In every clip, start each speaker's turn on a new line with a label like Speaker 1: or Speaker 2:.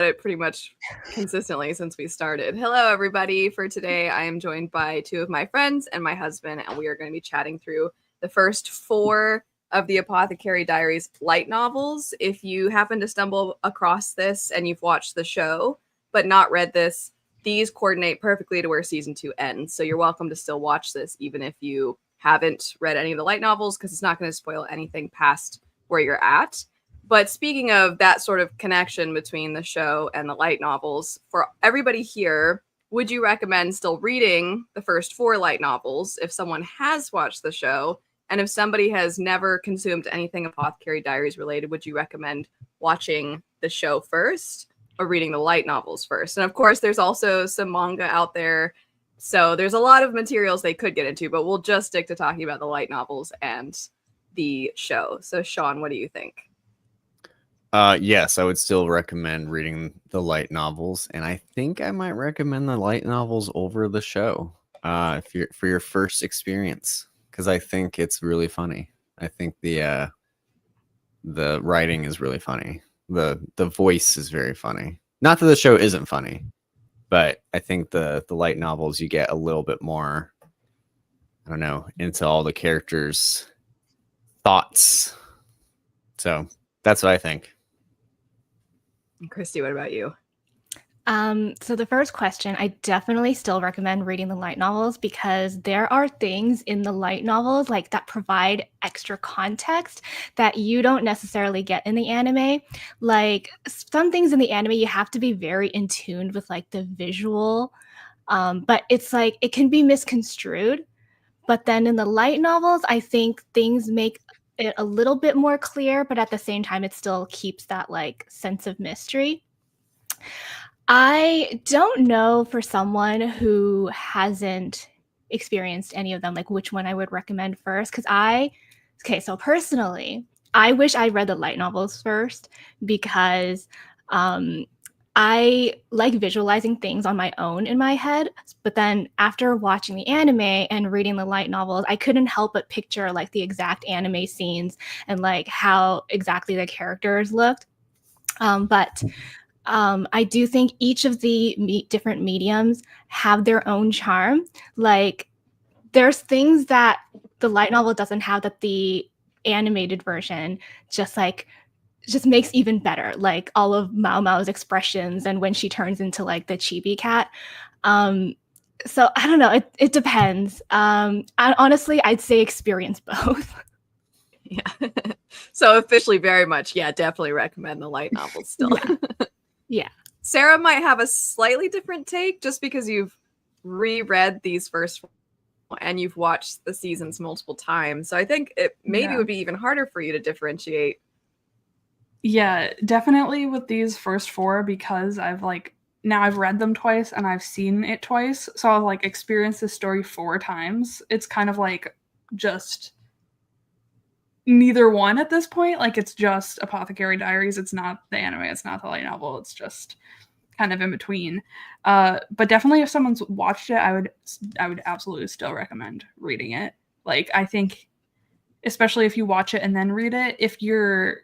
Speaker 1: it pretty much consistently since we started. Hello, everybody. For today, I am joined by two of my friends and my husband, and we are going to be chatting through the first 4 of the Apothecary Diaries light novels. If you happen to stumble across this and you've watched the show but not read this, these coordinate perfectly to where season 2 ends. So you're welcome to still watch this even if you haven't read any of the light novels, because it's not going to spoil anything past where you're at. But speaking of that sort of connection between the show and the light novels, for everybody here, would you recommend still reading the first 4 light novels if someone has watched the show? And if somebody has never consumed anything Apothecary Diaries related, would you recommend watching the show first or reading the light novels first? And of course, there's also some manga out there. So there's a lot of materials they could get into, but we'll just stick to talking about the light novels and the show. So Sean, what do you think?
Speaker 2: Yes, I would still recommend reading the light novels, and I think I might recommend the light novels over the show if you're for your first experience, because I think it's really funny. I think the writing is really funny. The voice is very funny. Not that the show isn't funny, but I think the light novels you get a little bit more, I don't know, into all the characters' thoughts. So that's what I think.
Speaker 1: Christy, what about you?
Speaker 3: So the first question, I definitely still recommend reading the light novels because there are things in the light novels like that provide extra context that you don't necessarily get in the anime. Like some things in the anime, you have to be very in tune with like the visual, but it's like it can be misconstrued. But then in the light novels, I think things make it a little bit more clear, but at the same time, it still keeps that like sense of mystery. I don't know for someone who hasn't experienced any of them, like which one I would recommend first. So personally, I wish I read the light novels first because I like visualizing things on my own in my head. But then after watching the anime and reading the light novels, I couldn't help but picture like the exact anime scenes and like how exactly the characters looked. But I do think each of the different mediums have their own charm. Like there's things that the light novel doesn't have that the animated version just makes even better. Like all of Mao Mao's expressions and when she turns into like the chibi cat. So I don't know. It depends. Honestly, I'd say experience both.
Speaker 1: Yeah. So officially very much, yeah, definitely recommend the light novels still.
Speaker 3: Yeah.
Speaker 1: Sarah might have a slightly different take just because you've reread these first and you've watched the seasons multiple times. So I think it maybe would be even harder for you to differentiate.
Speaker 4: Yeah, definitely with these first 4 because I've read them twice and I've seen it twice. So I've like experienced this story 4 times. It's kind of like just neither one at this point. Like it's just Apothecary Diaries. It's not the anime. It's not the light novel. It's just kind of in between. But definitely if someone's watched it, I would absolutely still recommend reading it. Like I think especially if you watch it and then read it, if you're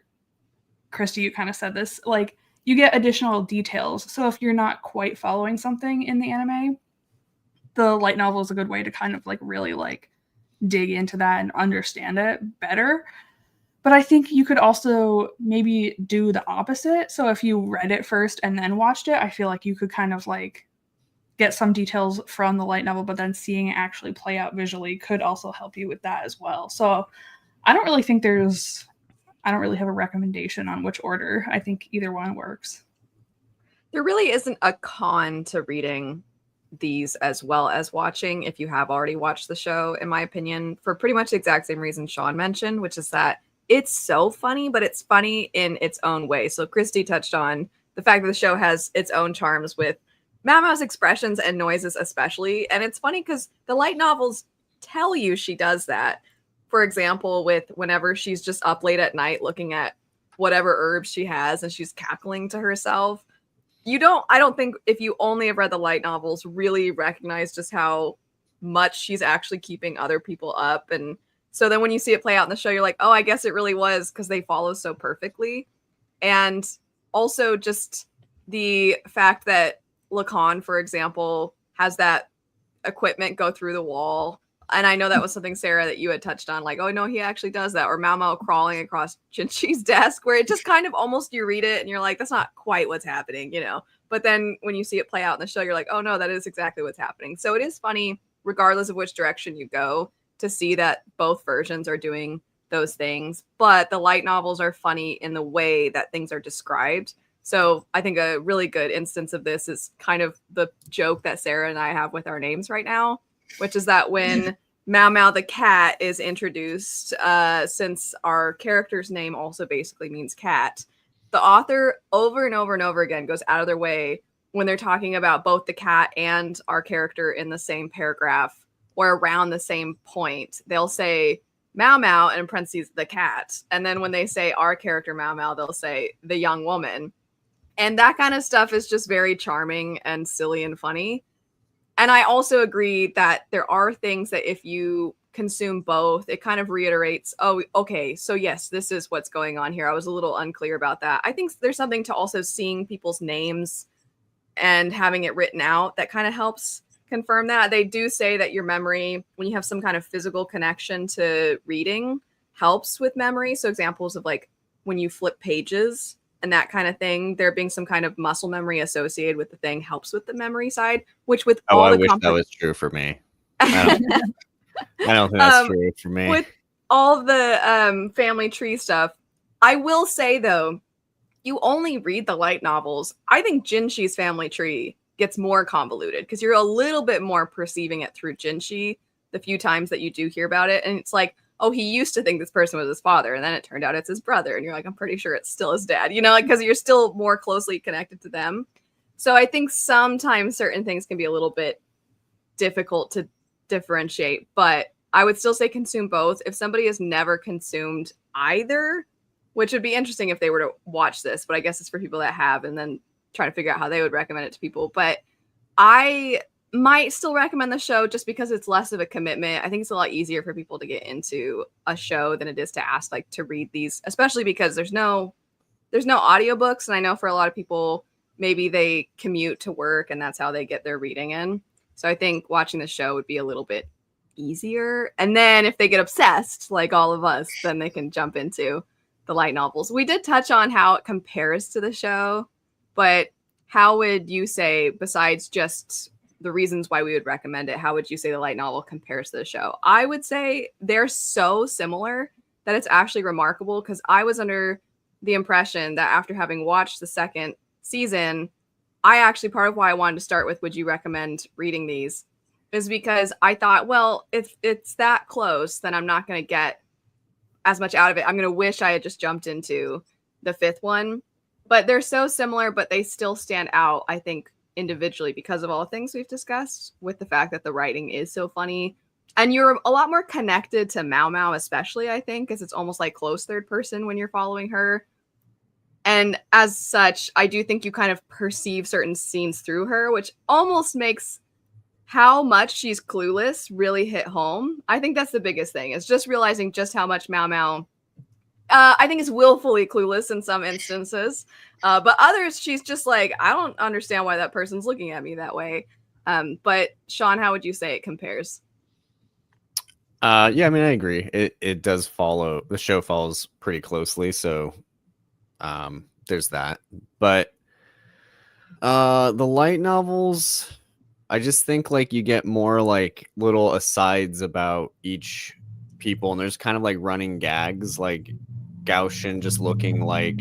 Speaker 4: Christy, you kind of said this, like you get additional details. So if you're not quite following something in the anime, the light novel is a good way to kind of like really like dig into that and understand it better. But I think you could also maybe do the opposite. So if you read it first and then watched it, I feel like you could kind of like get some details from the light novel, but then seeing it actually play out visually could also help you with that as well. So I don't really have a recommendation on which order. I think either one works.
Speaker 1: There really isn't a con to reading these as well as watching if you have already watched the show, in my opinion, for pretty much the exact same reason Sean mentioned, which is that it's so funny, but it's funny in its own way. So Christy touched on the fact that the show has its own charms with Mama's expressions and noises especially. And it's funny because the light novels tell you she does that. For example, with whenever she's just up late at night looking at whatever herbs she has and she's cackling to herself. I don't think if you only have read the light novels really recognize just how much she's actually keeping other people up. And so then when you see it play out in the show, you're like, oh, I guess it really was because they follow so perfectly. And also just the fact that Lacan, for example, has that equipment go through the wall. And I know that was something, Sarah, that you had touched on, like, oh no, he actually does that. Or Mao Mao crawling across Jinshi's desk, where it just kind of almost, you read it and you're like, that's not quite what's happening, you know. But then when you see it play out in the show, you're like, oh no, that is exactly what's happening. So it is funny, regardless of which direction you go, to see that both versions are doing those things. But the light novels are funny in the way that things are described. So I think a really good instance of this is kind of the joke that Sarah and I have with our names right now, which is that when Mao Mao the cat is introduced, since our character's name also basically means cat, the author over and over and over again goes out of their way when they're talking about both the cat and our character in the same paragraph or around the same point. They'll say Mao Mao and in parentheses the cat. And then when they say our character Mao Mao, they'll say the young woman. And that kind of stuff is just very charming and silly and funny. And I also agree that there are things that if you consume both, it kind of reiterates, oh, okay, so yes, this is what's going on here. I was a little unclear about that. I think there's something to also seeing people's names and having it written out that kind of helps confirm that. They do say that your memory, when you have some kind of physical connection to reading, helps with memory. So examples of like when you flip pages and that kind of thing, there being some kind of muscle memory associated with the thing helps with the memory side, which with all
Speaker 2: I
Speaker 1: the
Speaker 2: wish that was true for me. I don't think that's true for me.
Speaker 1: With all the family tree stuff, I will say though, you only read the light novels. I think Jinshi's family tree gets more convoluted because you're a little bit more perceiving it through Jinshi the few times that you do hear about it. And it's like, oh, he used to think this person was his father, and then it turned out it's his brother. And you're like, I'm pretty sure it's still his dad, you know, like, because you're still more closely connected to them. So I think sometimes certain things can be a little bit difficult to differentiate, but I would still say consume both. If somebody has never consumed either, which would be interesting if they were to watch this, but I guess it's for people that have and then trying to figure out how they would recommend it to people. But I might still recommend the show just because it's less of a commitment. I think it's a lot easier for people to get into a show than it is to ask like to read these, especially because there's no audiobooks. And I know for a lot of people, maybe they commute to work and that's how they get their reading in. So I think watching the show would be a little bit easier. And then if they get obsessed, like all of us, then they can jump into the light novels. We did touch on how it compares to the show, but how would you say, besides just the reasons why we would recommend it, how would you say the light novel compares to the show? I would say they're so similar that it's actually remarkable, because I was under the impression that after having watched the second season, I actually, part of why I wanted to start with would you recommend reading these is because I thought, well, if it's that close, then I'm not going to get as much out of it. I'm going to wish I had just jumped into the fifth one. But they're so similar, but they still stand out, I think, individually because of all the things we've discussed, with the fact that the writing is so funny. And you're a lot more connected to Mao Mao, especially, I think, because it's almost like close third person when you're following her. And as such, I do think you kind of perceive certain scenes through her, which almost makes how much she's clueless really hit home. I think that's the biggest thing, is just realizing just how much Mao Mao, I think, is willfully clueless in some instances. But others, she's just like, I don't understand why that person's looking at me that way. But Sean, how would you say it compares?
Speaker 2: Yeah, I mean, I agree. It does follow, the show follows pretty closely, so there's that. But the light novels, I just think like you get more like little asides about each people, and there's kind of like running gags, like Gaoshin just looking like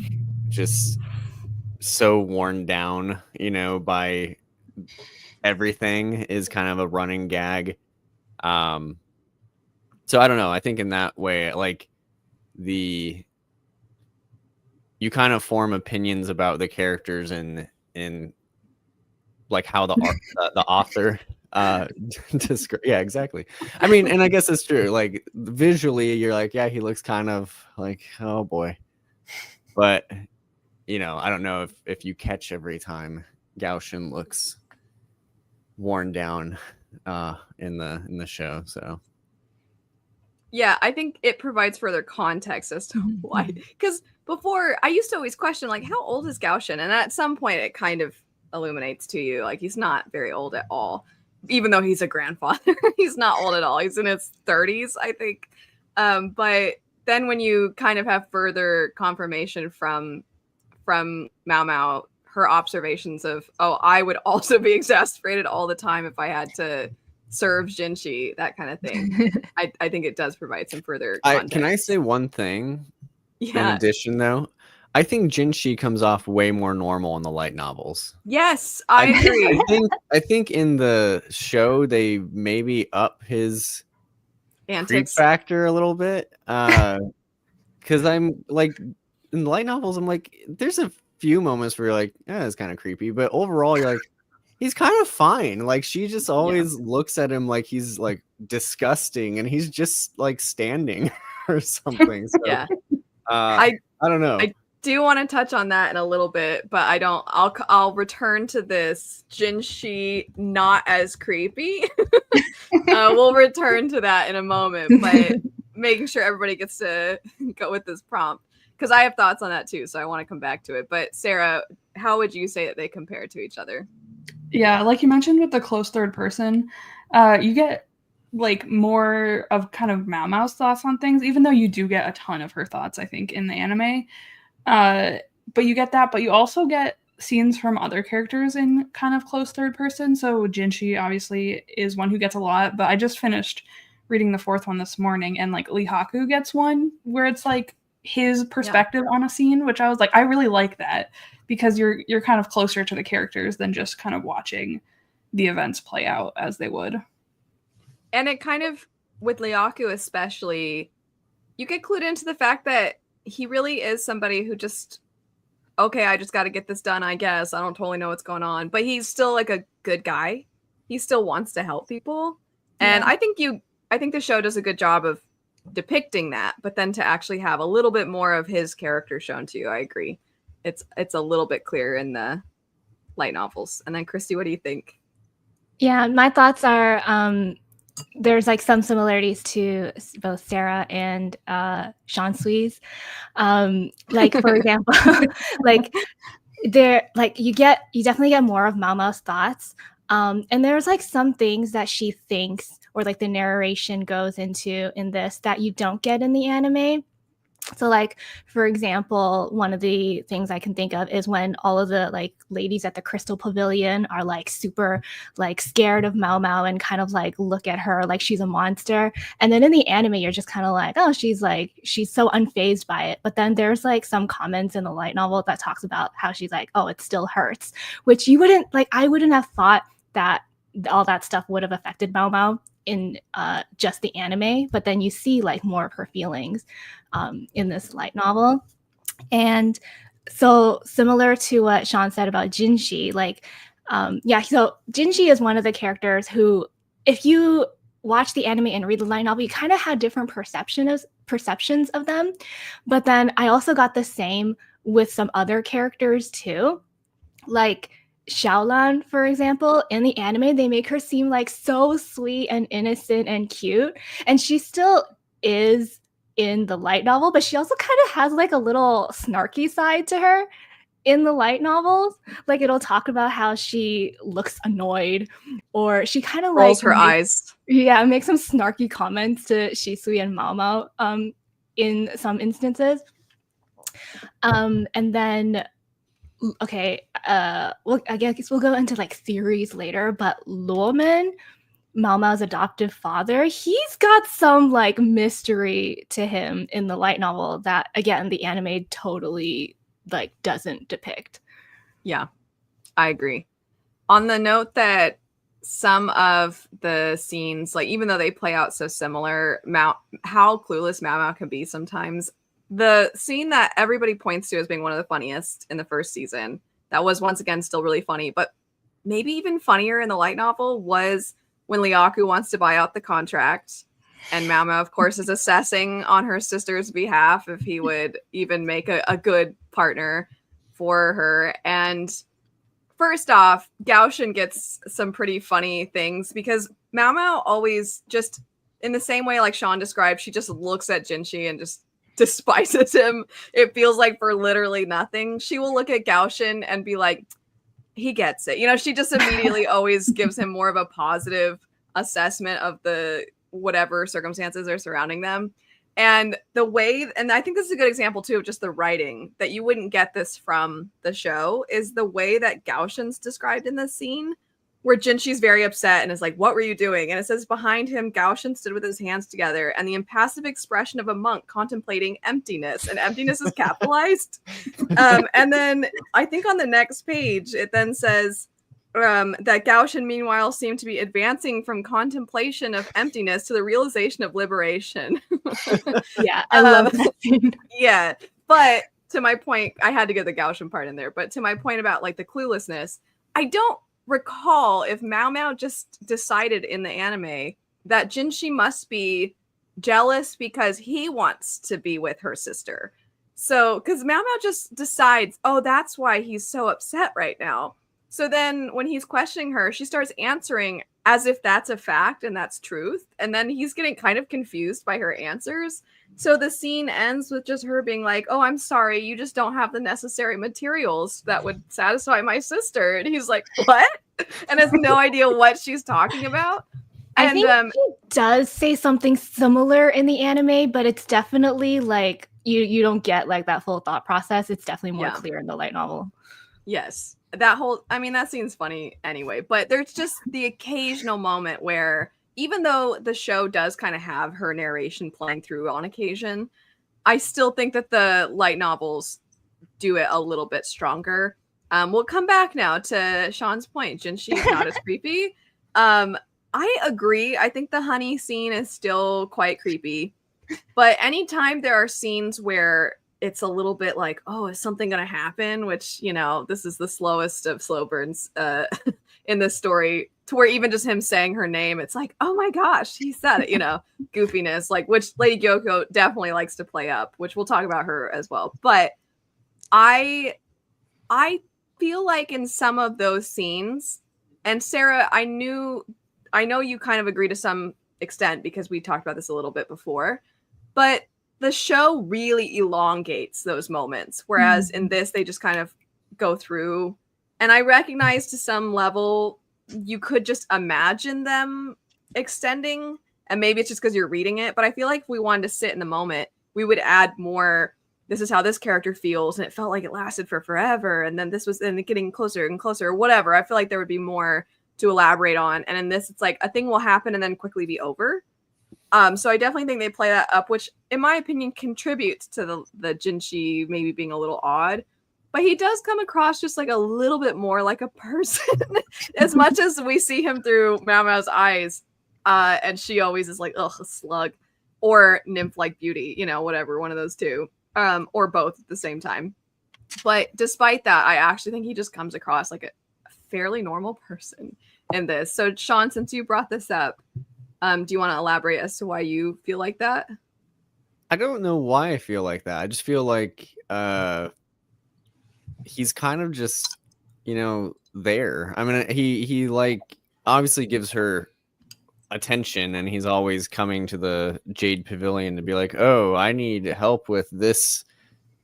Speaker 2: just so worn down, you know, by everything is kind of a running gag. So I don't know. I think in that way, like you kind of form opinions about the characters in like how the author yeah, exactly. I mean, and I guess it's true. Like visually, you're like, yeah, he looks kind of like, oh boy. But you know, I don't know if you catch every time Gaoshin looks worn down in the show. So
Speaker 1: Yeah, I think it provides further context as to why. Because before I used to always question like how old is Gaoshin, and at some point it kind of illuminates to you like he's not very old at all, even though he's a grandfather. He's not old at all. He's in his 30s, I think. But then when you kind of have further confirmation from Mao Mao, her observations of, oh, I would also be exasperated all the time if I had to serve Jinshi, that kind of thing. I think it does provide some further context.
Speaker 2: Can I say one thing?
Speaker 1: Yeah.
Speaker 2: In addition, though, I think Jinshi comes off way more normal in the light novels.
Speaker 1: Yes, I agree.
Speaker 2: I think in the show they maybe up his creep factor a little bit. Because I'm like in the light novels, I'm like, there's a few moments where you're like, it's kind of creepy, but overall you're like, he's kind of fine. Like she just always looks at him like he's like disgusting, and he's just like standing or something. So,
Speaker 1: yeah.
Speaker 2: I don't know.
Speaker 1: I do want to touch on that in a little bit, but I don't. I'll return to this Jinshi not as creepy. We'll return to that in a moment, but making sure everybody gets to go with this prompt because I have thoughts on that too. So I want to come back to it. But Sarah, how would you say that they compare to each other?
Speaker 4: Yeah, like you mentioned with the close third person, you get like more of kind of Mao Mao's thoughts on things, even though you do get a ton of her thoughts, I think, in the anime. But you get that, but you also get scenes from other characters in kind of close third person. So Jinshi obviously is one who gets a lot, but I just finished reading the fourth one this morning, and like Lihaku gets one where it's like his perspective on a scene, which I was like, I really like that because you're kind of closer to the characters than just kind of watching the events play out as they would.
Speaker 1: And it kind of, with Lihaku especially, you get clued into the fact that he really is somebody who just, okay, I just got to get this done, I guess. I don't totally know what's going on. But he's still like a good guy. He still wants to help people. And I think the show does a good job of depicting that, but then to actually have a little bit more of his character shown to you, I agree. It's a little bit clearer in the light novels. And then Christy, what do you think?
Speaker 3: Yeah, my thoughts are there's like some similarities to both Sarah and Shansui's. Like for example, like there, like you definitely get more of Mao Mao's thoughts. And there's like some things that she thinks or like the narration goes into in this that you don't get in the anime. So like, for example, one of the things I can think of is when all of the like ladies at the Crystal Pavilion are like super like scared of Mao Mao and kind of like look at her like she's a monster. And then in the anime, you're just kind of like, oh, she's so unfazed by it. But then there's like some comments in the light novel that talks about how she's like, oh, it still hurts, which you wouldn't like, I wouldn't have thought that all that stuff would have affected Mao Mao in just the anime, but then you see like more of her feelings in this light novel. And so similar to what Sean said about Jinshi, like so Jinshi is one of the characters who, if you watch the anime and read the light novel, you kind of had different perceptions of them. But then I also got the same with some other characters too, like Xiaolan, for example. In the anime, they make her seem like so sweet and innocent and cute, and she still is in the light novel, but she also kind of has like a little snarky side to her in the light novels. Like it'll talk about how she looks annoyed, or she kind of
Speaker 1: rolls her eyes.
Speaker 3: Yeah, makes some snarky comments to Shisui and Mao Mao in some instances. And then okay, well, I guess we'll go into like theories later, but Luomen, Mao Mao's adoptive father, he's got some like mystery to him in the light novel that, again, the anime totally like doesn't depict.
Speaker 1: Yeah, I agree. On the note that some of the scenes, like even though they play out so similar, how clueless Mao Mao can be sometimes. The scene that everybody points to as being one of the funniest in the first season, that was once again still really funny, but maybe even funnier in the light novel, was when Lihaku wants to buy out the contract, and Mao Mao, of course, is assessing on her sister's behalf if he would even make a good partner for her. And first off, Gaoshin gets some pretty funny things because Mao Mao always just, in the same way like Sean described, she just looks at Jinshi and just despises him, it feels like, for literally nothing. She will look at Gaoshin and be like, he gets it. You know, she just immediately always gives him more of a positive assessment of the whatever circumstances are surrounding them. And the way, and I think this is a good example too of just the writing, that you wouldn't get this from the show, is the way that Gaoshin's described in this scene, where Jinshi's very upset and is like, what were you doing? And it says, behind him, Gaoshin stood with his hands together and the impassive expression of a monk contemplating emptiness. And emptiness is capitalized. And then I think on the next page, it then says that Gaoshin, meanwhile, seemed to be advancing from contemplation of emptiness to the realization of liberation.
Speaker 3: Yeah, I love that scene.
Speaker 1: Yeah, but to my point, I had to get the Gaoshin part in there, but to my point about like the cluelessness, I don't recall if Mao Mao just decided in the anime that Jinshi must be jealous because he wants to be with her sister. So, because Mao Mao just decides, oh, that's why he's so upset right now. So then when he's questioning her, she starts answering as if that's a fact and that's truth. And then he's getting kind of confused by her answers. So the scene ends with just her being like, oh, I'm sorry, you just don't have the necessary materials that would satisfy my sister. And he's like, what? And has no idea what she's talking about.
Speaker 3: I think he does say something similar in the anime, but it's definitely like you don't get like that full thought process. It's definitely more clear in the light novel.
Speaker 1: Yes. That scene's funny anyway, but there's just the occasional moment where, even though the show does kind of have her narration playing through on occasion, I still think that the light novels do it a little bit stronger. We'll come back now to Sean's point. Jinshi is not as creepy. I agree. I think the honey scene is still quite creepy. But anytime there are scenes where it's a little bit like, oh, is something going to happen? Which, you know, this is the slowest of slow burns in this story, to where even just him saying her name, it's like, oh my gosh, he said it, you know, goofiness, like, which Lady Gyoko definitely likes to play up, which we'll talk about her as well. But I feel like in some of those scenes, and Sarah, I know you kind of agree to some extent because we talked about this a little bit before, but the show really elongates those moments, whereas in this they just kind of go through. And I recognize to some level you could just imagine them extending, and maybe it's just because you're reading it, but I feel like if we wanted to sit in the moment, we would add more, this is how this character feels, and it felt like it lasted for forever, and then this was then getting closer and closer, whatever. I feel like there would be more to elaborate on, and in this it's like a thing will happen and then quickly be over. So I definitely think they play that up, which in my opinion contributes to the Jinshi maybe being a little odd. But he does come across just like a little bit more like a person, as much as we see him through Mao Mao's eyes. And she always is like, ugh, a slug, or nymph-like beauty, you know, whatever, one of those two, or both at the same time. But despite that, I actually think he just comes across like a fairly normal person in this. So Sean, since you brought this up, do you want to elaborate as to why you feel like that?
Speaker 2: I don't know why I feel like that. I just feel like he's kind of just, you know, there. I mean, he like obviously gives her attention, and he's always coming to the Jade Pavilion to be like, oh, I need help with this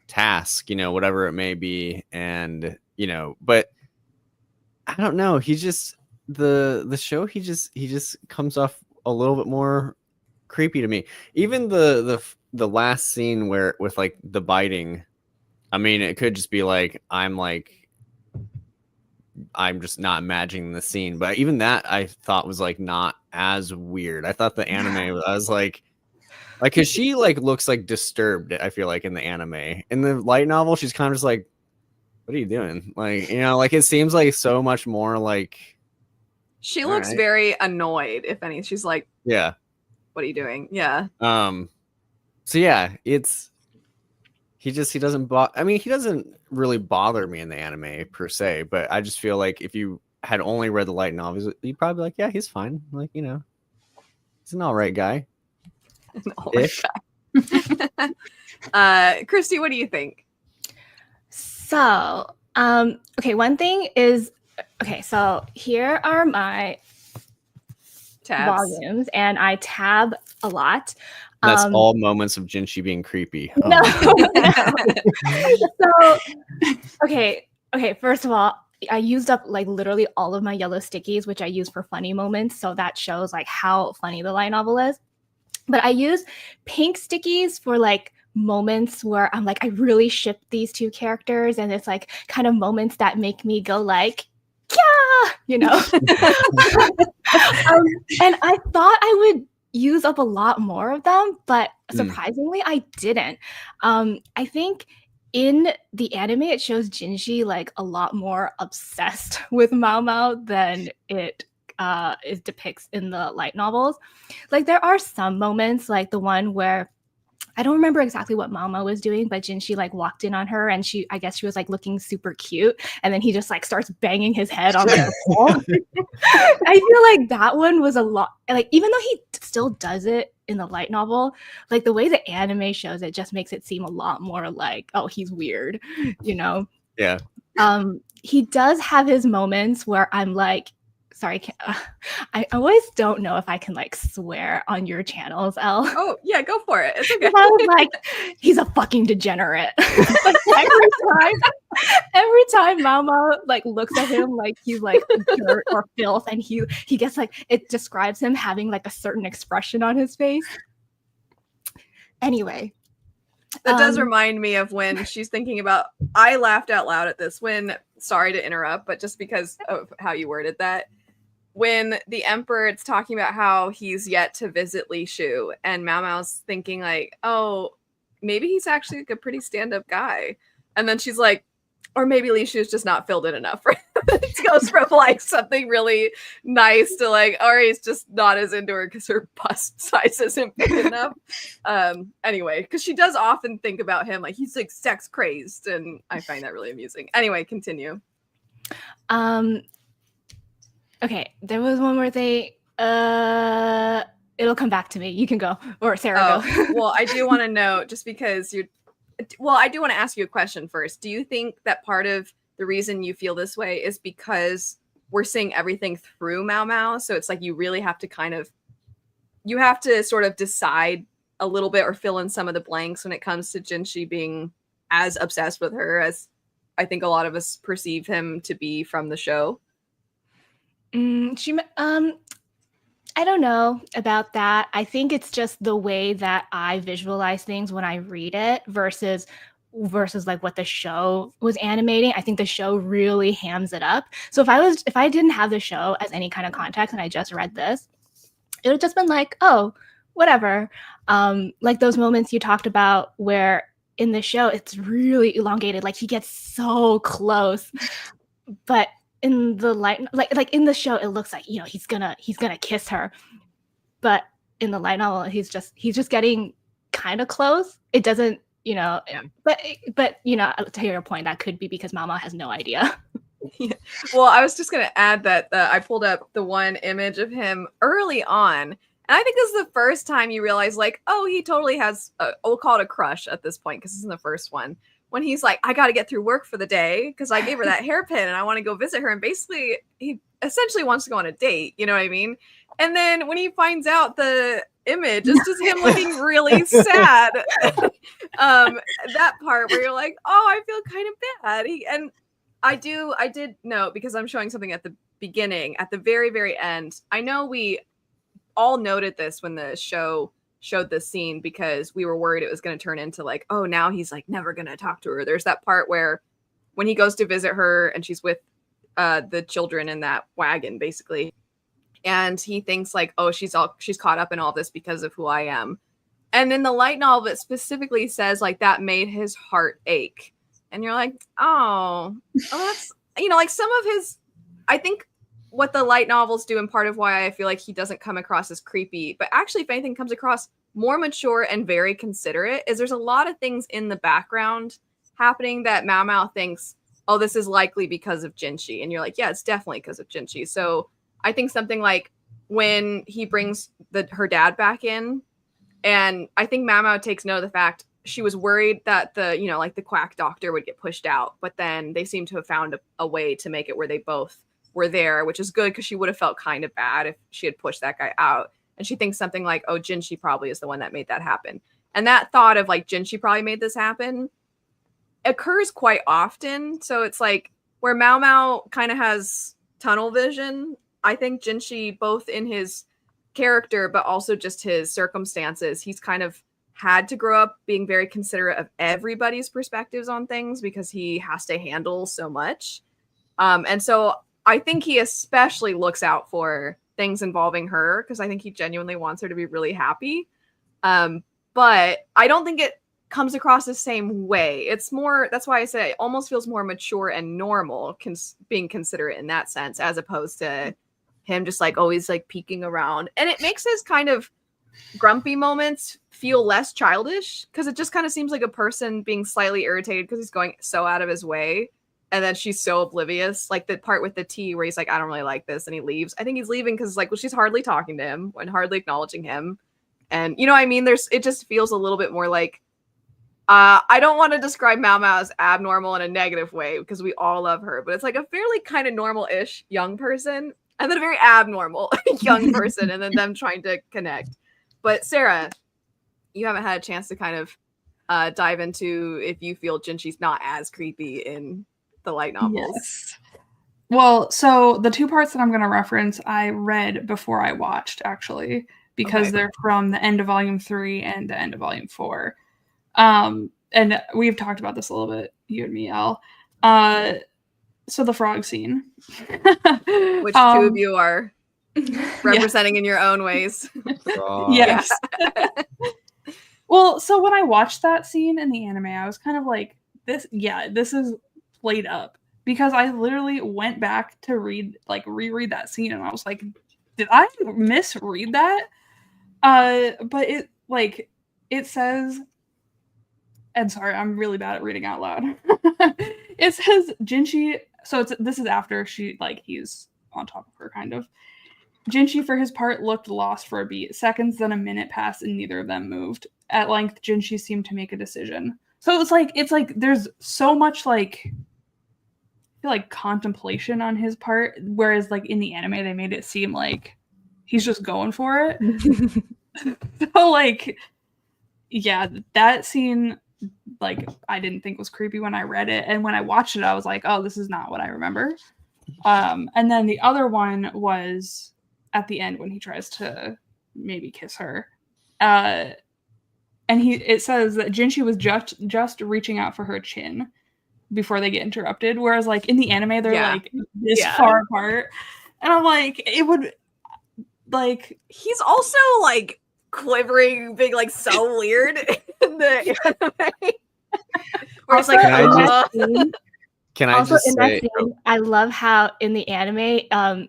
Speaker 2: task, you know, whatever it may be. And, you know, but I don't know. He just, the show, he just comes off a little bit more creepy to me. Even the last scene where with like the biting, I mean, it could just be like I'm just not imagining the scene, but even that I thought was like not as weird. I thought the anime, I was like because she like looks like disturbed, I feel like, in the anime. In the light novel, she's kind of just like, what are you doing? Like, you know, like it seems like so much more like
Speaker 1: she looks very annoyed, if any. She's like,
Speaker 2: yeah,
Speaker 1: what are you doing? Yeah.
Speaker 2: So yeah, he doesn't I mean, he doesn't really bother me in the anime per se, but I just feel like if you had only read the light novels, you'd probably be like, yeah, he's fine. Like, you know, he's an all right guy.
Speaker 1: An all right guy. Christy, what do you think?
Speaker 3: So, okay, one thing is, okay, so here are my
Speaker 1: tabs.
Speaker 3: volumes, and I tab a lot.
Speaker 2: That's all moments of Jinshi being creepy.
Speaker 3: No, no. So, okay. First of all, I used up like literally all of my yellow stickies, which I use for funny moments. So that shows like how funny the light novel is. But I use pink stickies for like moments where I'm like, I really ship these two characters, and it's like kind of moments that make me go like, yeah, you know. And I thought I would use up a lot more of them, but surprisingly, I didn't. I think in the anime, it shows Jinshi like a lot more obsessed with Mao Mao than it depicts in the light novels. Like there are some moments, like the one where I don't remember exactly what Mama was doing, but Jinshi like walked in on her, and I guess she was like looking super cute, and then he just like starts banging his head on the wall. I feel like that one was a lot, like even though he still does it in the light novel, like the way the anime shows it just makes it seem a lot more like, oh, he's weird, you know?
Speaker 2: Yeah.
Speaker 3: He does have his moments where I'm like, sorry, I always don't know if I can like swear on your channels, Elle.
Speaker 1: Oh yeah, go for it. It's okay.
Speaker 3: I was like, he's a fucking degenerate. Like, every time Mama like looks at him like he's like dirt or filth, and he gets like, it describes him having like a certain expression on his face. Anyway.
Speaker 1: That does remind me of when she's thinking about, I laughed out loud at this when, sorry to interrupt, but just because of how you worded that, when the Emperor, it's talking about how he's yet to visit Li Shu, and Mao Mao's thinking like, oh, maybe he's actually like a pretty stand-up guy. And then she's like, or maybe Li Shu's just not filled in enough. It goes from like something really nice to like, or he's just not as into her because her bust size isn't big enough. Anyway, because she does often think about him like he's like sex crazed, and I find that really amusing. Anyway, continue.
Speaker 3: Okay, there was one where they it'll come back to me. You can go, or Sarah go.
Speaker 1: Well, I do want to know, just because I do want to ask you a question first. Do you think that part of the reason you feel this way is because we're seeing everything through Mao Mao? So it's like you really have to you have to sort of decide a little bit or fill in some of the blanks when it comes to Jinshi being as obsessed with her as I think a lot of us perceive him to be from the show.
Speaker 3: I don't know about that. I think it's just the way that I visualize things when I read it versus like what the show was animating. I think the show really hams it up. So if I didn't have the show as any kind of context and I just read this, it would have just been like, oh, whatever. Like those moments you talked about where in the show it's really elongated, like he gets so close, but in the light, like in the show, it looks like, you know, he's gonna kiss her, but in the light novel, he's just getting kind of close. It doesn't, you know, but you know, to your point, that could be because Mama has no idea.
Speaker 1: Yeah. Well, I was just gonna add that I pulled up the one image of him early on, and I think this is the first time you realize, like, oh, he totally has we'll call it a crush at this point because this is the first one. When he's like, I got to get through work for the day because I gave her that hairpin and I want to go visit her. And basically, he essentially wants to go on a date. You know what I mean? And then when he finds out the image, it's just him looking really sad. That part where you're like, oh, I feel kind of bad. And I did note, because I'm showing something at the beginning, at the very, very end. I know we all noted this when the show showed this scene because we were worried it was going to turn into like, oh, now he's like never going to talk to her. There's that part where when he goes to visit her and she's with the children in that wagon, basically, and he thinks like, oh, she's caught up in all this because of who I am. And in the light novel, it specifically says like that made his heart ache. And you're like, oh, that's, you know, like some of his, I think what the light novels do, and part of why I feel like he doesn't come across as creepy, but actually if anything comes across more mature and very considerate, is there's a lot of things in the background happening that Mao Mao thinks, oh, this is likely because of Jinshi. And you're like, yeah, it's definitely because of Jinshi. So I think something like when he brings her dad back in, and I think Mao Mao takes note of the fact she was worried that the, you know, like the quack doctor would get pushed out, but then they seem to have found a way to make it where they both were there, which is good because she would have felt kind of bad if she had pushed that guy out. And she thinks something like, oh, Jinshi probably is the one that made that happen. And that thought of like Jinshi probably made this happen occurs quite often. So it's like where Mao Mao kind of has tunnel vision. I think Jinshi, both in his character, but also just his circumstances, he's kind of had to grow up being very considerate of everybody's perspectives on things because he has to handle so much. And so I think he especially looks out for things involving her because I think he genuinely wants her to be really happy. But I don't think it comes across the same way. It's more, that's why I say it almost feels more mature and normal, being considerate in that sense, as opposed to him just like always like peeking around. And it makes his kind of grumpy moments feel less childish because it just kind of seems like a person being slightly irritated because he's going so out of his way. And then she's so oblivious. Like the part with the tea where he's like, I don't really like this. And he leaves. I think he's leaving because like, well, she's hardly talking to him and hardly acknowledging him. And you know what I mean? It just feels a little bit more like, I don't want to describe Mao Mao as abnormal in a negative way because we all love her, but it's like a fairly kind of normal-ish young person and then a very abnormal young person and then them trying to connect. But Sarah, you haven't had a chance to kind of dive into if you feel Jinshi's not as creepy in the light novels.
Speaker 4: Yes. Well, so the two parts that I'm going to reference, I read before I watched, actually, because they're from the end of Volume 3 and the end of Volume 4. And we've talked about this a little bit, you and me, Elle. So the frog scene.
Speaker 1: Which two of you are representing in your own ways.
Speaker 4: Yes. Well, so when I watched that scene in the anime, I was kind of like, this is played up. Because I literally went back to reread that scene and I was like, did I misread that? But it says, and sorry, I'm really bad at reading out loud. It says Jinshi, so this is after he's on top of her, kind of. Jinshi, for his part, looked lost for a beat. Seconds, then a minute passed, and neither of them moved. At length, Jinshi seemed to make a decision. So it's like there's so much contemplation on his part, whereas in the anime they made it seem like he's just going for it. So that scene, I didn't think was creepy when I read it, and when I watched it I was like, oh, this is not what I remember. And then the other one was at the end when he tries to maybe kiss her, and it says that Jinshi was just reaching out for her chin before they get interrupted, whereas in the anime they're this far apart, and I'm like, it would
Speaker 1: he's also quivering, being so weird in the anime. Where it's
Speaker 2: can I just say,
Speaker 3: I love how in the anime,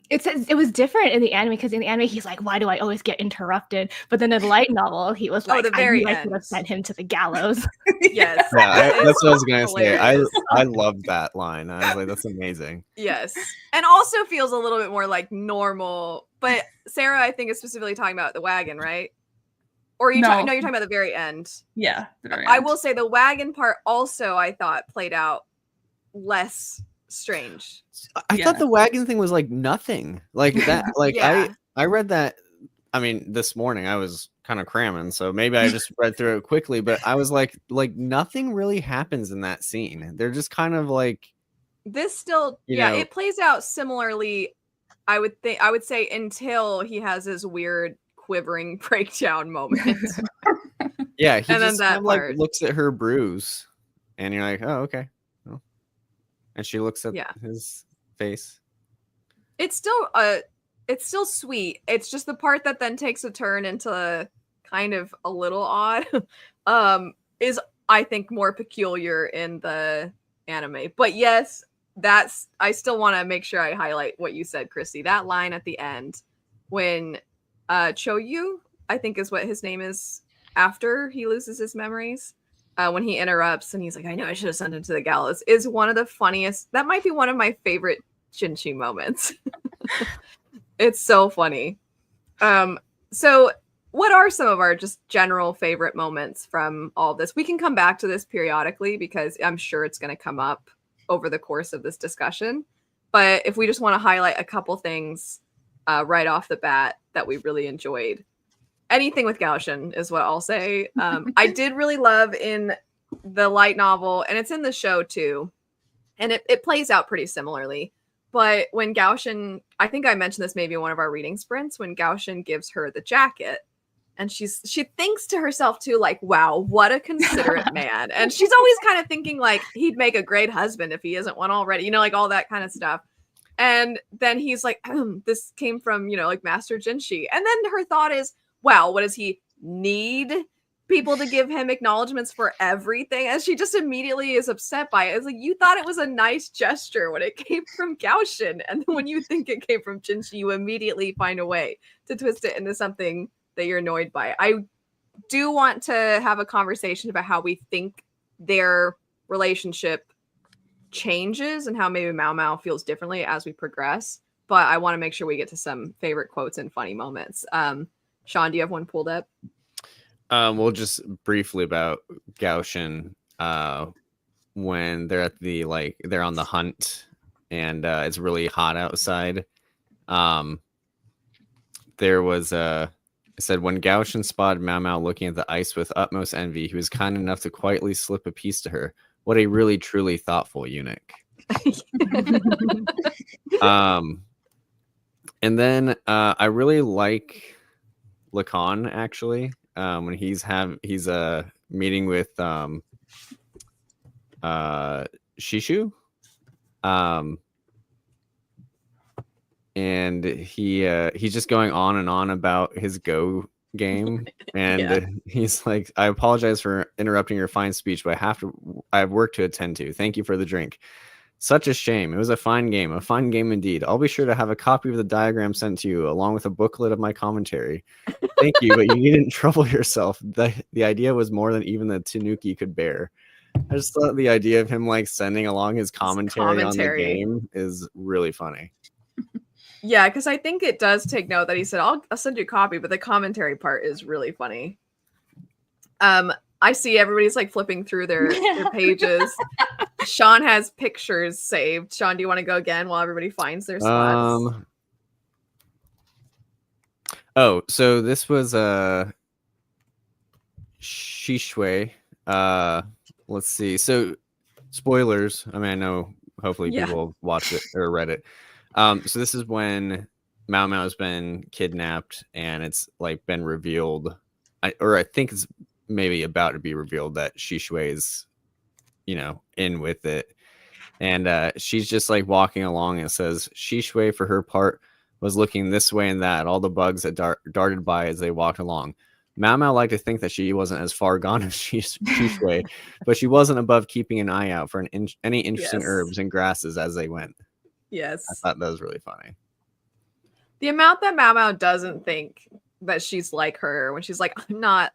Speaker 3: it was different in the anime because in the anime he's like, why do I always get interrupted? But then in the light novel, he was like, I could have sent him to the gallows.
Speaker 1: Yes.
Speaker 2: Yeah, that's what I was gonna say. I love that line. I was like, that's amazing.
Speaker 1: Yes. And also feels a little bit more normal. But Sarah, I think, is specifically talking about the wagon, right? Or you're talking about the very end.
Speaker 4: Yeah, the very end.
Speaker 1: I will say the wagon part also I thought played out less strange.
Speaker 2: I thought the wagon thing was nothing that. I read that. I mean, this morning I was kind of cramming, so maybe I just read through it quickly. But I was like nothing really happens in that scene. They're just kind of
Speaker 1: this still. It plays out similarly. I would say until he has his weird quivering breakdown moment.
Speaker 2: Yeah, he just kind of looks at her bruise, and you're like, oh, okay. And she looks at his face.
Speaker 1: It's still sweet. It's just the part that then takes a turn into kind of a little odd. Is I think more peculiar in the anime. But yes, I still want to make sure I highlight what you said, Christy. That line at the end when Choyu, I think is what his name is, after he loses his memories. When he interrupts and he's like, I know I should have sent him to the gallows, is one of the funniest. That might be one of my favorite Jinshi moments. It's so funny. So what are some of our just general favorite moments from all this? We can come back to this periodically because I'm sure it's going to come up over the course of this discussion. But if we just want to highlight a couple things right off the bat that we really enjoyed, anything with Gaoshin is what I'll say. I did really love in the light novel, and it's in the show too, and it plays out pretty similarly. But when Gaoshin, I think I mentioned this maybe in one of our reading sprints, when Gaoshin gives her the jacket, and she thinks to herself too, like, wow, what a considerate man. And she's always kind of thinking like he'd make a great husband if he isn't one already, like all that kind of stuff. And then he's like, this came from, like Master Jinshi. And then her thought is, wow, what does he need people to give him acknowledgments for everything? And she just immediately is upset by it. It's like, you thought it was a nice gesture when it came from Gaoshin. And then when you think it came from Jinshi, you immediately find a way to twist it into something that you're annoyed by. I do want to have a conversation about how we think their relationship changes and how maybe Mao Mao feels differently as we progress. But I want to make sure we get to some favorite quotes and funny moments. Sean, do you have one pulled up?
Speaker 2: Well, just briefly about Gaoshin, when they're at they're on the hunt and it's really hot outside. There was it said, when Gaoshin spotted Mao Mao looking at the ice with utmost envy, he was kind enough to quietly slip a piece to her. What a really, truly thoughtful eunuch. And then I really like Lacan, actually, when he's meeting with Shishu. And he's just going on and on about his Go game, and he's like, I apologize for interrupting your fine speech, but I have work to attend to. Thank you for the drink. Such a shame. It was a fine game indeed. I'll be sure to have a copy of the diagram sent to you along with a booklet of my commentary. Thank you, but you needn't trouble yourself. The idea was more than even the Tanuki could bear. I just thought the idea of him like sending along his commentary on the game is really funny.
Speaker 1: Yeah, because I think it does take note that he said, I'll send you a copy, but the commentary part is really funny. I see everybody's like flipping through their pages. Sean has pictures saved. Sean, do you want to go again while everybody finds their spots?
Speaker 2: Oh, so this was Shishui. Let's see. So spoilers. I mean, I know hopefully people watched it or read it. So this is when Mao Mao has been kidnapped, and it's like been revealed, I think it's maybe about to be revealed that Shishui is, in with it. And she's just like walking along and says, Shishui, for her part, was looking this way and that, all the bugs that darted by as they walked along. Mao Mao liked to think that she wasn't as far gone as Shishui, but she wasn't above keeping an eye out for any interesting herbs and grasses as they went.
Speaker 1: Yes.
Speaker 2: I thought that was really funny.
Speaker 1: The amount that Mao Mao doesn't think that she's like her when she's like, I'm not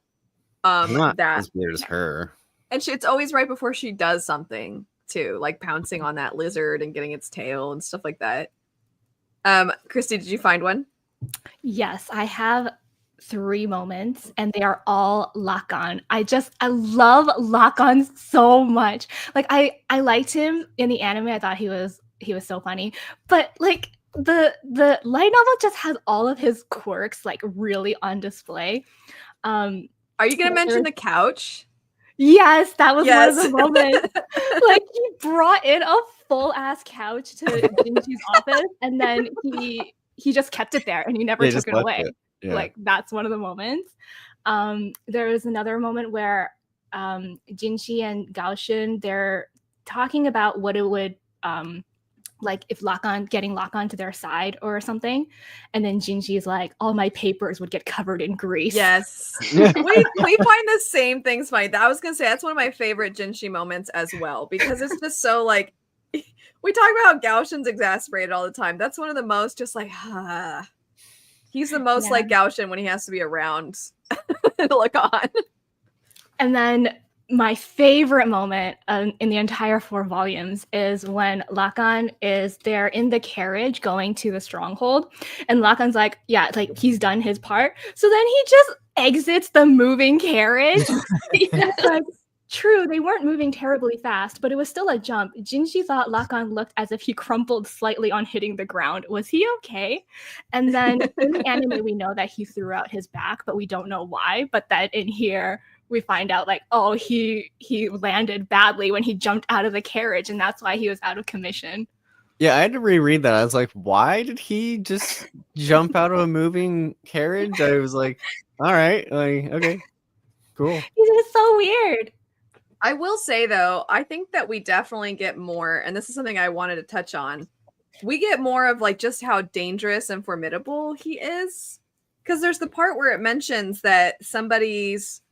Speaker 1: that
Speaker 2: as weird as her.
Speaker 1: And it's always right before she does something too, like pouncing on that lizard and getting its tail and stuff like that. Christy, did you find one?
Speaker 3: Yes, I have 3 moments, and they are all Lacan. I love Lacan so much. Like I liked him in the anime. I thought he was so funny, but like the light novel just has all of his quirks like really on display.
Speaker 1: Are you gonna mention the couch?
Speaker 3: Yes, that was one of the moments. Like he brought in a full ass couch to Jinshi's office, and then he just kept it there and he never took it away. Yeah. Like that's one of the moments. There is another moment where Jinshi and Gaoshin, they're talking about what it would like if getting Lacan to their side or something, and then Jinshi's like, all my papers would get covered in grease.
Speaker 1: Yes. we find the same things funny. I was gonna say that's one of my favorite Jinshi moments as well, because it's just so like we talk about how Gaoshin's exasperated all the time. That's one of the most just like he's the most like Gaoshin when he has to be around Lacan. And
Speaker 3: then my favorite moment in the entire 4 volumes is when Lacan is there in the carriage going to the stronghold, and Lacan's like, yeah, like he's done his part. So then he just exits the moving carriage. Like, True, they weren't moving terribly fast, but it was still a jump. Jinshi thought Lakan looked as if he crumpled slightly on hitting the ground. Was he okay? And then in the anime, we know that he threw out his back, but we don't know why. But that in here, we find out like, oh, he landed badly when he jumped out of the carriage, and that's why he was out of commission.
Speaker 2: Yeah, I had to reread that. I was like, why did he just jump out of a moving carriage? I was like, all right, like, okay, cool.
Speaker 3: It was so weird.
Speaker 1: I will say though, I think that we definitely get more, and this is something I wanted to touch on. We get more of like just how dangerous and formidable he is. Because there's the part where it mentions that somebody's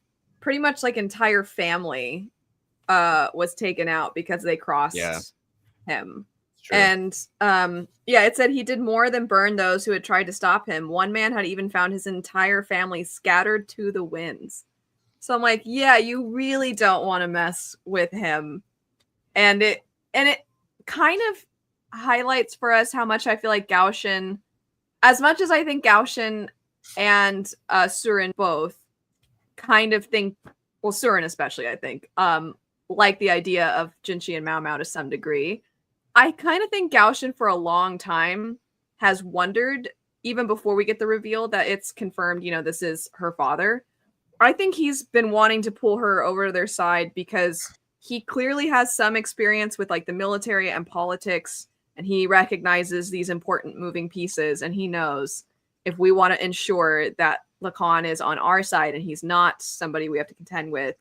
Speaker 1: pretty much like entire family was taken out because they crossed him. And yeah, it said he did more than burn those who had tried to stop him. One man had even found his entire family scattered to the winds. So I'm like, yeah, you really don't want to mess with him. And it kind of highlights for us how much I feel like Gaoshin, as much as I think Gaoshin and Surin both kind of think, well, Surin especially, I think, like the idea of Jinshi and Mao Mao to some degree. I kind of think Gaoshin for a long time has wondered, even before we get the reveal that it's confirmed, you know, this is her father. I think he's been wanting to pull her over to their side because he clearly has some experience with like the military and politics, and he recognizes these important moving pieces, and he knows if we want to ensure that Lacan is on our side and he's not somebody we have to contend with,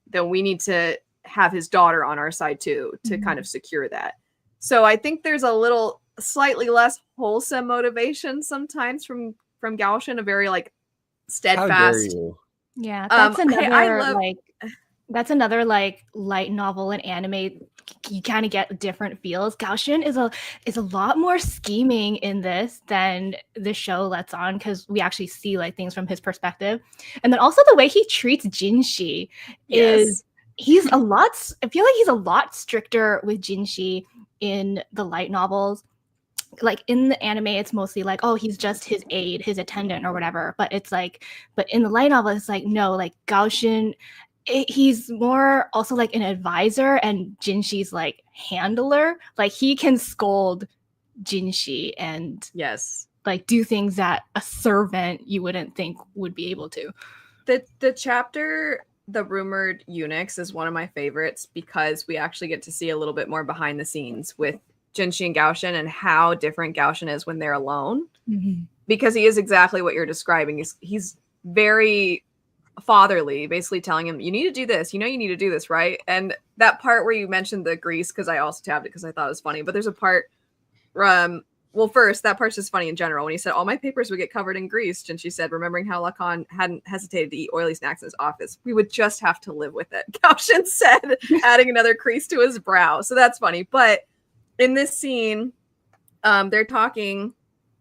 Speaker 1: then we need to have his daughter on our side too, to kind of secure that. So I think there's a little slightly less wholesome motivation sometimes from Gaoshin, a very like steadfast.
Speaker 2: How dare you?
Speaker 3: Yeah, that's that's another like light novel and anime. You kind of get different feels. Gaoshin is a lot more scheming in this than the show lets on, because we actually see like things from his perspective, and then also the way he treats Jinshi is he's a lot. I feel like he's a lot stricter with Jinshi in the light novels. Like in the anime, it's mostly like, oh, he's just his aide, his attendant or whatever. But it's like, but in the light novel, it's like, no, like Gaoshin, he's more also like an advisor, and Jinshi's like handler. Like he can scold Jinshi and like do things that a servant you wouldn't think would be able to.
Speaker 1: The chapter, The Rumored Eunuchs, is one of my favorites because we actually get to see a little bit more behind the scenes with Jinshi and Gaoshin and how different Gaoshin is when they're alone. Because he is exactly what you're describing. He's very fatherly, basically telling him, you need to do this, you know, you need to do this, right? And that part where you mentioned the grease, because I also tabbed it because I thought it was funny, but there's a part well, first, that part's just funny in general. When he said all my papers would get covered in grease, Jinshi said, remembering how Lacan hadn't hesitated to eat oily snacks in his office, we would just have to live with it. Gaoshin said, adding another crease to his brow. So that's funny. But in this scene, they're talking,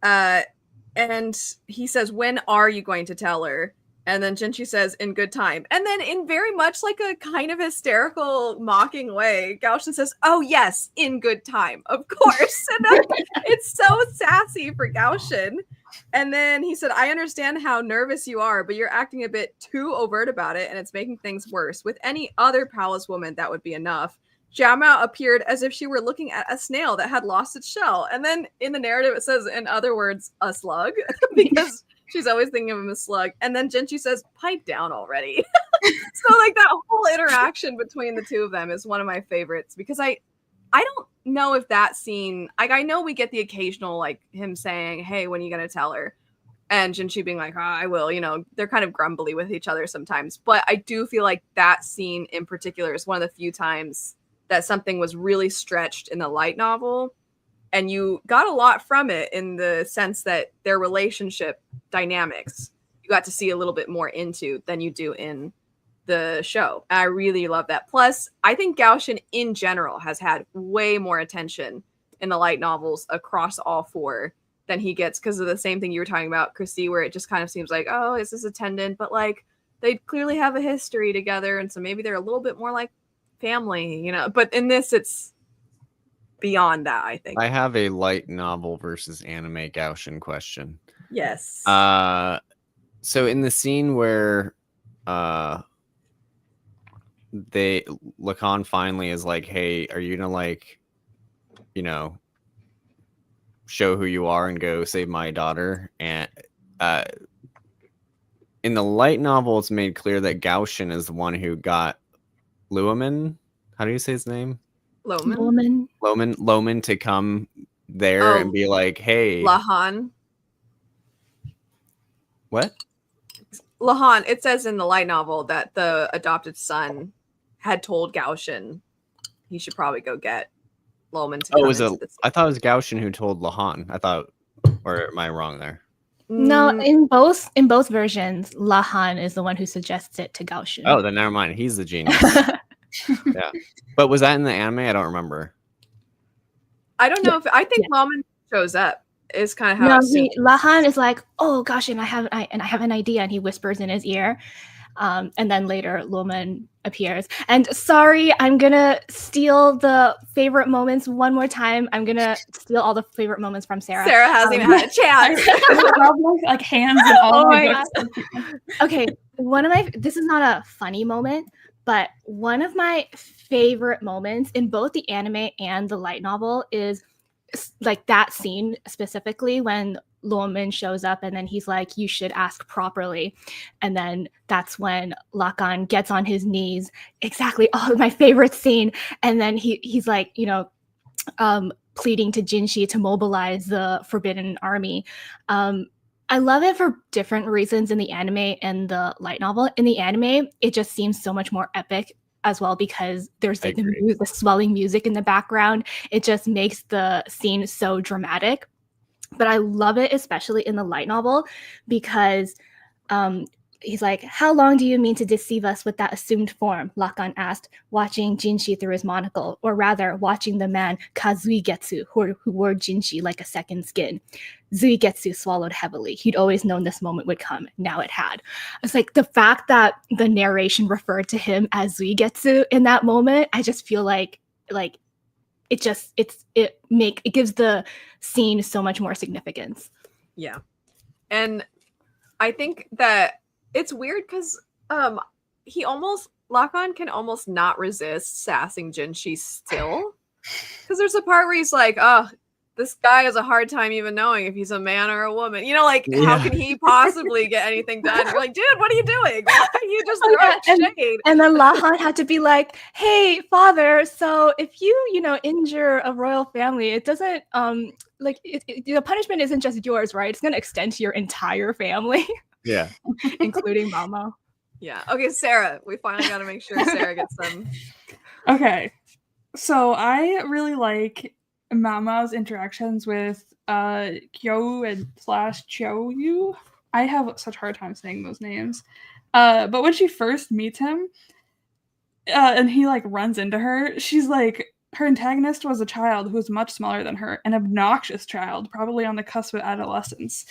Speaker 1: and he says, when are you going to tell her? And then Jinshi says, in good time. And then in very much like a kind of hysterical, mocking way, Gaoshin says, oh yes, in good time, of course. And it's so sassy for Gaoshin. And then he said, I understand how nervous you are, but you're acting a bit too overt about it, and it's making things worse. With any other palace woman, that would be enough. Jiamao appeared as if she were looking at a snail that had lost its shell. And then in the narrative, it says, in other words, a slug, because she's always thinking of him as slug. And then Jinshi says, pipe down already. So like that whole interaction between the two of them is one of my favorites, because I don't know if that scene, like I know we get the occasional like him saying, hey, when are you going to tell her? And Jinshi being like, oh, I will, you know, they're kind of grumbly with each other sometimes. But I do feel like that scene in particular is one of the few times that something was really stretched in the light novel, and you got a lot from it in the sense that their relationship dynamics you got to see a little bit more into than you do in the show. I really love that. Plus, I think Gaoshin in general has had way more attention in the light novels across all four than he gets, because of the same thing you were talking about, Christy, where it just kind of seems like, oh, is this attendant? But like they clearly have a history together, and so maybe they're a little bit more like family, you know. But in this, it's beyond that, I think.
Speaker 2: I have a light novel versus anime Gaoshin question.
Speaker 1: Yes.
Speaker 2: So in the scene where Lacan finally is like, hey, are you gonna like, you know, show who you are and go save my daughter? And in the light novel, it's made clear that Gaushin is the one who got Luoman. How do you say his name?
Speaker 1: Loman.
Speaker 2: Loman to come there and be like, hey,
Speaker 1: Lahan.
Speaker 2: What?
Speaker 1: Lahan. It says in the light novel that the adopted son had told Gaushin he should probably go get Loman to come into the city.
Speaker 2: I thought it was Gaushin who told Lahan. I thought, or am I wrong there?
Speaker 3: No, in both versions, Lahan is the one who suggests it to Gaushin.
Speaker 2: Oh, then never mind. He's the genius. Yeah, but was that in the anime? I don't remember.
Speaker 1: I don't know if I think Loman shows up. Is kind of how.
Speaker 3: No, Lahan is like, oh gosh, and I have an idea, and he whispers in his ear. And then later Loman appears. And sorry, I'm gonna steal the favorite moments one more time. I'm gonna steal all the favorite moments from Sarah.
Speaker 1: Sarah hasn't even had a chance.
Speaker 4: Like hands and all.
Speaker 3: Oh my God. Okay, this is not a funny moment, but one of my favorite moments in both the anime and the light novel is like that scene specifically when Loman shows up and then he's like, you should ask properly. And then that's when Lacan gets on his knees. Exactly. Oh, my favorite scene. And then he's like, pleading to Jinshi to mobilize the Forbidden Army. I love it for different reasons in the anime and the light novel. In the anime, it just seems so much more epic as well because there's like the swelling music in the background. It just makes the scene so dramatic. But I love it, especially in the light novel, because he's like, how long do you mean to deceive us with that assumed form? Lacan asked, watching Jinshi through his monocle, or rather, watching the man Kazuigetsu, who wore Jinshi like a second skin. Zuigetsu swallowed heavily. He'd always known this moment would come. Now it had. It's like the fact that the narration referred to him as Zuigetsu in that moment, I just feel like it gives the scene so much more significance.
Speaker 1: Yeah. And I think that it's weird because Lacan can almost not resist sassing Jinshi still. Because there's a part where he's like, oh, this guy has a hard time even knowing if he's a man or a woman. How can he possibly get anything done? You're like, dude, what are you doing? Why are you just throwing shade?
Speaker 3: And then Lahan had to be like, hey, father, so if you injure a royal family, it doesn't, the punishment isn't just yours, right? It's going to extend to your entire family.
Speaker 2: Yeah.
Speaker 3: Including Mama.
Speaker 1: Yeah. Okay, Sarah. We finally got to make sure Sarah gets them.
Speaker 4: Okay. So I really like Mama's interactions with Kyo and / Chouyu. I have such a hard time saying those names. But when she first meets him, and he like runs into her, she's like, her antagonist was a child who was much smaller than her, an obnoxious child, probably on the cusp of adolescence.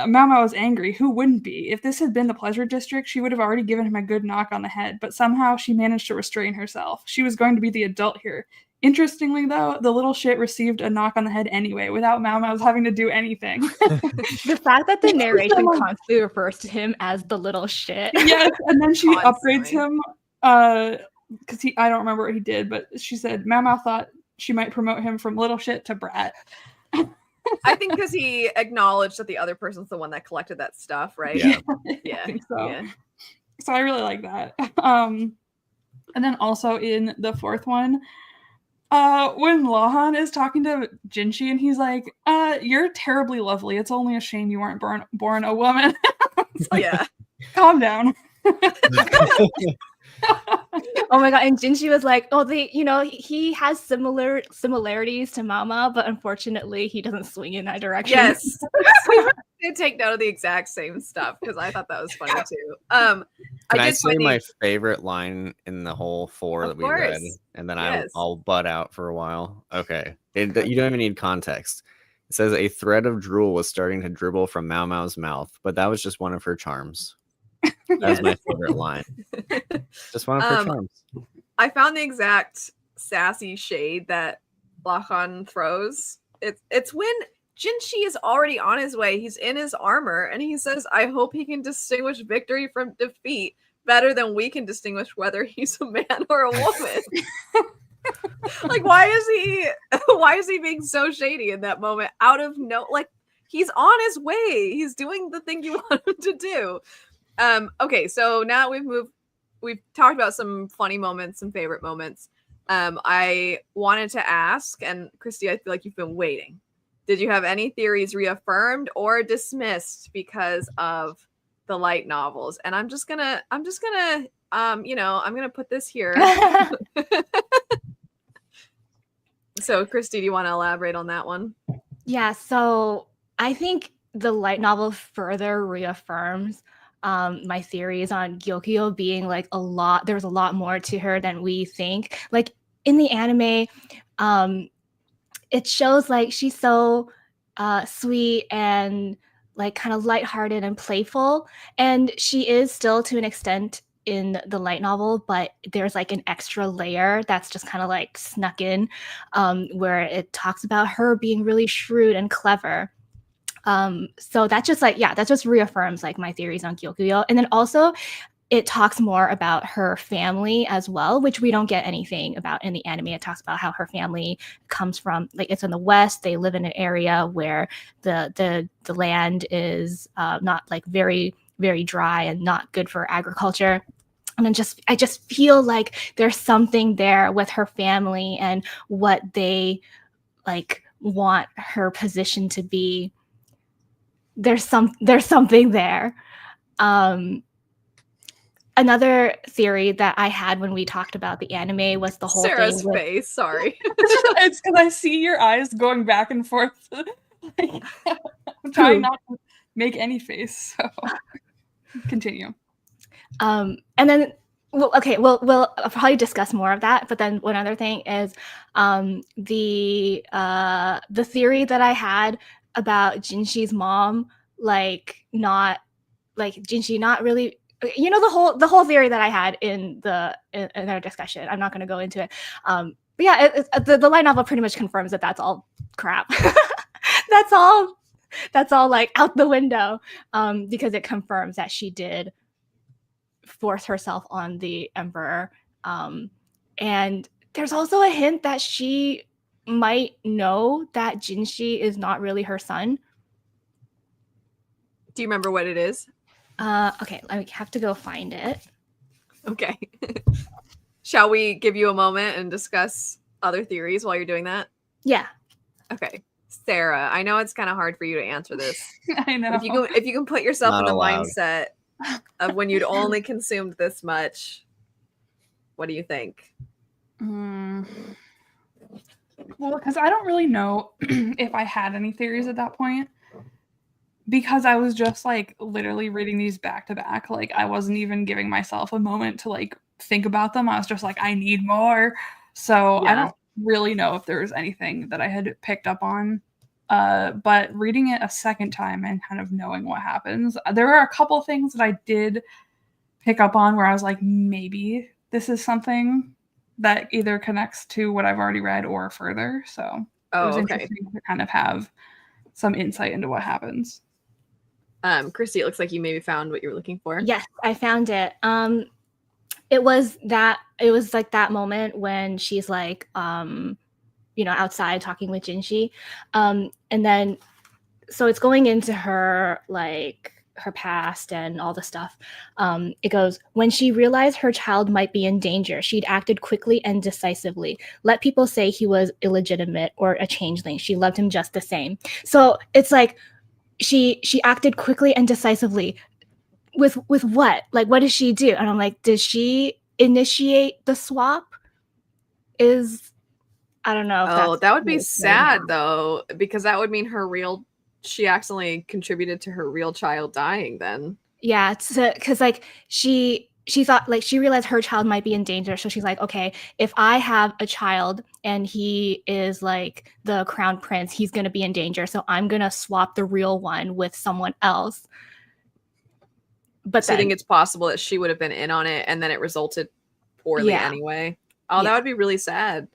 Speaker 4: Mama was angry. Who wouldn't be? If this had been the pleasure district, she would have already given him a good knock on the head, but somehow she managed to restrain herself. She was going to be the adult here. Interestingly, though, the little shit received a knock on the head anyway, without Mama's having to do anything.
Speaker 3: The fact that the narration constantly refers to him as the little shit.
Speaker 4: Yes, and then she upgrades him, because I don't remember what he did, but she said Mama thought she might promote him from little shit to brat.
Speaker 1: I think because he acknowledged that the other person's the one that collected that stuff, right?
Speaker 2: Yeah.
Speaker 1: Yeah.
Speaker 4: I think so. Yeah. So I really like that. And then also in the fourth one, when Lahan is talking to Jinshi and he's like, you're terribly lovely. It's only a shame you weren't born a woman. Like,
Speaker 1: yeah.
Speaker 4: Calm down.
Speaker 3: Oh my god! And Jinshi was like, "Oh, he has similarities to Mama, but unfortunately, he doesn't swing in that direction."
Speaker 1: Yes, we did take note of the exact same stuff because I thought that was funny too.
Speaker 2: Can I say my favorite line in the whole 4 that we read, and then I'll butt out for a while? Okay, you don't even need context. It says a thread of drool was starting to dribble from Mao Mao's mouth, but that was just one of her charms. That's my favorite line. Just one of her charms.
Speaker 1: I found the exact sassy shade that Lacan throws. It's when Jinshi is already on his way. He's in his armor, and he says, I hope he can distinguish victory from defeat. better than we can distinguish whether he's a man or a woman. Like, why is he being so shady in that moment out of like, he's on his way. He's doing the thing you want him to do. Okay, so now we've talked about some funny moments, some favorite moments. I wanted to ask, and Christy, I feel like you've been waiting. Did you have any theories reaffirmed or dismissed because of the light novels? And I'm just gonna I'm gonna put this here. So, Christy, do you want to elaborate on that one?
Speaker 3: Yeah, so I think the light novel further reaffirms my theories on Gyokyo being like there's a lot more to her than we think. Like in the anime, it shows like she's so sweet and like kind of lighthearted and playful, and she is still to an extent in the light novel, but there's like an extra layer that's just kind of like snuck in, where it talks about her being really shrewd and clever. So that just that just reaffirms like my theories on Gyokyo. And then also it talks more about her family as well, which we don't get anything about in the anime. It talks about how her family comes from, like, it's in the West. They live in an area where the land is not like very, very dry and not good for agriculture. And I just feel like there's something there with her family and what they like want her position to be. There's something there. Another theory that I had when we talked about the anime was the whole
Speaker 1: Sarah's
Speaker 3: thing with...
Speaker 1: face. Sorry,
Speaker 4: it's because I see your eyes going back and forth. I'm trying not to make any face. So continue.
Speaker 3: And then, we'll probably discuss more of that. But then one other thing is the theory that I had about Jinshi's mom, Jinshi not really, the whole theory that I had in our discussion. I'm not going to go into it. But yeah, the light novel pretty much confirms that that's all crap. That's all like out the window, because it confirms that she did force herself on the emperor. And there's also a hint that she might know that Jinshi is not really her son.
Speaker 1: do you remember what it is?
Speaker 3: Okay, I have to go find it.
Speaker 1: Okay. Shall we give you a moment and discuss other theories while you're doing that?
Speaker 3: Yeah.
Speaker 1: Okay. Sarah, I know it's kind of hard for you to answer this.
Speaker 4: I know.
Speaker 1: If you can put yourself
Speaker 2: Not
Speaker 1: in the
Speaker 2: allowed.
Speaker 1: mindset of when you'd only consumed this much, what do you think?
Speaker 4: Well, because I don't really know if I had any theories at that point, because I was just like literally reading these back to back. Like I wasn't even giving myself a moment to like think about them. I was just like, I need more. So
Speaker 1: Yeah.
Speaker 4: I don't really know if there was anything that I had picked up on. But reading it a second time and kind of knowing what happens, there are a couple things that I did pick up on where I was like, maybe this is something that either connects to what I've already read or further. So it was interesting to kind of have some insight into what happens.
Speaker 1: Christy, it looks like you maybe found what you were looking for.
Speaker 3: Yes, I found it. It was like that moment when she's like, outside talking with Jinshi. And then, so it's going into her, like, her past and all the stuff. It goes, when she realized her child might be in danger, she'd acted quickly and decisively. Let people say he was illegitimate or a changeling. She loved him just the same. So it's like, she acted quickly and decisively with what? Like, what does she do? And I'm like, did she initiate the swap? I don't know.
Speaker 1: Oh, that would be sad though, because that would mean she accidentally contributed to her real child dying then.
Speaker 3: Yeah, because like she thought, like, she realized her child might be in danger, so she's like, okay, if I have a child and he is like the crown prince, he's gonna be in danger, so I'm gonna swap the real one with someone else. But
Speaker 1: so you think it's possible that she would have been in on it and then it resulted poorly anyway? Oh, that would be really sad.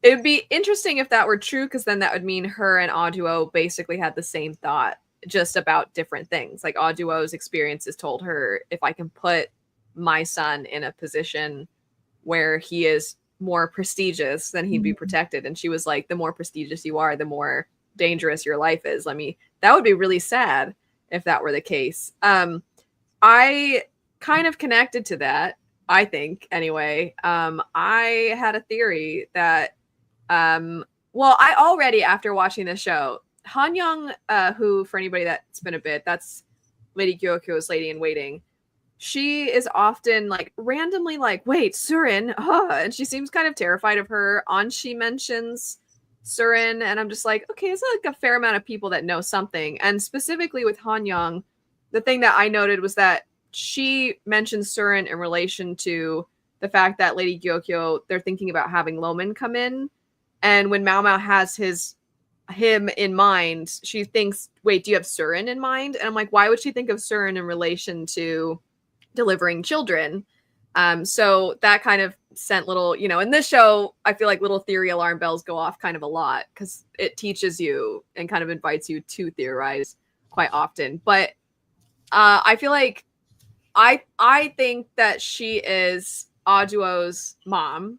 Speaker 1: It would be interesting if that were true, because then that would mean her and Auduo basically had the same thought, just about different things. Like Auduo's experiences told her, if I can put my son in a position where he is more prestigious, then he'd be protected. And she was like, the more prestigious you are, the more dangerous your life is. That would be really sad if that were the case. I kind of connected to that, I think, anyway. I had a theory that, I already, after watching the show, Han Young, who, for anybody that's been a bit, that's Lady Gyokyo's lady in waiting, she is often like randomly like, wait, Surin, and she seems kind of terrified of her. Anshi mentions Surin, and I'm just like, okay, it's like a fair amount of people that know something. And specifically with Han Young, the thing that I noted was that she mentions Surin in relation to the fact that Lady Gyokyo, they're thinking about having Loman come in. And when Mao Mao has him in mind, she thinks, wait, do you have Surin in mind? And I'm like, why would she think of Surin in relation to delivering children? So that kind of sent little, in this show, I feel like little theory alarm bells go off kind of a lot because it teaches you and kind of invites you to theorize quite often. But I feel like I think that she is Aduo's mom,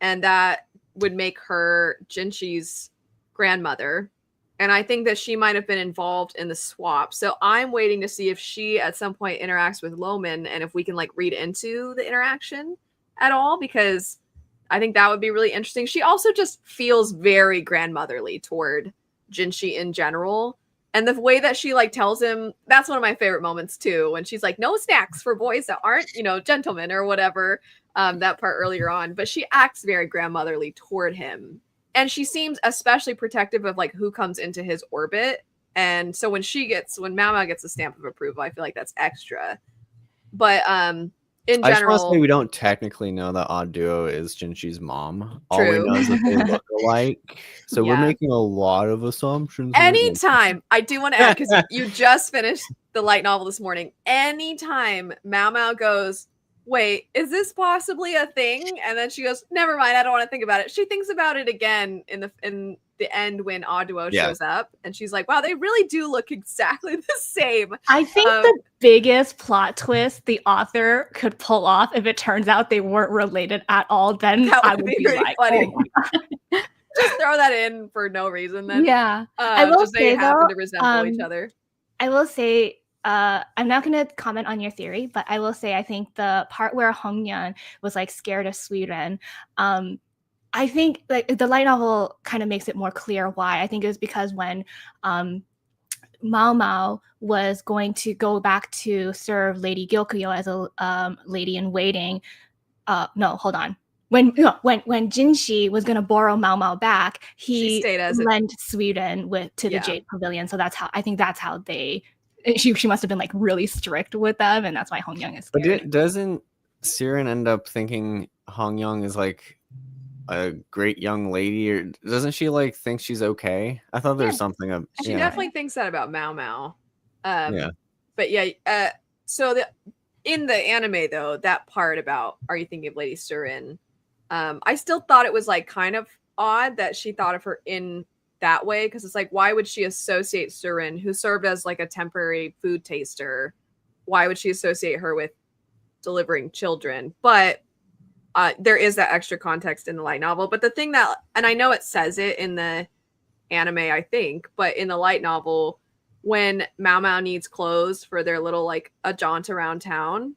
Speaker 1: and that would make her Jinshi's grandmother. And I think that she might have been involved in the swap. So I'm waiting to see if she at some point interacts with Loman and if we can like read into the interaction at all, because I think that would be really interesting. She also just feels very grandmotherly toward Jinshi in general. And the way that she like tells him, that's one of my favorite moments too, when she's like, no snacks for boys that aren't, gentlemen or whatever, that part earlier on. But she acts very grandmotherly toward him. And she seems especially protective of like who comes into his orbit. And so when Mao Mao gets a stamp of approval, I feel like that's extra. But in
Speaker 2: I just want to say
Speaker 1: general,
Speaker 2: we don't technically know that Odd Duo is Jinshi's mom. All we
Speaker 1: true.
Speaker 2: know is that they look alike. So we're
Speaker 1: Yeah.
Speaker 2: making a lot of assumptions.
Speaker 1: Anytime, I do want to add, because you just finished the light novel this morning. Anytime Mao Mao goes, wait, is this possibly a thing? And then she goes, never mind, I don't want to think about it. She thinks about it again in the end when Aduo shows up, and she's like, wow, they really do look exactly the same.
Speaker 3: I think the biggest plot twist the author could pull off, if it turns out they weren't related at all, then
Speaker 1: that
Speaker 3: I would be like,
Speaker 1: funny.
Speaker 3: Oh
Speaker 1: just throw that in for no reason then.
Speaker 3: Yeah. I will
Speaker 1: just
Speaker 3: say,
Speaker 1: they happen to resemble each other.
Speaker 3: I will say, I'm not going to comment on your theory, but I will say I think the part where Hongyan was like scared of Sweden, I think like the light novel kind of makes it more clear why. I think it was because when Mao Mao was going to go back to serve Lady Gyokyo as a lady in waiting. No, hold on. When Jinshi was going to borrow Mao Mao back, he lent Sweden to the Jade Pavilion. So that's how they. She must have been like really strict with them, and that's why Hong Young is scared.
Speaker 2: But doesn't Siren end up thinking Hong Young is like a great young lady, or doesn't she like think she's okay? I thought there was something of
Speaker 1: she definitely thinks that about Mao Mao. But so in the anime though, that part about are you thinking of Lady Surin, I still thought it was like kind of odd that she thought of her in that way, because it's like, why would she associate Surin, who served as like a temporary food taster, why would she associate her with delivering children? But there is that extra context in the light novel. But the thing that, and I know it says it in the anime, I think, but in the light novel, when Mao Mao needs clothes for their little like a jaunt around town,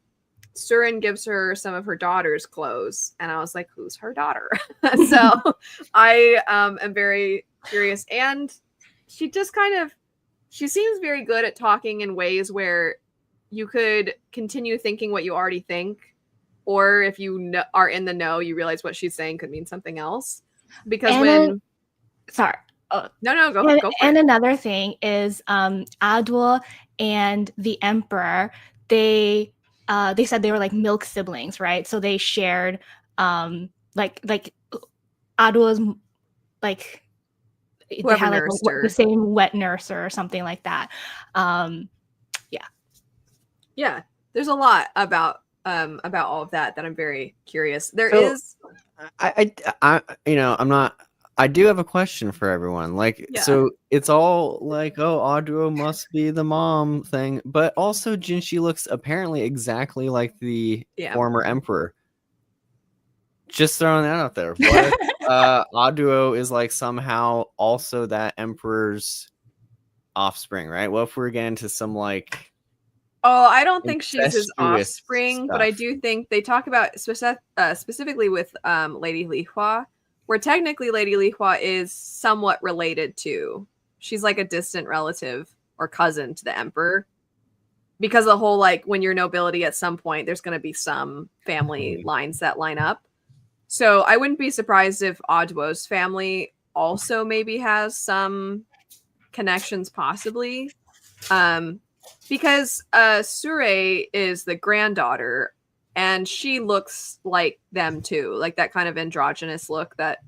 Speaker 1: Surin gives her some of her daughter's clothes, and I was like, who's her daughter? So I am very curious. And she just she seems very good at talking in ways where you could continue thinking what you already think, or if you are in the know, you realize what she's saying could mean something else. Because go for it.
Speaker 3: And another thing is Aduo and the Emperor, they said they were like milk siblings, right? So they shared like Aduo's like they had like the same wet nurser or something like that.
Speaker 1: There's a lot about all of that I'm very curious. I I'm not
Speaker 2: I do have a question for everyone. Like,
Speaker 1: Yeah.
Speaker 2: so it's all like, oh, Audro must be the mom thing, but also Jinshi looks apparently exactly like the former emperor. Just throwing that out there. What if Audro is like somehow also that emperor's offspring, right? What if we're getting to some like
Speaker 1: Oh, I don't think she's his
Speaker 2: incestuous
Speaker 1: offspring, but I
Speaker 2: stuff?
Speaker 1: do think they talk about specifically with Lady Li Hua, where technically Lady Li Hua is somewhat related to. She's like a distant relative or cousin to the emperor. Because the whole like when you're nobility at some point, there's going to be some family lines that line up. So I wouldn't be surprised if Audwo's family also maybe has some connections, possibly. Because Sure is the granddaughter, and she looks like them too, like that kind of androgynous look that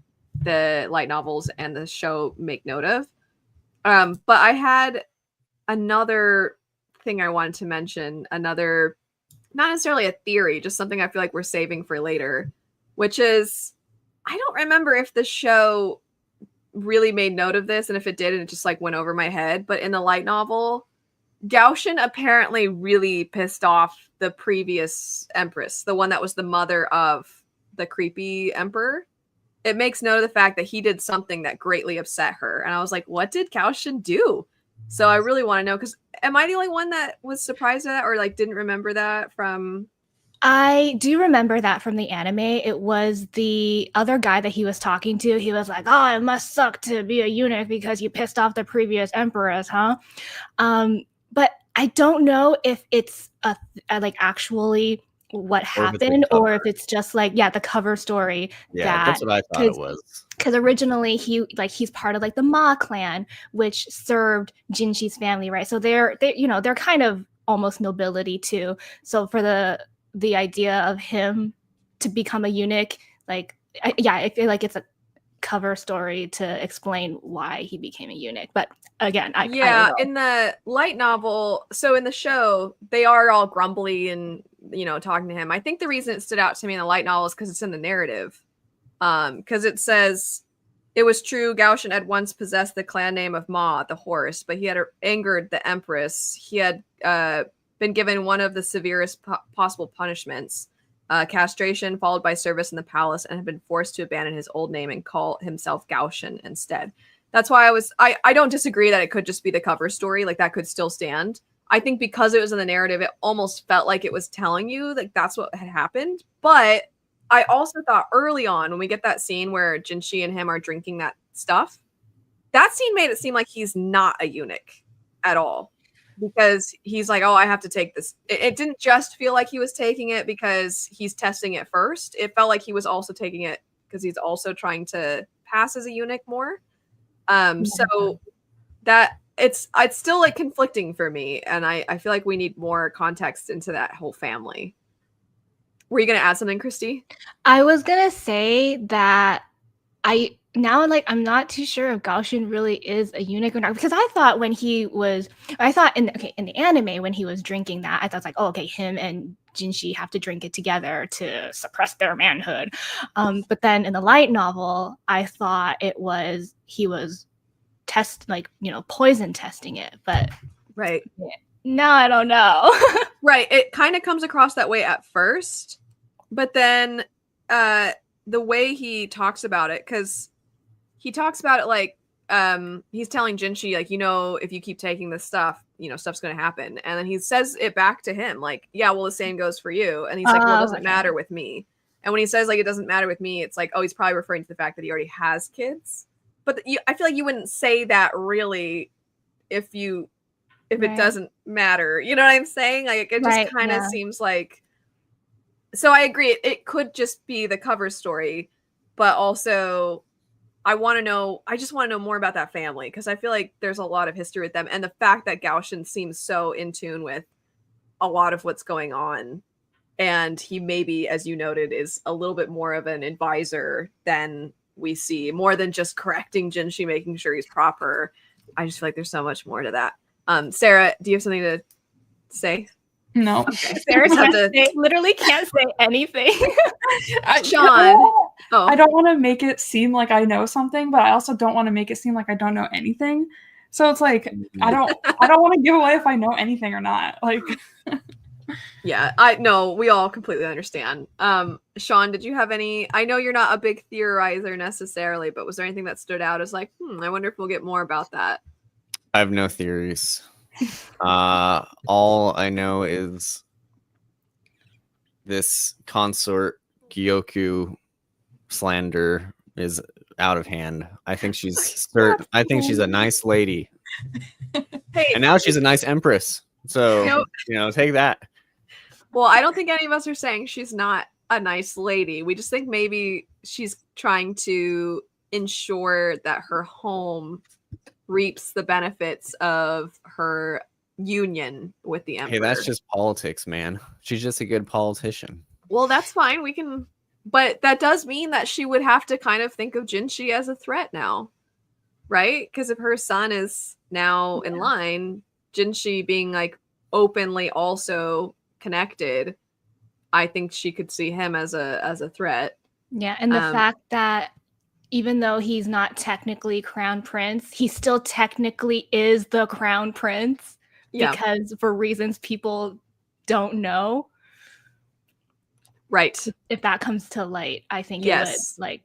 Speaker 1: the light novels and the show make note of. But I had another thing I wanted to mention, another, not necessarily a theory, just something I feel like we're saving for later, which is I don't remember if the show really made note of this, and if it did, it just like went over my head. But in the light novel, Gaoshin apparently really pissed off the previous empress, the one that was the mother of the creepy emperor. It makes note of the fact that he did something that greatly upset her. And I was like, what did Gaoshin do? So I really want to know, because am I the only one that was surprised at that or like didn't remember that from...
Speaker 3: I do remember that from the anime. It was the other guy that he was talking to. He was like, oh, it must suck to be a eunuch because you pissed off the previous emperors, huh? But I don't know if it's like actually what happened or if it's just like, yeah, the cover story.
Speaker 2: Yeah, that's what I thought it was.
Speaker 3: Because originally he's part of like the Ma clan, which served Jinshi's family, right? So they're kind of almost nobility too. So for the idea of him to become a eunuch, like, I feel like it's a cover story to explain why he became a eunuch. But again, I don't know.
Speaker 1: In the light novel, so in the show, they are all grumbly and, talking to him. I think the reason it stood out to me in the light novel is because it's in the narrative. Because it says, it was true, Gaoshin had once possessed the clan name of Ma, the horse, but he had angered the empress. He had been given one of the severest possible punishments, castration followed by service in the palace, and had been forced to abandon his old name and call himself Gaoshin instead. That's why I don't disagree that it could just be the cover story, like that could still stand. I think because it was in the narrative, it almost felt like it was telling you like that's what had happened. But I also thought early on when we get that scene where Jinshi and him are drinking that stuff, that scene made it seem like he's not a eunuch at all. Because he's like, oh, I have to take this. It didn't just feel like he was taking it because he's testing it first. It felt like he was also taking it because he's also trying to pass as a eunuch more. So that it's still like conflicting for me. And I feel like we need more context into that whole family. Were you going to add something, Christy?
Speaker 3: I was going to say that I'm not too sure if Gaoshin really is a eunuch or not, because I thought in the anime when he was drinking that, I thought it's like, oh, okay, him and Jinshi have to drink it together to suppress their manhood. But then in the light novel, I thought he was poison testing it, but
Speaker 1: right.
Speaker 3: No, I don't know.
Speaker 1: Right. It kind of comes across that way at first, but then the way he talks about it, because he talks about it like he's telling Jinshi, like, if you keep taking this stuff, stuff's going to happen. And then he says it back to him, like, yeah, well, the same goes for you. And he's like, well, it doesn't matter with me. And when he says, like, it doesn't matter with me, it's like, oh, he's probably referring to the fact that he already has kids. But I feel like you wouldn't say that really if it doesn't matter. You know what I'm saying? Like, it just kind of seems like... So I agree. It could just be the cover story, but also I just want to know more about that family, because I feel like there's a lot of history with them. And the fact that Gaoshin seems so in tune with a lot of what's going on, and he maybe, as you noted, is a little bit more of an advisor than we see, more than just correcting Jinshi, making sure he's proper. I just feel like there's so much more to that. Sarah, do you have something to say?
Speaker 4: No.
Speaker 1: Okay. Sarah
Speaker 3: literally can't say anything.
Speaker 1: Sean. Oh.
Speaker 4: I don't want to make it seem like I know something, but I also don't want to make it seem like I don't know anything. So it's like I don't want to give away if I know anything or not. Like
Speaker 1: Yeah, I know we all completely understand. Sean, did you have any? I know you're not a big theorizer necessarily, but was there anything that stood out as like, I wonder if we'll get more about that?
Speaker 2: I have no theories. All I know is this consort Gyoku slander is out of hand. I think she's I think she's a nice lady.
Speaker 1: Hey,
Speaker 2: and now she's a nice empress. So, take that.
Speaker 1: Well, I don't think any of us are saying she's not a nice lady. We just think maybe she's trying to ensure that her home reaps the benefits of her union with the emperor.
Speaker 2: Hey, that's just politics, man. She's just a good politician.
Speaker 1: Well, that's fine. We can, but that does mean that she would have to kind of think of Jinshi as a threat now, right? Because if her son is now in line, Jinshi being like openly also connected, I think she could see him as a threat.
Speaker 3: Yeah, and the fact that even though he's not technically crown prince, he still technically is the crown prince because for reasons people don't know.
Speaker 1: Right.
Speaker 3: If that comes to light, I think it would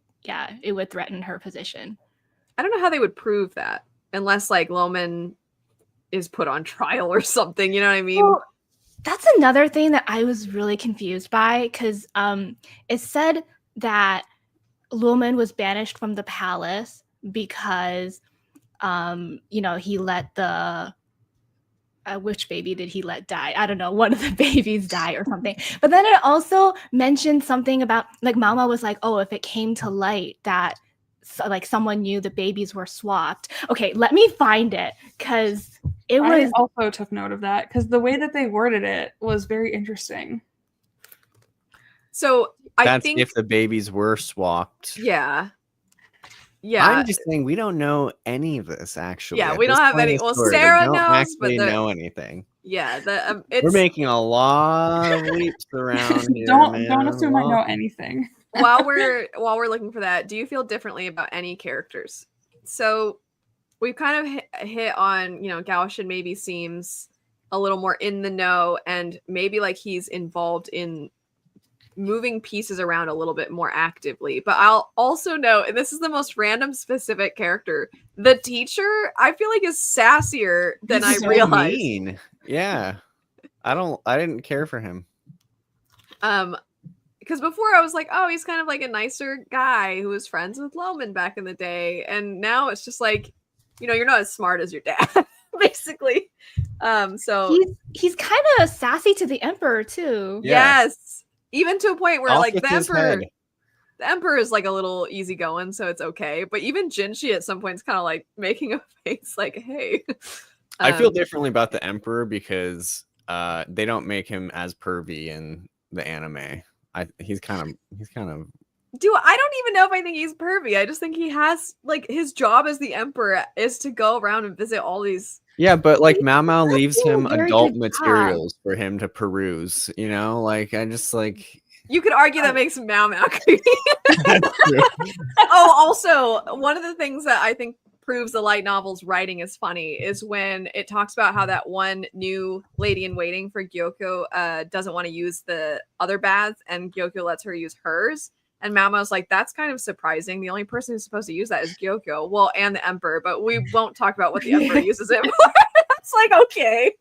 Speaker 3: it would threaten her position.
Speaker 1: I don't know how they would prove that unless like Loman is put on trial or something, you know what I mean?
Speaker 3: Well, that's another thing that I was really confused by because it said that Loman was banished from the palace because he let the which baby did he let die? I don't know. One of the babies die or something. But then it also mentioned something about like Mama was like, oh, if it came to light that like someone knew the babies were swapped. Okay, let me find it because it was.
Speaker 4: I also took note of that because the way that they worded it was very interesting.
Speaker 1: So I think
Speaker 2: if the babies were swapped.
Speaker 1: Yeah.
Speaker 2: I'm just saying we don't know any of this actually.
Speaker 1: Yeah, we don't have any. Well, Sarah knows, but
Speaker 2: know anything.
Speaker 1: Yeah,
Speaker 2: we're making a lot of leaps around here.
Speaker 4: Don't assume I know anything.
Speaker 1: while we're looking for that, do you feel differently about any characters? So we've kind of hit on, Gaoshin maybe seems a little more in the know and maybe like he's involved in moving pieces around a little bit more actively. But I'll also note, and this is the most random specific character, the teacher, I feel like is sassier than I realized.
Speaker 2: Mean. Yeah. I didn't care for him.
Speaker 1: Because before I was like, oh, he's kind of like a nicer guy who was friends with Loman back in the day. And now it's just like, you're not as smart as your dad, basically. So
Speaker 3: he's kind of sassy to the Emperor too.
Speaker 1: Yeah. Yes. Even to a point where like the Emperor is like a little easygoing, so it's okay. But even Jinshi at some point is kind of like making a face like, hey.
Speaker 2: I feel differently about the Emperor because they don't make him as pervy in the anime. He's kind of
Speaker 1: I don't even know if I think he's pervy. I just think he has like his job as the Emperor is to go around and visit all these.
Speaker 2: Yeah, but like Mao leaves him adult materials for him to peruse, like I just like
Speaker 1: you could argue that makes Mao creepy. Oh, also one of the things that I think proves the light novel's writing is funny is when it talks about how that one new lady in waiting for Gyoko doesn't want to use the other bath and Gyoko lets her use hers. And Mama's like, that's kind of surprising. The only person who's supposed to use that is Gyoko. Well, and the Emperor, but we won't talk about what the Emperor uses it for. It's like, okay,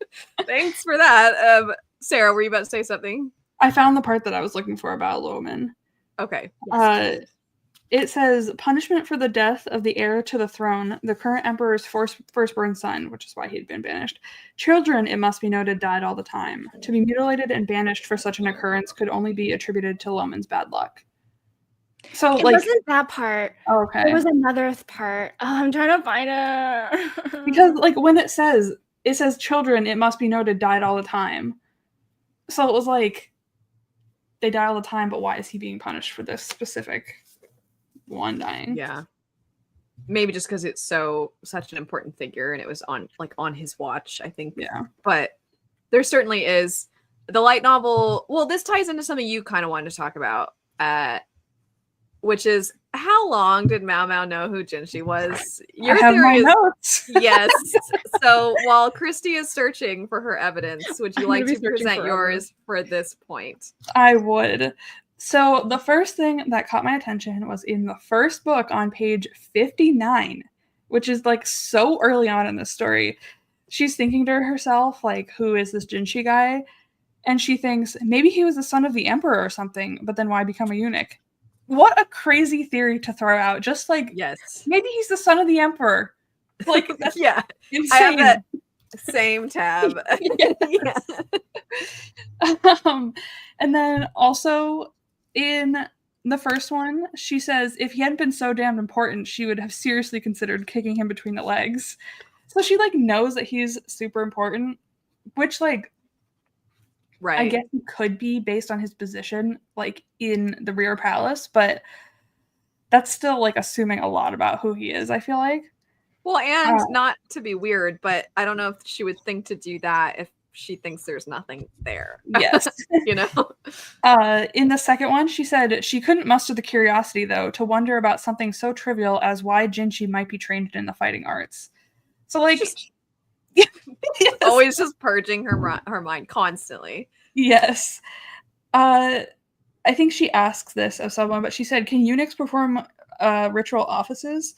Speaker 1: thanks for that. Sarah, were you about to say something?
Speaker 4: I found the part that I was looking for about Loman.
Speaker 1: Okay.
Speaker 4: It says, punishment for the death of the heir to the throne, the current emperor's firstborn son, which is why he'd been banished. Children, it must be noted, died all the time. To be mutilated and banished for such an occurrence could only be attributed to Loman's bad luck. So
Speaker 3: it wasn't that part.
Speaker 4: Oh, okay.
Speaker 3: It was another part. Oh, I'm trying to find it.
Speaker 4: Because like when it says children, it must be noted, died all the time. So it was like they die all the time, but why is he being punished for this specific one dying?
Speaker 1: Yeah. Maybe just because it's such an important figure and it was on his watch, I think.
Speaker 4: Yeah.
Speaker 1: But there certainly is the light novel. Well, this ties into something you kind of wanted to talk about. which is how long did Mao Mao know who Jinshi was?
Speaker 4: I have my notes.
Speaker 1: Yes. So while Christy is searching for her evidence, would you like to present yours for this point?
Speaker 4: I would. So the first thing that caught my attention was in the first book on page 59, which is like so early on in the story. She's thinking to herself, like, who is this Jinshi guy? And she thinks maybe he was the son of the emperor or something, but then why become a eunuch? What a crazy theory to throw out. Just like,
Speaker 1: yes,
Speaker 4: maybe he's the son of the emperor. Like, that's
Speaker 1: yeah,
Speaker 4: insane.
Speaker 1: I have that same tab.
Speaker 4: Yeah. And then also in the first one, she says if he hadn't been so damned important, she would have seriously considered kicking him between the legs. So she like knows that he's super important, which like,
Speaker 1: right.
Speaker 4: I guess he could be based on his position like in the rear palace, but that's still like assuming a lot about who he is, I feel like.
Speaker 1: Well, and not to be weird, but I don't know if she would think to do that if she thinks there's nothing there.
Speaker 4: Yes.
Speaker 1: You know?
Speaker 4: In the second one, she said she couldn't muster the curiosity, though, to wonder about something so trivial as why Jinshi might be trained in the fighting arts. So, like...
Speaker 1: yes. Always just purging her mind constantly.
Speaker 4: Yes. I think she asks this of someone, but she said, can eunuchs perform ritual offices?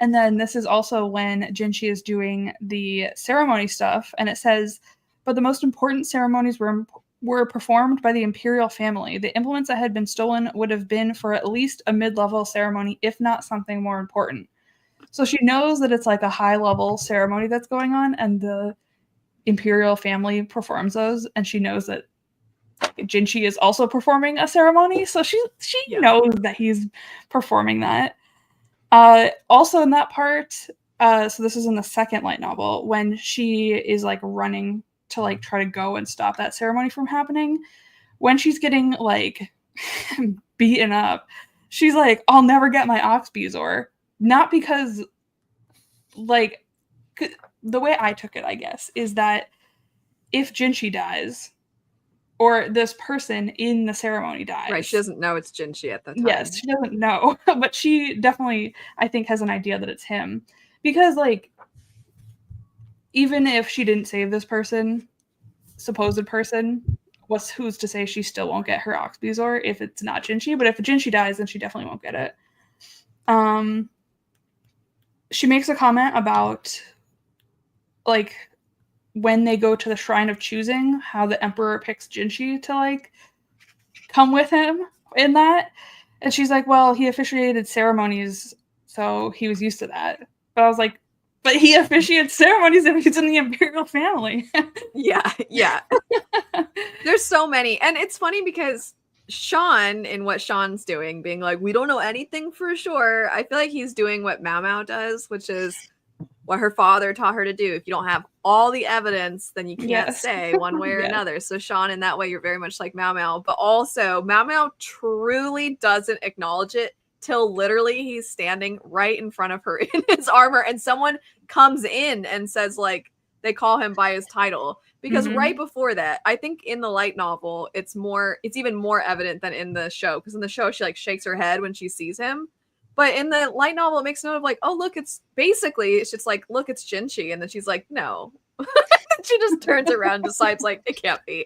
Speaker 4: And then this is also when Jinshi is doing the ceremony stuff, and it says, but the most important ceremonies were performed by the imperial family. The implements that had been stolen would have been for at least a mid-level ceremony, if not something more important. So she knows that it's like a high-level ceremony that's going on, and the imperial family performs those, and she knows that Jinshi is also performing a ceremony, so she knows that he's performing that. Also in that part, so this is in the second light novel, when she is like running to like try to go and stop that ceremony from happening, when she's getting like beaten up, she's like, I'll never get my ox bezoar. Not because like the way I took it, I guess, is that if Jinshi dies, or this person in the ceremony dies.
Speaker 1: Right, she doesn't know it's Jinshi at the time.
Speaker 4: Yes, she doesn't know, but she definitely, I think, has an idea that it's him. Because, like, even if she didn't save this person, supposed person, who's to say she still won't get her ox bezoar if it's not Jinshi? But if Jinshi dies, then she definitely won't get it. She makes a comment about, like, when they go to the Shrine of Choosing, how the Emperor picks Jinshi to, like, come with him in that. And she's like, well, he officiated ceremonies, so he was used to that. But I was like, but he officiates ceremonies if he's in the imperial family.
Speaker 1: Yeah. There's so many. And it's funny because Sean, in what Sean's doing, being like, we don't know anything for sure. I feel like he's doing what Mao Mao does, which is what her father taught her to do. If you don't have all the evidence, then you can't say one way or another. So Sean, in that way, you're very much like Mao Mao, but also Mao Mao truly doesn't acknowledge it till literally he's standing right in front of her in his armor, and someone comes in and says, like, they call him by his title. Because right before that, I think in the light novel, it's even more evident than in the show. Because in the show, she like shakes her head when she sees him. But in the light novel, it makes note of like, oh, look, it's just like, look, it's Jinshi. And then she's like, no. She just turns around and decides like, it can't be.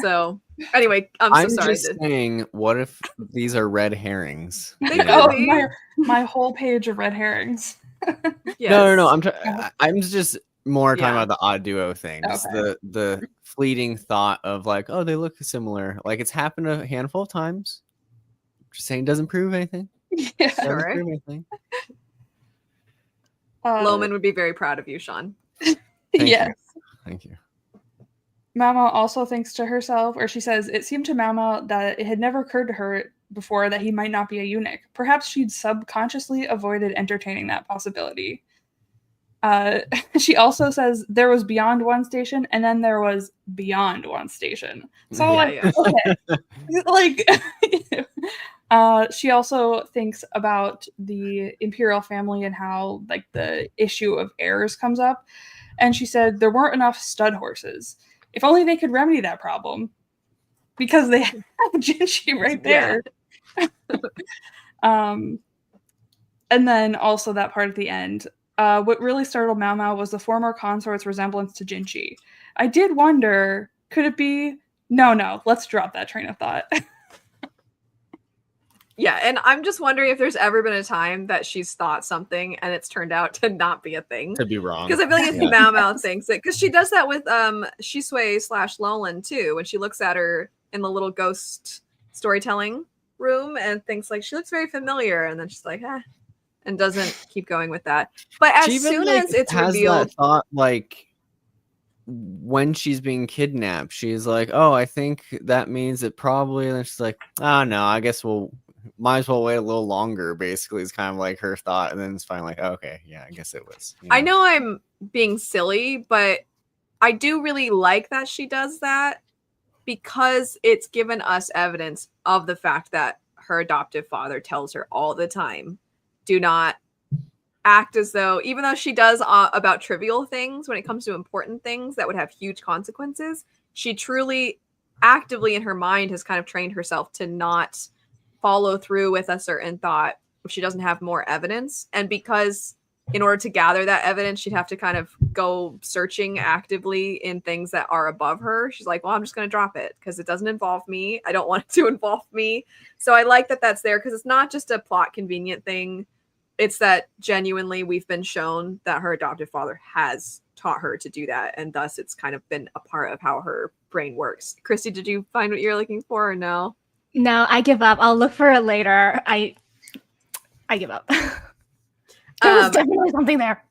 Speaker 1: So anyway, I'm so sorry.
Speaker 2: Just saying, what if these are red herrings?
Speaker 4: My whole page of red herrings.
Speaker 2: Yes. No. I'm just more talking about the odd duo thing. Just the fleeting thought of like, oh, they look similar. Like it's happened a handful of times. Just saying doesn't prove anything.
Speaker 4: Yeah,
Speaker 1: sure. Loman would be very proud of you, Sean.
Speaker 4: Yes.
Speaker 2: Thank you.
Speaker 4: Mama also thinks to herself, or she says, it seemed to Mama that it had never occurred to her before that he might not be a eunuch. Perhaps she'd subconsciously avoided entertaining that possibility. She also says there was beyond one station, and then there was beyond one station. So okay. She also thinks about the imperial family and how like the issue of heirs comes up. And she said there weren't enough stud horses. If only they could remedy that problem. Because they have Jinshi right there. And then also that part at the end. What really startled Mao Mao was the former consort's resemblance to Jinshi. I did wonder, could it be? No, let's drop that train of thought.
Speaker 1: Yeah, and I'm just wondering if there's ever been a time that she's thought something and it's turned out to not be a thing.
Speaker 2: To be wrong.
Speaker 1: Because I feel like if Mao Mao thinks it, because she does that with Shisui/Lolan too, when she looks at her in the little ghost storytelling room and thinks like she looks very familiar, and then she's like, and doesn't keep going with that. But as soon as it's revealed,
Speaker 2: that thought, like when she's being kidnapped, she's like, "Oh, I think that means it probably," and she's like, "Oh no, I guess we'll might as well wait a little longer." Basically, it's kind of like her thought, and then it's finally like, oh, "Okay, yeah, I guess it was."
Speaker 1: I know I'm being silly, but I do really like that she does that because it's given us evidence of the fact that her adoptive father tells her all the time, do not act as though, even though she does about trivial things, when it comes to important things that would have huge consequences, she truly actively in her mind has kind of trained herself to not follow through with a certain thought if she doesn't have more evidence. And because in order to gather that evidence, she'd have to kind of go searching actively in things that are above her. She's like, well, I'm just going to drop it because it doesn't involve me. I don't want it to involve me. So I like that that's there because it's not just a plot convenient thing. It's that genuinely we've been shown that her adoptive father has taught her to do that. And thus it's kind of been a part of how her brain works. Christy, did you find what you're looking for or no?
Speaker 3: No, I give up. I'll look for it later. I give up. There was definitely something there.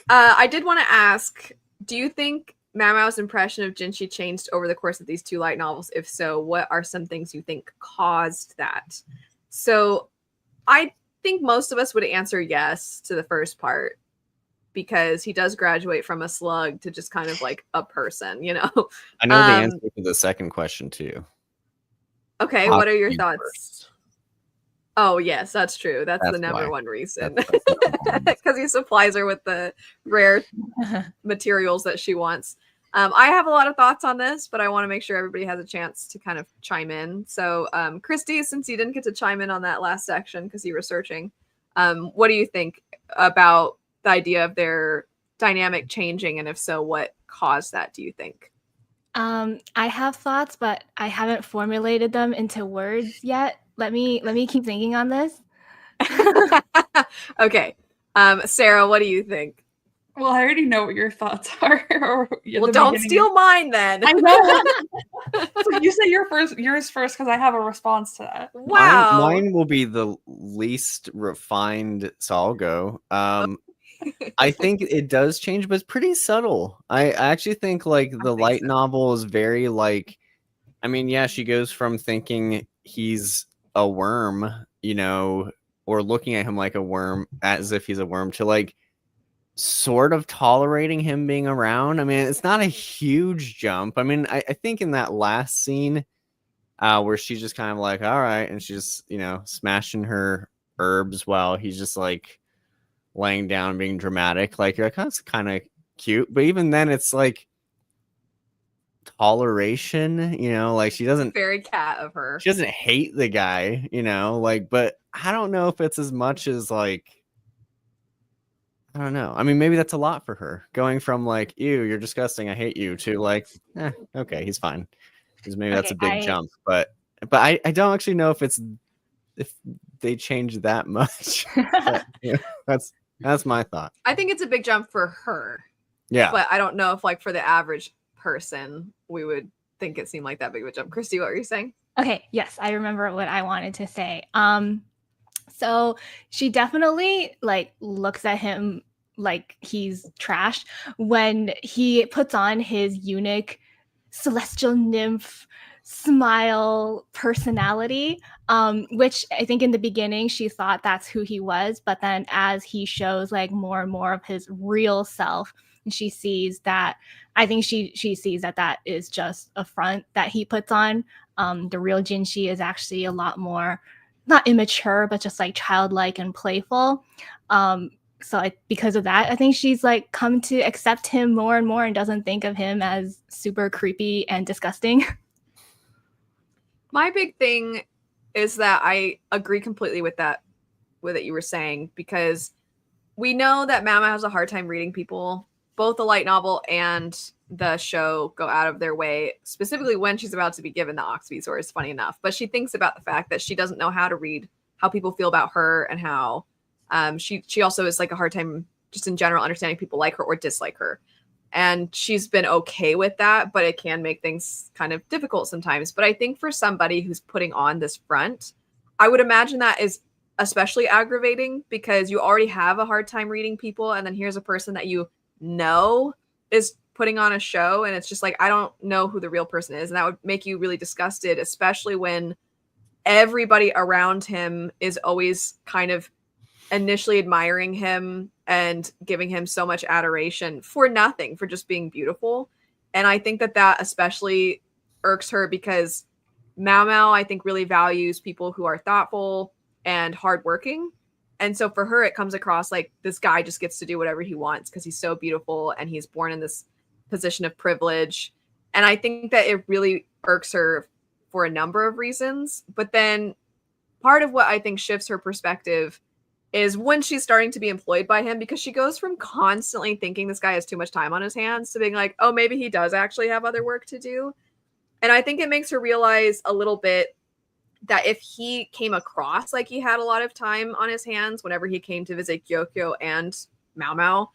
Speaker 1: I did want to ask, do you think Mao Mao's impression of Jinshi changed over the course of these two light novels? If so, what are some things you think caused that? So I think most of us would answer yes to the first part because he does graduate from a slug to just kind of like a person, you know?
Speaker 2: I know the answer to the second question too.
Speaker 1: Okay, what are your thoughts? First. Oh, yes, that's true. That's the number one reason. Because he supplies her with the rare materials that she wants. I have a lot of thoughts on this, but I want to make sure everybody has a chance to kind of chime in. So, Christy, since you didn't get to chime in on that last section because you were searching, what do you think about the idea of their dynamic changing? And if so, what caused that, do you think?
Speaker 3: I have thoughts, but I haven't formulated them into words yet. Let me keep thinking on this.
Speaker 1: Okay. Sarah, what do you think?
Speaker 4: Well, I already know what your thoughts are.
Speaker 1: Well, don't steal mine then.
Speaker 4: I know. So you say yours first, because I have a response to that.
Speaker 1: Wow.
Speaker 2: Mine will be the least refined, so I'll go. I think it does change, but it's pretty subtle. I actually think like the light novel is very like, I mean, yeah, she goes from thinking he's a worm, you know, or looking at him like a worm as if he's a worm to like sort of tolerating him being around. I mean, it's not a huge jump. I mean, I think in that last scene where she's just kind of like, all right, and she's just, you know, smashing her herbs while he's just like laying down being dramatic, like you're like, oh, that's kind of cute. But even then it's like toleration, you know, like she doesn't
Speaker 1: very cat of her,
Speaker 2: she doesn't hate the guy, you know, like, but I don't know if it's as much as like, I don't know. I mean, maybe that's a lot for her, going from like, ew, you're disgusting, I hate you, to like, okay, he's fine, because maybe that's a big jump. But I don't actually know if they change that much. But, yeah, that's my thought.
Speaker 1: I think it's a big jump for her.
Speaker 2: Yeah.
Speaker 1: But I don't know if like for the average person, we would think it seemed like that big of a jump. Christy, what were you saying?
Speaker 3: Okay, yes, I remember what I wanted to say. So she definitely like looks at him like he's trash when he puts on his eunuch celestial nymph smile personality, which I think in the beginning she thought that's who he was, but then as he shows like more and more of his real self, she sees that, I think she sees that that is just a front that he puts on. The real Jinshi is actually a lot more, not immature, but just like childlike and playful. So because of that, I think she's like come to accept him more and more and doesn't think of him as super creepy and disgusting.
Speaker 1: My big thing is that I agree completely with that, with what you were saying, because we know that Mama has a hard time reading people. Both the light novel and the show go out of their way, specifically when she's about to be given the Oxby sword, is funny enough. But she thinks about the fact that she doesn't know how to read how people feel about her, and how she also is like a hard time just in general understanding people like her or dislike her. And she's been okay with that, but it can make things kind of difficult sometimes. But I think for somebody who's putting on this front, I would imagine that is especially aggravating, because you already have a hard time reading people, and then here's a person that you know is putting on a show, and it's just like, I don't know who the real person is, and that would make you really disgusted, especially when everybody around him is always kind of initially admiring him and giving him so much adoration for nothing, for just being beautiful. And I think that that especially irks her, because Mao Mao, I think, really values people who are thoughtful and hardworking. And so for her, it comes across like this guy just gets to do whatever he wants because he's so beautiful and he's born in this position of privilege. And I think that it really irks her for a number of reasons. But then part of what I think shifts her perspective is when she's starting to be employed by him, because she goes from constantly thinking this guy has too much time on his hands to being like, oh, maybe he does actually have other work to do. And I think it makes her realize a little bit that if he came across like he had a lot of time on his hands whenever he came to visit Gyokyo and Mao Mao,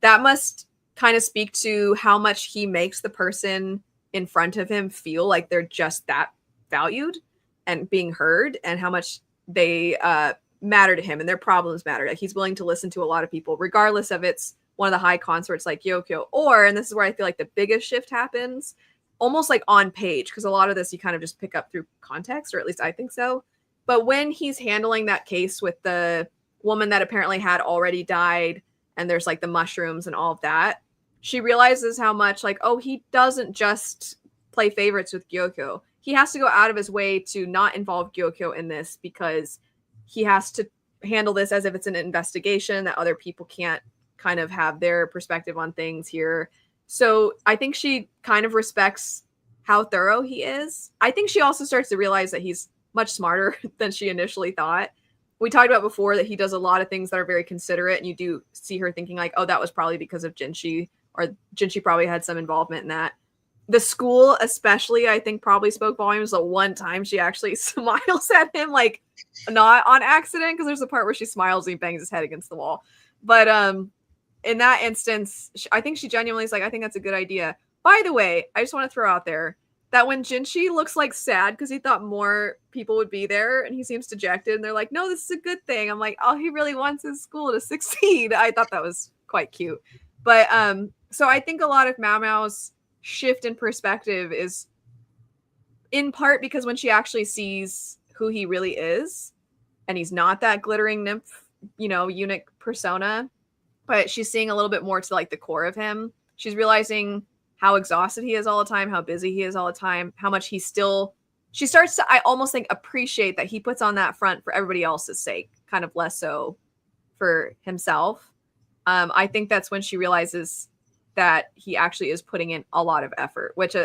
Speaker 1: that must kind of speak to how much he makes the person in front of him feel like they're just that valued and being heard, and how much they matter to him and their problems matter. Like, he's willing to listen to a lot of people, regardless of it's one of the high consorts like Gyokyo, or, and this is where I feel like the biggest shift happens, almost like on page, because a lot of this you kind of just pick up through context, or at least I think so. But when he's handling that case with the woman that apparently had already died, and there's like the mushrooms and all of that, she realizes how much like, oh, he doesn't just play favorites with Gyokyo. He has to go out of his way to not involve Gyokyo in this, because he has to handle this as if it's an investigation, that other people can't kind of have their perspective on things here. So I think she kind of respects how thorough he is. I think she also starts to realize that he's much smarter than she initially thought. We talked about before that he does a lot of things that are very considerate, and you do see her thinking like, oh, that was probably because of Jinshi, or Jinshi probably had some involvement in that. The school especially, I think, probably spoke volumes. The one time she actually smiles at him, like not on accident, because there's a part where she smiles and he bangs his head against the wall. But in that instance, I think she genuinely is like, I think that's a good idea. By the way, I just want to throw out there that when Jinshi looks like sad because he thought more people would be there and he seems dejected, and they're like, no, this is a good thing. I'm like, oh, he really wants his school to succeed. I thought that was quite cute. But so I think a lot of Mao Mao's shift in perspective is in part because when she actually sees who he really is, and he's not that glittering nymph, eunuch persona, but she's seeing a little bit more to like the core of him. She's realizing how exhausted he is all the time, how busy he is all the time, how much she starts to, I almost think, appreciate that he puts on that front for everybody else's sake, kind of less so for himself. I think that's when she realizes that he actually is putting in a lot of effort, which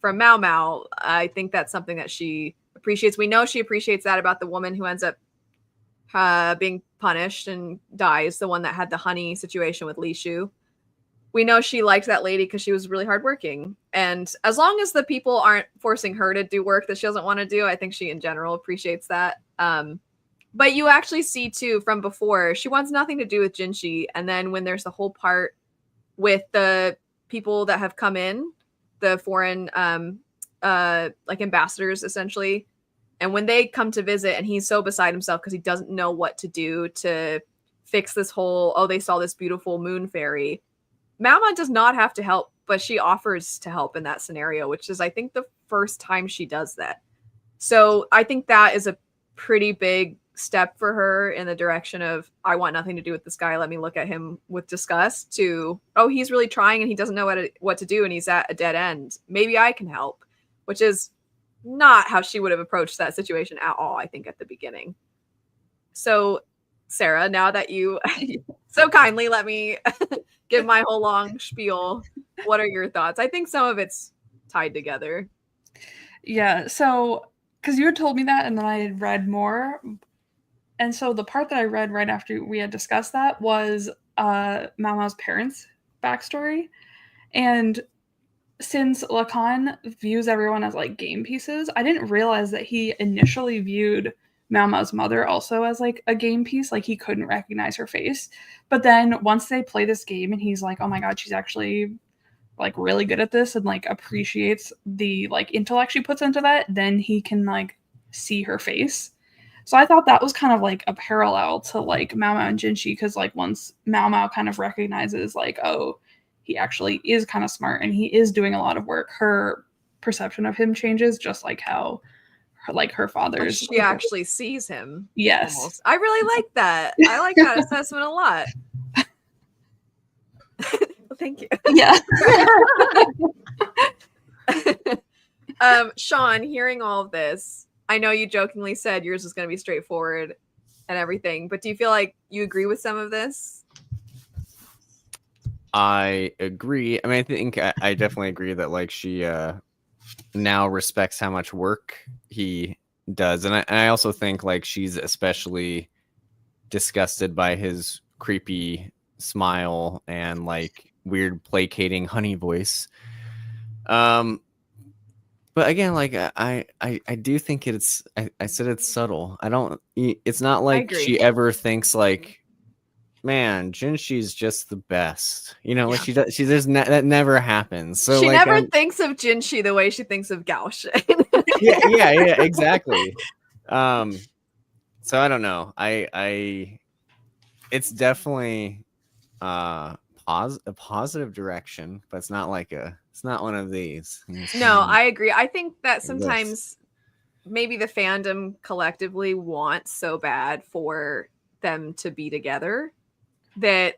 Speaker 1: from Mao Mao, I think that's something that she appreciates. We know she appreciates that about the woman who ends up being punished and dies, the one that had the honey situation with Li Shu. We know she liked that lady because she was really hardworking. And as long as the people aren't forcing her to do work that she doesn't want to do, I think she in general appreciates that. But you actually see too from before, she wants nothing to do with Jinshi. And then when there's the whole part with the people that have come in, the foreign like ambassadors essentially, and when they come to visit and he's so beside himself because he doesn't know what to do to fix this whole, oh, they saw this beautiful moon fairy, Mama does not have to help, but she offers to help in that scenario, which is, I think, the first time she does that. So I think that is a pretty big step for her in the direction of, I want nothing to do with this guy. Let me look at him with disgust, to, oh, he's really trying and he doesn't know what to do and he's at a dead end. Maybe I can help, which is not how she would have approached that situation at all, I think, at the beginning. So, Sarah, now that you so kindly let me give my whole long spiel, what are your thoughts? I think some of it's tied together.
Speaker 4: Yeah, so because you had told me that, and then I had read more. And so the part that I read right after we had discussed that was Mao Mao's parents' backstory. And since Lacan views everyone as like game pieces, I didn't realize that he initially viewed Mao Mao's mother also as like a game piece, like he couldn't recognize her face. But then once they play this game and he's like, oh my god, she's actually like really good at this and like appreciates the like intellect she puts into that, then he can like see her face. So I thought that was kind of like a parallel to like Mao Mao and Jinshi, because like once Mao Mao kind of recognizes like, oh, he actually is kind of smart and he is doing a lot of work, her perception of him changes, just like how her father's.
Speaker 1: She actually sees him.
Speaker 4: Yes.
Speaker 1: Almost. I really like that. I like that assessment a lot. Well, thank you.
Speaker 4: Yeah.
Speaker 1: Sean, hearing all of this, I know you jokingly said yours was going to be straightforward and everything, but do you feel like you agree with some of this?
Speaker 2: I agree. I mean, I think I definitely agree that like she now respects how much work he does, and I also think like she's especially disgusted by his creepy smile and like weird placating honey voice. But again, like I do think I said it's subtle. It's not like she ever thinks like, man, Jinshi's just the best. You know, like she does. That never happens. So
Speaker 1: she
Speaker 2: like,
Speaker 1: never thinks of Jinshi the way she thinks of Gaoshin.
Speaker 2: yeah, exactly. So I don't know. It's definitely a positive direction, but it's not one of these.
Speaker 1: No, I agree. I think that sometimes maybe the fandom collectively wants so bad for them to be together that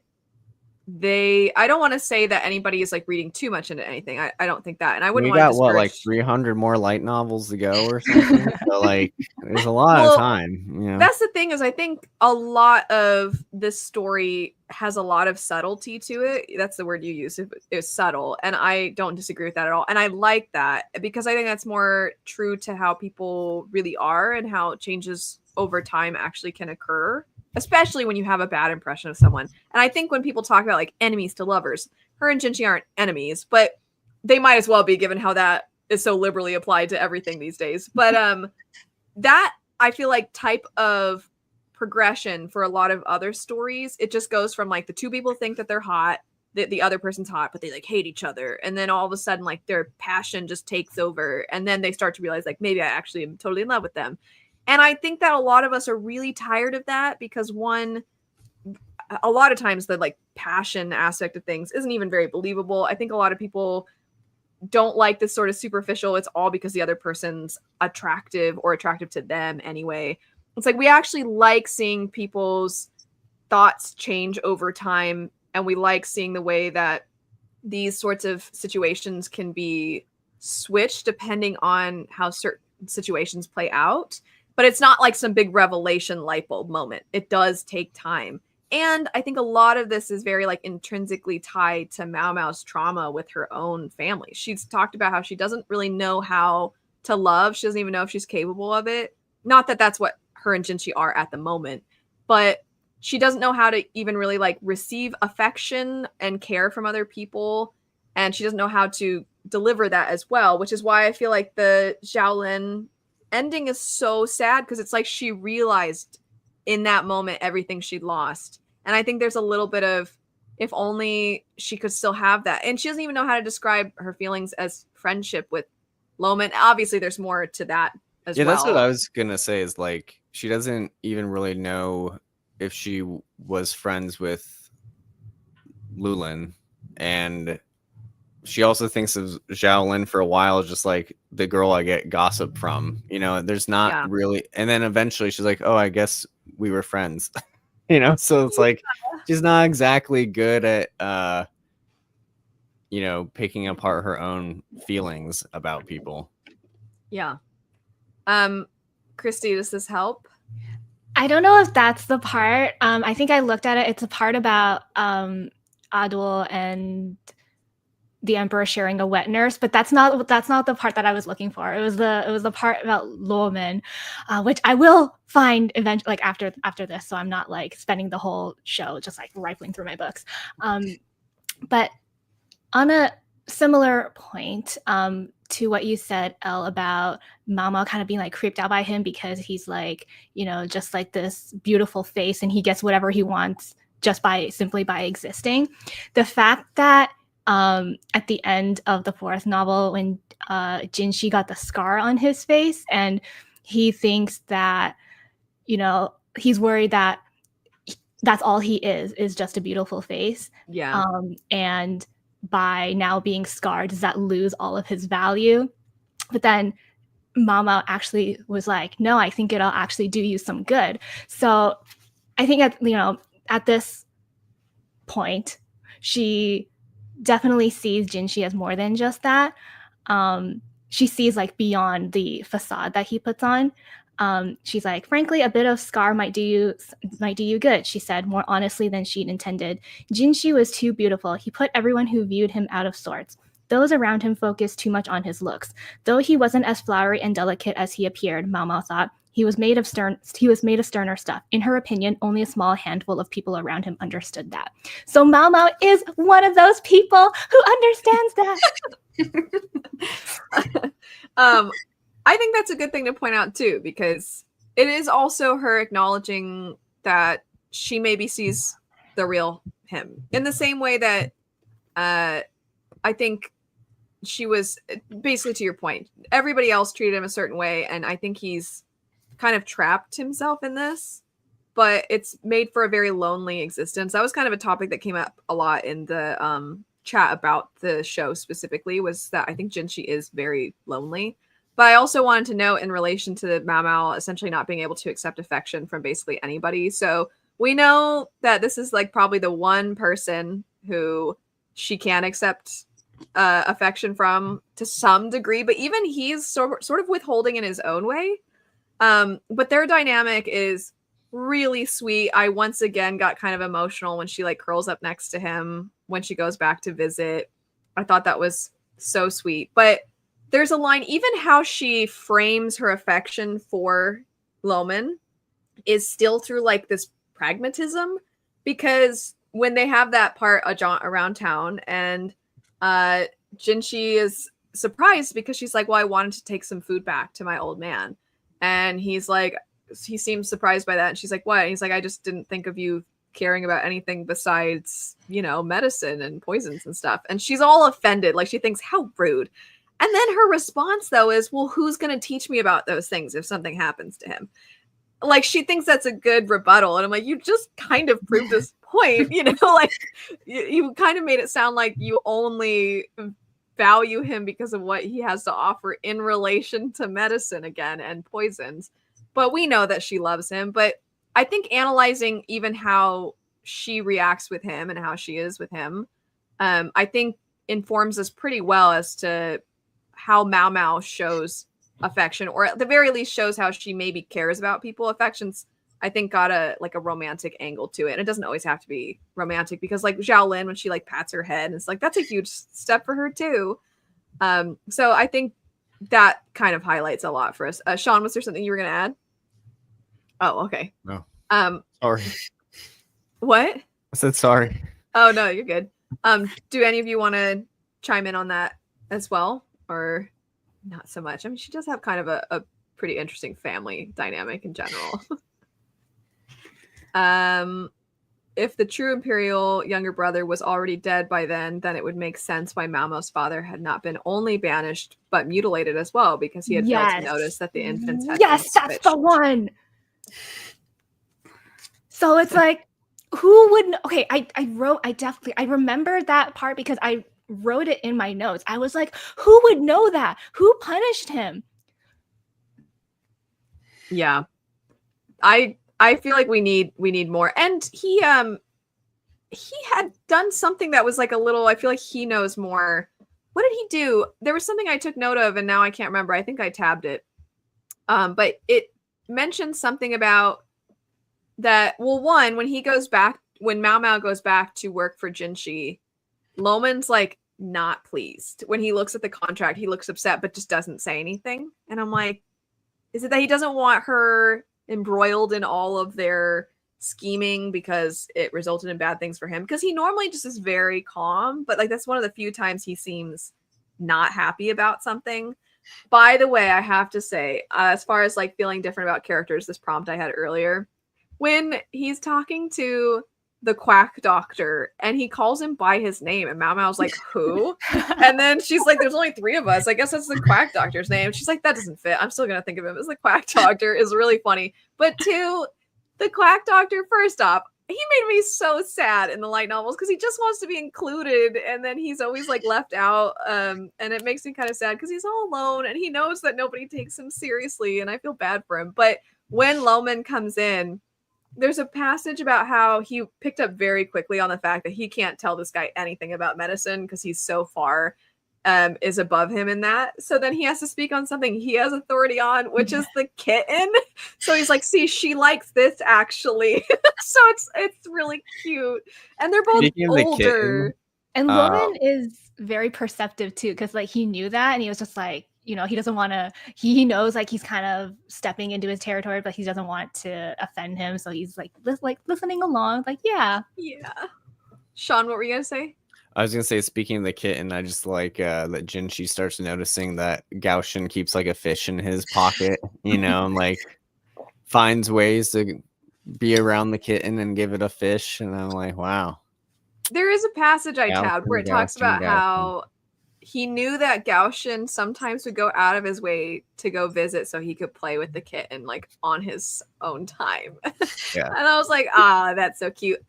Speaker 1: I don't want to say that anybody is like reading too much into anything. I don't think that. And I wouldn't want to discourage.
Speaker 2: Like 300 more light novels to go or something. So like there's a lot of time. You know?
Speaker 1: That's the thing, is I think a lot of this story has a lot of subtlety to it. That's the word you use. It's subtle. And I don't disagree with that at all. And I like that because I think that's more true to how people really are and how changes over time actually can occur, especially when you have a bad impression of someone. And I think when people talk about like enemies to lovers, her and Jinshi aren't enemies, but they might as well be, given how that is so liberally applied to everything these days. But that, I feel like, type of progression for a lot of other stories, it just goes from like the two people think that they're hot, that the other person's hot, but they like hate each other. And then all of a sudden, like their passion just takes over. And then they start to realize like, maybe I actually am totally in love with them. And I think that a lot of us are really tired of that because a lot of times the like passion aspect of things isn't even very believable. I think a lot of people don't like this sort of superficial, it's all because the other person's attractive or attractive to them anyway. It's like we actually like seeing people's thoughts change over time, and we like seeing the way that these sorts of situations can be switched depending on how certain situations play out. But it's not like some big revelation light bulb moment. It does take time. And I think a lot of this is very like intrinsically tied to Mao Mao's trauma with her own family. She's talked about how she doesn't really know how to love. She doesn't even know if she's capable of it. Not that that's what her and Jinshi are at the moment, but she doesn't know how to even really like receive affection and care from other people. And she doesn't know how to deliver that as well, which is why I feel like the Xiaolin ending is so sad, because it's like she realized in that moment everything she'd lost. And I think there's a little bit of, if only she could still have that. And she doesn't even know how to describe her feelings as friendship with Loman. Obviously there's more to that as well.
Speaker 2: Yeah, that's what I was gonna say, is like she doesn't even really know if she was friends with Lulin, and she also thinks of Xiaolin for a while just like the girl I get gossip from. You know, there's not really, and then eventually she's like, oh, I guess we were friends. You know, so it's like she's not exactly good at you know, picking apart her own feelings about people.
Speaker 1: Yeah. Christy, does this help?
Speaker 3: I don't know if that's the part. I think I looked at it. It's a part about Adul and the emperor sharing a wet nurse, but that's not the part that I was looking for. It was the part about Loman, which I will find eventually, like after this, so I'm not like spending the whole show just like rifling through my books. But on a similar point to what you said, Elle, about Mama kind of being like creeped out by him because he's like, just like this beautiful face and he gets whatever he wants just simply by existing. The fact that at the end of the fourth novel, when Jinshi got the scar on his face and he thinks that, he's worried that that's all he is just a beautiful face.
Speaker 1: Yeah.
Speaker 3: And by now being scarred, does that lose all of his value? But then Mama actually was like, no, I think it'll actually do you some good. So I think at this point, she definitely sees Jinshi as more than just that. She sees like beyond the facade that he puts on. She's like, frankly, a bit of scar might do you good, she said, more honestly than she'd intended. Jinshi was too beautiful. He put everyone who viewed him out of sorts. Those around him focused too much on his looks. Though he wasn't as flowery and delicate as he appeared, Mama thought, he was made of sterner stuff. In her opinion, only a small handful of people around him understood that. So Mao Mao is one of those people who understands
Speaker 1: that. I think that's a good thing to point out too, because it is also her acknowledging that she maybe sees the real him in the same way that I think she was basically, to your point, everybody else treated him a certain way, and I think he's kind of trapped himself in this, but it's made for a very lonely existence. That was kind of a topic that came up a lot in the chat about the show specifically, was that I think Jinshi is very lonely. But I also wanted to note in relation to the Mao Mao essentially not being able to accept affection from basically anybody. So we know that this is like probably the one person who she can accept affection from to some degree, but even he's sort of withholding in his own way. But their dynamic is really sweet. I once again got kind of emotional when she like curls up next to him when she goes back to visit. I thought that was so sweet. But there's a line, even how she frames her affection for Loman is still through like this pragmatism, because when they have that part around town and Jinshi is surprised because she's like, well, I wanted to take some food back to my old man. And he's like, he seems surprised by that. And she's like, what? And he's like, I just didn't think of you caring about anything besides, medicine and poisons and stuff. And she's all offended. Like, she thinks, how rude. And then her response, though, is, well, who's going to teach me about those things if something happens to him? Like, she thinks that's a good rebuttal. And I'm like, you just kind of proved this point, like you kind of made it sound like you only value him because of what he has to offer in relation to medicine again and poisons. But we know that she loves him. But I think analyzing even how she reacts with him and how she is with him, I think informs us pretty well as to how Mao Mao shows affection, or at the very least shows how she maybe cares about people. Affection's, I think, got a romantic angle to it. And it doesn't always have to be romantic, because like Xiaolin, when she like pats her head, it's like, that's a huge step for her too. So I think that kind of highlights a lot for us. Sean, was there something you were going to add? Oh, okay.
Speaker 2: No.
Speaker 1: Sorry. What?
Speaker 2: I said sorry.
Speaker 1: Oh, no, you're good. Do any of you want to chime in on that as well, or not so much? I mean, she does have kind of a pretty interesting family dynamic in general. If the true imperial younger brother was already dead by then it would make sense why Mao Mao's father had not been only banished but mutilated as well, because he had failed to notice that the infants had
Speaker 3: that's the one. So it's like, who would know? Okay, I remember that part because I wrote it in my notes. I was like, who would know that? Who punished him?
Speaker 1: Yeah. I feel like we need more. And he had done something that was like a little, I feel like he knows more. What did he do? There was something I took note of and now I can't remember. I think I tabbed it. But it mentioned something about that. Well, one, when Mao Mao goes back to work for Jinshi, Loman's like not pleased. When he looks at the contract, he looks upset, but just doesn't say anything. And I'm like, is it that he doesn't want her embroiled in all of their scheming because it resulted in bad things for him? Because he normally just is very calm, but like that's one of the few times he seems not happy about something. By the way, I have to say, as far as like feeling different about characters, this prompt I had earlier, when he's talking to the quack doctor and he calls him by his name, and Mao Mao's like, who? And then she's like, there's only 3 of us. I guess that's the quack doctor's name. She's like, that doesn't fit. I'm still going to think of him as the quack doctor. Is really funny. But 2, the quack doctor, first off, he made me so sad in the light novels because he just wants to be included, and then he's always like left out, and it makes me kind of sad because he's all alone and he knows that nobody takes him seriously, and I feel bad for him. But when Loman comes in, there's a passage about how he picked up very quickly on the fact that he can't tell this guy anything about medicine because he's so far is above him in that. So then he has to speak on something he has authority on, which is the kitten. So he's like, see, she likes this actually. So it's really cute. And they're both older.
Speaker 3: And Loman is very perceptive too, because like he knew that and he was just like, you know, he doesn't want to, he knows like he's kind of stepping into his territory, but he doesn't want to offend him. So he's like listening along, like, yeah.
Speaker 1: Yeah. Sean, what were you going to say?
Speaker 2: I was gonna say, speaking of the kitten, I just like that Jinshi starts noticing that Gaoshin keeps like a fish in his pocket, you know, and like finds ways to be around the kitten and give it a fish, and I'm like, wow.
Speaker 1: There is a passage I tabbed where it talks about how he knew that Gaoshin sometimes would go out of his way to go visit so he could play with the kitten like on his own time. Yeah. And I was like, that's so cute.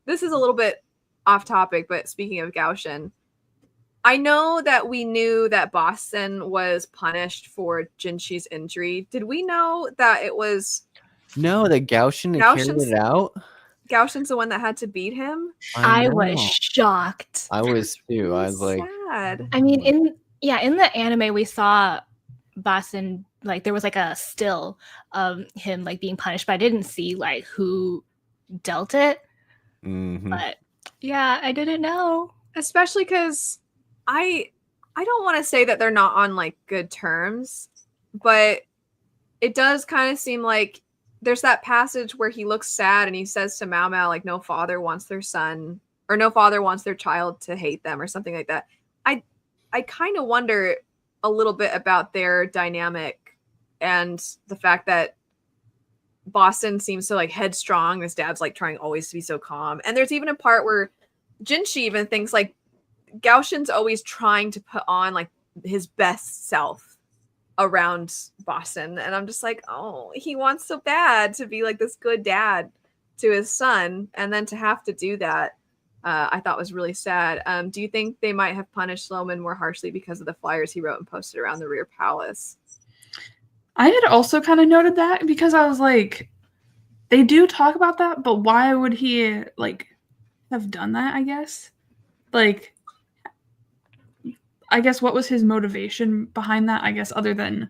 Speaker 1: This is a little bit off topic, but speaking of Gaoshin, I know that we knew that Boston was punished for Jinshi's injury. Did we know that it was
Speaker 2: that Gaoshin carried it out?
Speaker 1: Gaoshin's the one that had to beat him?
Speaker 3: I was shocked.
Speaker 2: I was too. I was like,
Speaker 1: sad.
Speaker 3: I mean, in the anime we saw Boston, like there was like a still of him like being punished, but I didn't see like who dealt it.
Speaker 2: Mm-hmm.
Speaker 3: But yeah, I didn't know.
Speaker 1: Especially because I don't want to say that they're not on like good terms, but it does kind of seem like there's that passage where he looks sad and he says to Mao Mao like no father wants their son or no father wants their child to hate them or something like that. I kind of wonder a little bit about their dynamic and the fact that Boston seems so like headstrong. His dad's like trying always to be so calm. And there's even a part where Jinshi even thinks like Gaoshin's always trying to put on like his best self around Boston. And I'm just like, oh, he wants so bad to be like this good dad to his son. And then to have to do that, I thought was really sad. Do you think they might have punished Loman more harshly because of the flyers he wrote and posted around the rear palace?
Speaker 4: I had also kind of noted that because I was like, they do talk about that, but why would he like have done that, I guess? Like, I guess what was his motivation behind that, I guess, other than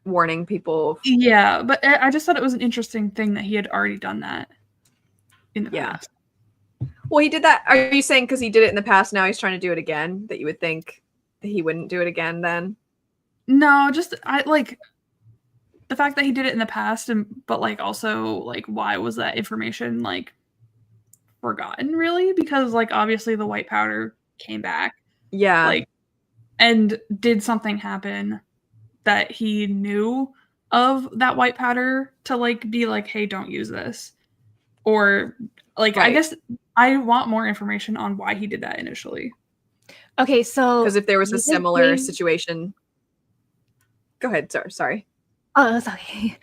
Speaker 1: warning people?
Speaker 4: Yeah, but I just thought it was an interesting thing that he had already done that in the past.
Speaker 1: Well, he did that. Are you saying because he did it in the past, now he's trying to do it again, that you would think that he wouldn't do it again then?
Speaker 4: No, just I like the fact that he did it in the past, but like also like why was that information like forgotten really? Because like obviously the white powder came back.
Speaker 1: Yeah.
Speaker 4: Like, and did something happen that he knew of that white powder to like be like, hey, don't use this? Or like, right. I guess I want more information on why he did that initially.
Speaker 3: Okay, so
Speaker 1: because if there was a similar situation. Go ahead, sorry.
Speaker 3: Oh, that's okay.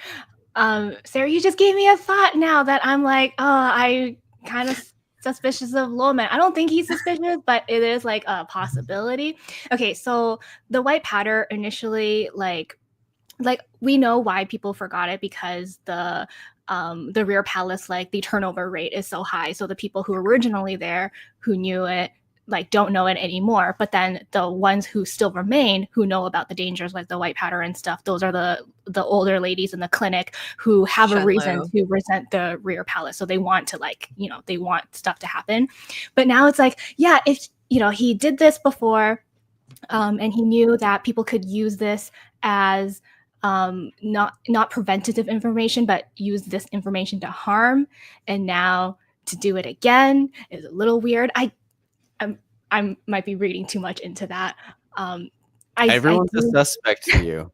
Speaker 3: Sarah, you just gave me a thought now that I'm like, oh, I kind of suspicious of Loman. I don't think he's suspicious, but it is like a possibility. Okay, so the white powder initially, like we know why people forgot it because the rear palace, like the turnover rate is so high. So the people who were originally there who knew it like don't know it anymore, but then the ones who still remain who know about the dangers like the white powder and stuff, those are the older ladies in the clinic who have a reason to resent the rear palace, so they want to like, you know, they want stuff to happen. But now it's like, yeah, if he did this before, and he knew that people could use this as not preventative information, but use this information to harm. And now to do it again is a little weird. I might be reading too much into that.
Speaker 2: Everyone's a suspect to you.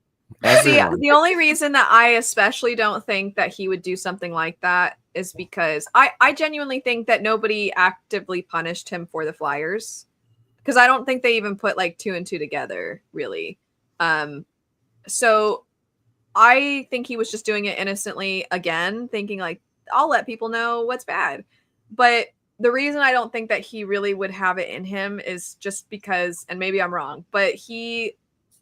Speaker 1: See, the only reason that I especially don't think that he would do something like that is because I genuinely think that nobody actively punished him for the flyers. Because I don't think they even put like 2 and 2 together, really. So I think he was just doing it innocently again, thinking like, I'll let people know what's bad. But the reason I don't think that he really would have it in him is just because, and maybe I'm wrong, but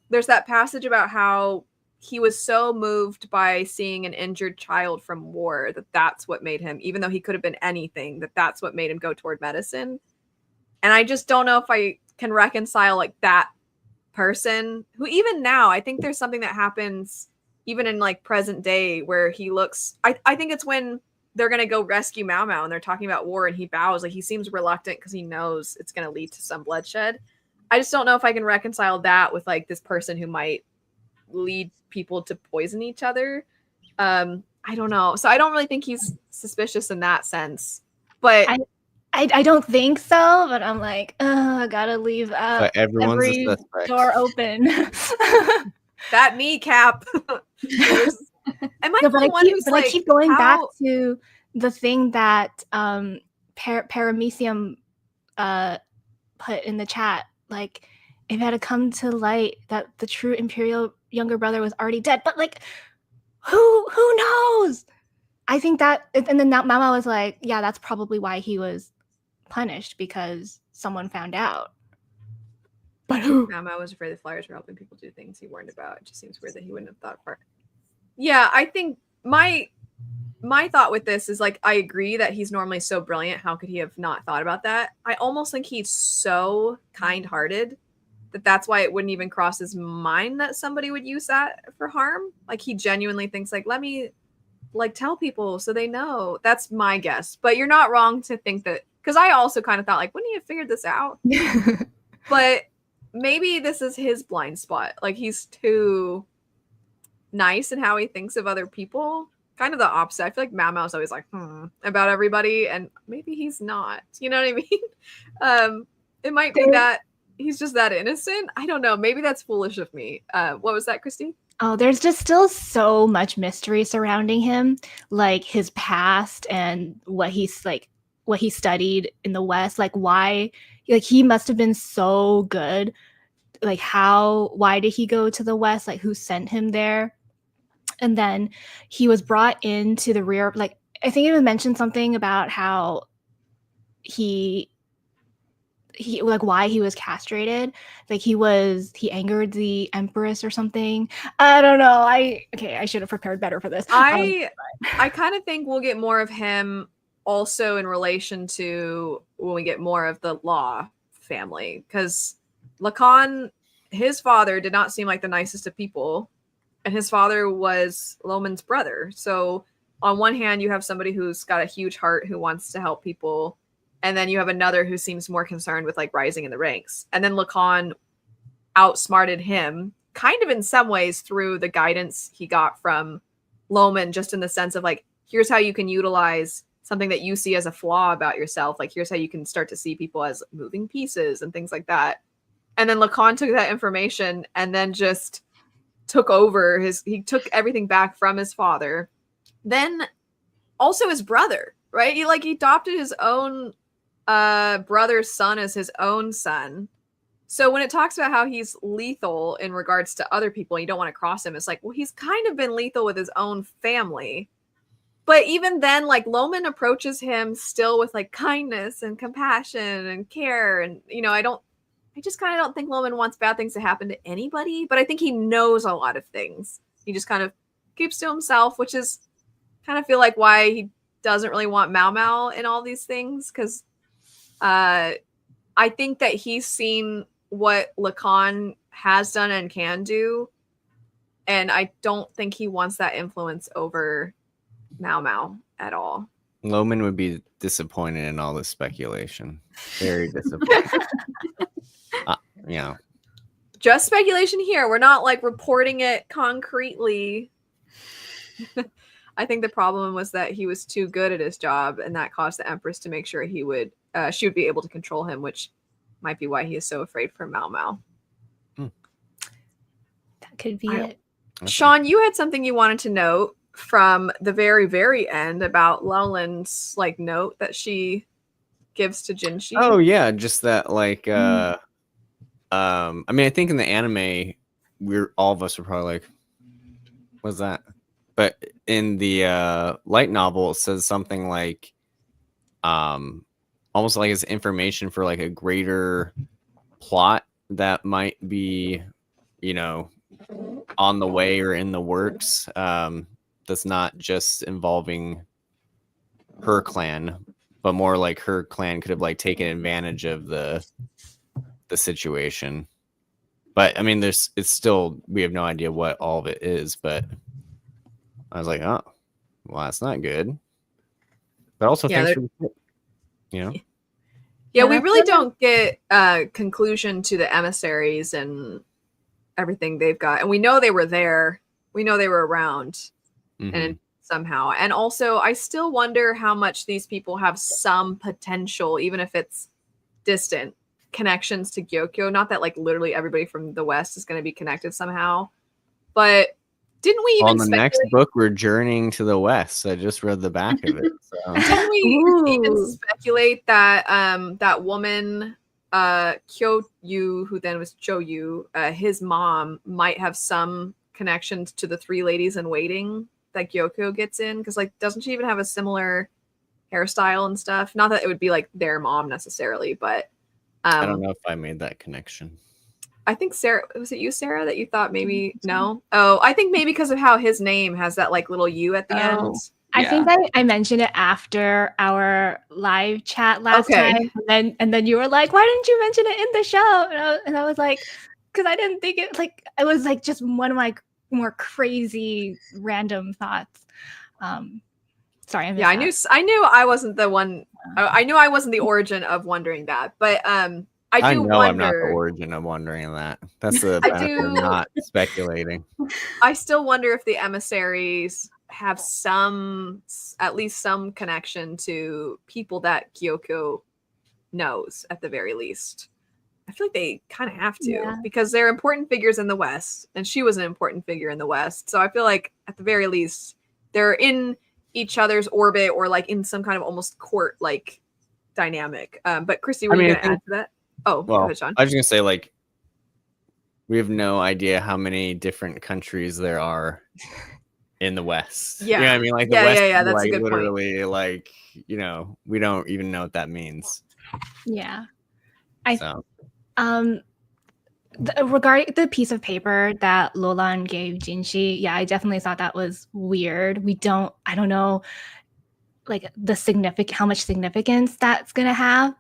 Speaker 1: there's that passage about how he was so moved by seeing an injured child from war that's what made him, even though he could have been anything, that's what made him go toward medicine. And I just don't know if I can reconcile like that person who even now, I think there's something that happens even in like present day where he looks, I think it's when they're going to go rescue Mao Mao and they're talking about war and he bows, like he seems reluctant because he knows it's going to lead to some bloodshed. I just don't know if I can reconcile that with like this person who might lead people to poison each other. I don't know. So I don't really think he's suspicious in that sense. But
Speaker 3: I don't think so, but I'm like, I gotta leave every door open.
Speaker 1: That kneecap. Am I the one who's like?
Speaker 3: I keep going back to the thing that Paramecium put in the chat. Like, if it had come to light that the true Imperial younger brother was already dead, but like, who knows? I think that, and then Mama was like, yeah, that's probably why he was punished, because someone found out. But who?
Speaker 1: Mama was afraid the flyers were helping people do things he warned about. It just seems weird that he wouldn't have thought apart. Yeah, I think my thought with this is like, I agree that he's normally so brilliant. How could he have not thought about that? I almost think he's so kind-hearted that's why it wouldn't even cross his mind that somebody would use that for harm. Like he genuinely thinks like, let me like tell people so they know. That's my guess. But you're not wrong to think that, because I also kind of thought like, wouldn't he have figured this out? But maybe this is his blind spot. Like he's too nice in how he thinks of other people. Kind of the opposite. I feel like Mao Mao's always like, about everybody, and maybe he's not. You know what I mean? It might be that he's just that innocent. I don't know. Maybe that's foolish of me. What was that, Christine?
Speaker 3: Oh, there's just still so much mystery surrounding him, like his past and what he studied in the West. Like why, like he must have been so good. Like why did he go to the West? Like who sent him there? And then he was brought into the rear. Like I think it mentioned something about how he like why he was castrated, like he angered the empress or something. I don't know. I should have prepared better for this.
Speaker 1: I kind of think we'll get more of him also in relation to when we get more of the Law family, because Lacan, his father did not seem like the nicest of people, and his father was Loman's brother. So on one hand you have somebody who's got a huge heart who wants to help people, and then you have another who seems more concerned with like rising in the ranks. And then Lacan outsmarted him kind of in some ways through the guidance he got from Loman, just in the sense of like, here's how you can utilize something that you see as a flaw about yourself. Like, here's how you can start to see people as moving pieces and things like that. And then Lacan took that information and then just took over he took everything back from his father. Then also his brother, right? He adopted his own brother's son as his own son. So when it talks about how he's lethal in regards to other people and you don't want to cross him, it's like, well, he's kind of been lethal with his own family. But even then, like, Loman approaches him still with like kindness and compassion and care. And, I just kind of don't think Loman wants bad things to happen to anybody, but I think he knows a lot of things. He just kind of keeps to himself, which is kind of feel like why he doesn't really want Mao Mao in all these things. Because I think that he's seen what Lacan has done and can do, and I don't think he wants that influence over Mao Mao at all.
Speaker 2: Loman would be disappointed in all this speculation. Very disappointed. Yeah.
Speaker 1: Just speculation here. We're not like reporting it concretely. I think the problem was that he was too good at his job, and that caused the Empress to make sure she would be able to control him, which might be why he is so afraid for Mao Mao.
Speaker 3: That could be it.
Speaker 1: Sean, you had something you wanted to note from the very, very end about Leland's like note that she gives to Jinshi.
Speaker 2: Oh yeah, just that like I mean, I think in the anime all of us were probably like, what's that? But in the light novel, it says something like almost like it's information for like a greater plot that might be, you know, on the way or in the works. That's not just involving her clan, but more like her clan could have like taken advantage of the situation. But I mean, it's still, we have no idea what all of it is, but I was like, oh, well, that's not good. But also,
Speaker 1: yeah,
Speaker 2: thanks for the tip, you know?
Speaker 1: Yeah, we really don't get a conclusion to the emissaries and everything they've got. And we know they were there. We know they were around. And somehow. And also, I still wonder how much these people have some potential, even if it's distant, connections to Gyokyo. Not that like literally everybody from the West is going to be connected somehow. But didn't we even
Speaker 2: on the next book, we're journeying to the West. I just read the back of it. So.
Speaker 1: Didn't we even speculate that that woman, Kyo-yu, who then was Cho-yu, his mom might have some connections to the three ladies in waiting that Gyokyo gets in? Because like, doesn't she even have a similar hairstyle and stuff? Not that it would be like their mom necessarily, but
Speaker 2: I don't know if I made that connection.
Speaker 1: I think Sarah, was it you, Sarah, that you thought maybe no? Oh, I think maybe because of how his name has that like little U at the end.
Speaker 3: I think I mentioned it after our live chat last time, and then you were like, "Why didn't you mention it in the show?" And I was like, "Because I didn't think it like it was like just one of my more crazy random thoughts." Sorry, I
Speaker 1: knew I wasn't the one. I knew I wasn't the origin of wondering that, but I do
Speaker 2: know
Speaker 1: wonder.
Speaker 2: I'm not the origin of wondering that. That's the benefit of not speculating.
Speaker 1: I still wonder if the emissaries have at least some connection to people that Gyokyo knows at the very least. I feel like they kind of have to because they're important figures in the West, and she was an important figure in the West. So I feel like at the very least they're in each other's orbit or like in some kind of almost court like dynamic. But Christy, were you going to add to that? Oh,
Speaker 2: well,
Speaker 1: go ahead, Sean.
Speaker 2: I was going to say like we have no idea how many different countries there are in the West.
Speaker 1: Yeah,
Speaker 2: you know what I mean, like the West is
Speaker 1: that's
Speaker 2: like
Speaker 1: a good
Speaker 2: literally
Speaker 1: point.
Speaker 2: like, you know, we don't even know what that means.
Speaker 3: Yeah. Regarding the piece of paper that Lolan gave Jinshi, I definitely thought that was weird. I don't know like how much significance that's gonna have.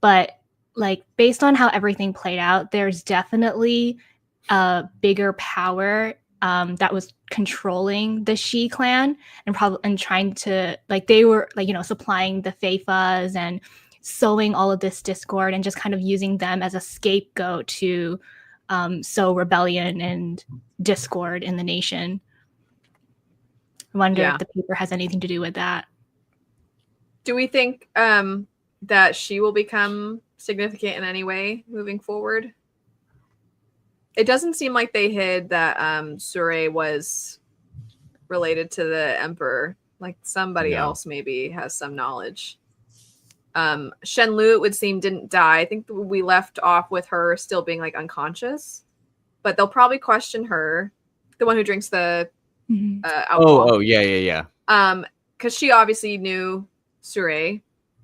Speaker 3: But like based on how everything played out, there's definitely a bigger power that was controlling the Shi clan and trying to like they were like, you know, supplying the Feifas and sowing all of this discord and just kind of using them as a scapegoat to sow rebellion and discord in the nation. I wonder if the paper has anything to do with that.
Speaker 1: Do we think that she will become significant in any way moving forward? It doesn't seem like they hid that Sure was related to the emperor. Like somebody else maybe has some knowledge. Shenlu, it would seem, didn't die. I think we left off with her still being like unconscious, but they'll probably question her, the one who drinks the alcohol.
Speaker 2: Yeah.
Speaker 1: Because she obviously knew Sure,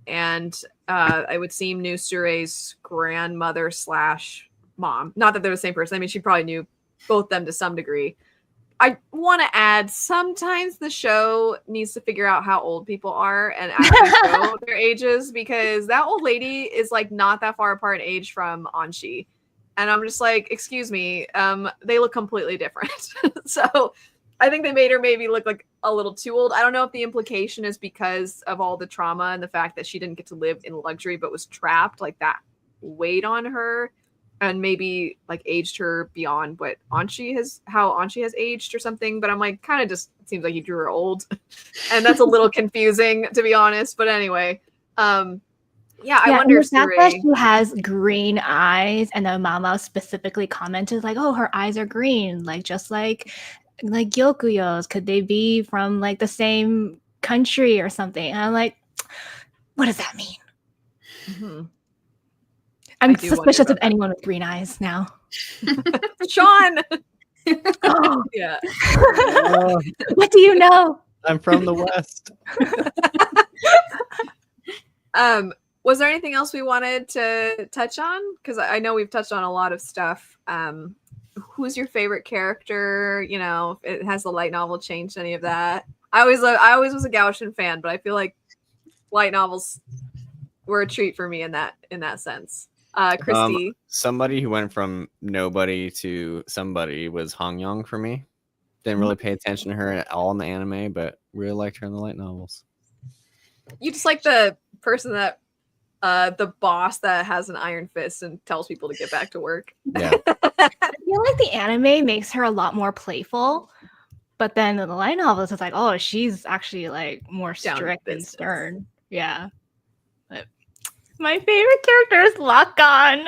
Speaker 1: and I would seem knew Sure's grandmother / mom. Not that they're the same person. I mean, she probably knew both them to some degree. I want to add, sometimes the show needs to figure out how old people are and actually show their ages, because that old lady is like not that far apart in age from Anshi. And I'm just like, excuse me, they look completely different. So I think they made her maybe look like a little too old. I don't know if the implication is because of all the trauma and the fact that she didn't get to live in luxury but was trapped, like that weighed on her and maybe like aged her beyond what how Anshi has aged or something. But I'm like, kind of just seems like you drew her old. And that's a little confusing, to be honest. But anyway, I wonder
Speaker 3: the
Speaker 1: if
Speaker 3: fact that she has green eyes, and then Mama specifically commented like, "Oh, her eyes are green, like just like Gyokuyo's. Could they be from like the same country or something?" And I'm like, what does that mean?
Speaker 1: Mm-hmm.
Speaker 3: I'm suspicious of anyone with green eyes now.
Speaker 1: Sean!
Speaker 3: Oh.
Speaker 1: Yeah.
Speaker 3: What do you know?
Speaker 2: I'm from the West.
Speaker 1: Was there anything else we wanted to touch on? Because I know we've touched on a lot of stuff. Who's your favorite character? You know, has the light novel changed any of that? I always was a Gaoshin fan, but I feel like light novels were a treat for me in that sense. Christy.
Speaker 2: Somebody who went from nobody to somebody was Hangyang for me. Didn't really pay attention to her at all in the anime, but really liked her in the light novels. You
Speaker 1: just like the person that the boss that has an iron fist and tells people to get back to work.
Speaker 2: Yeah.
Speaker 3: I feel like the anime makes her a lot more playful, but then in the light novels, it's like, oh, she's actually like more strict and stern. Yeah. But my favorite character is Lakan.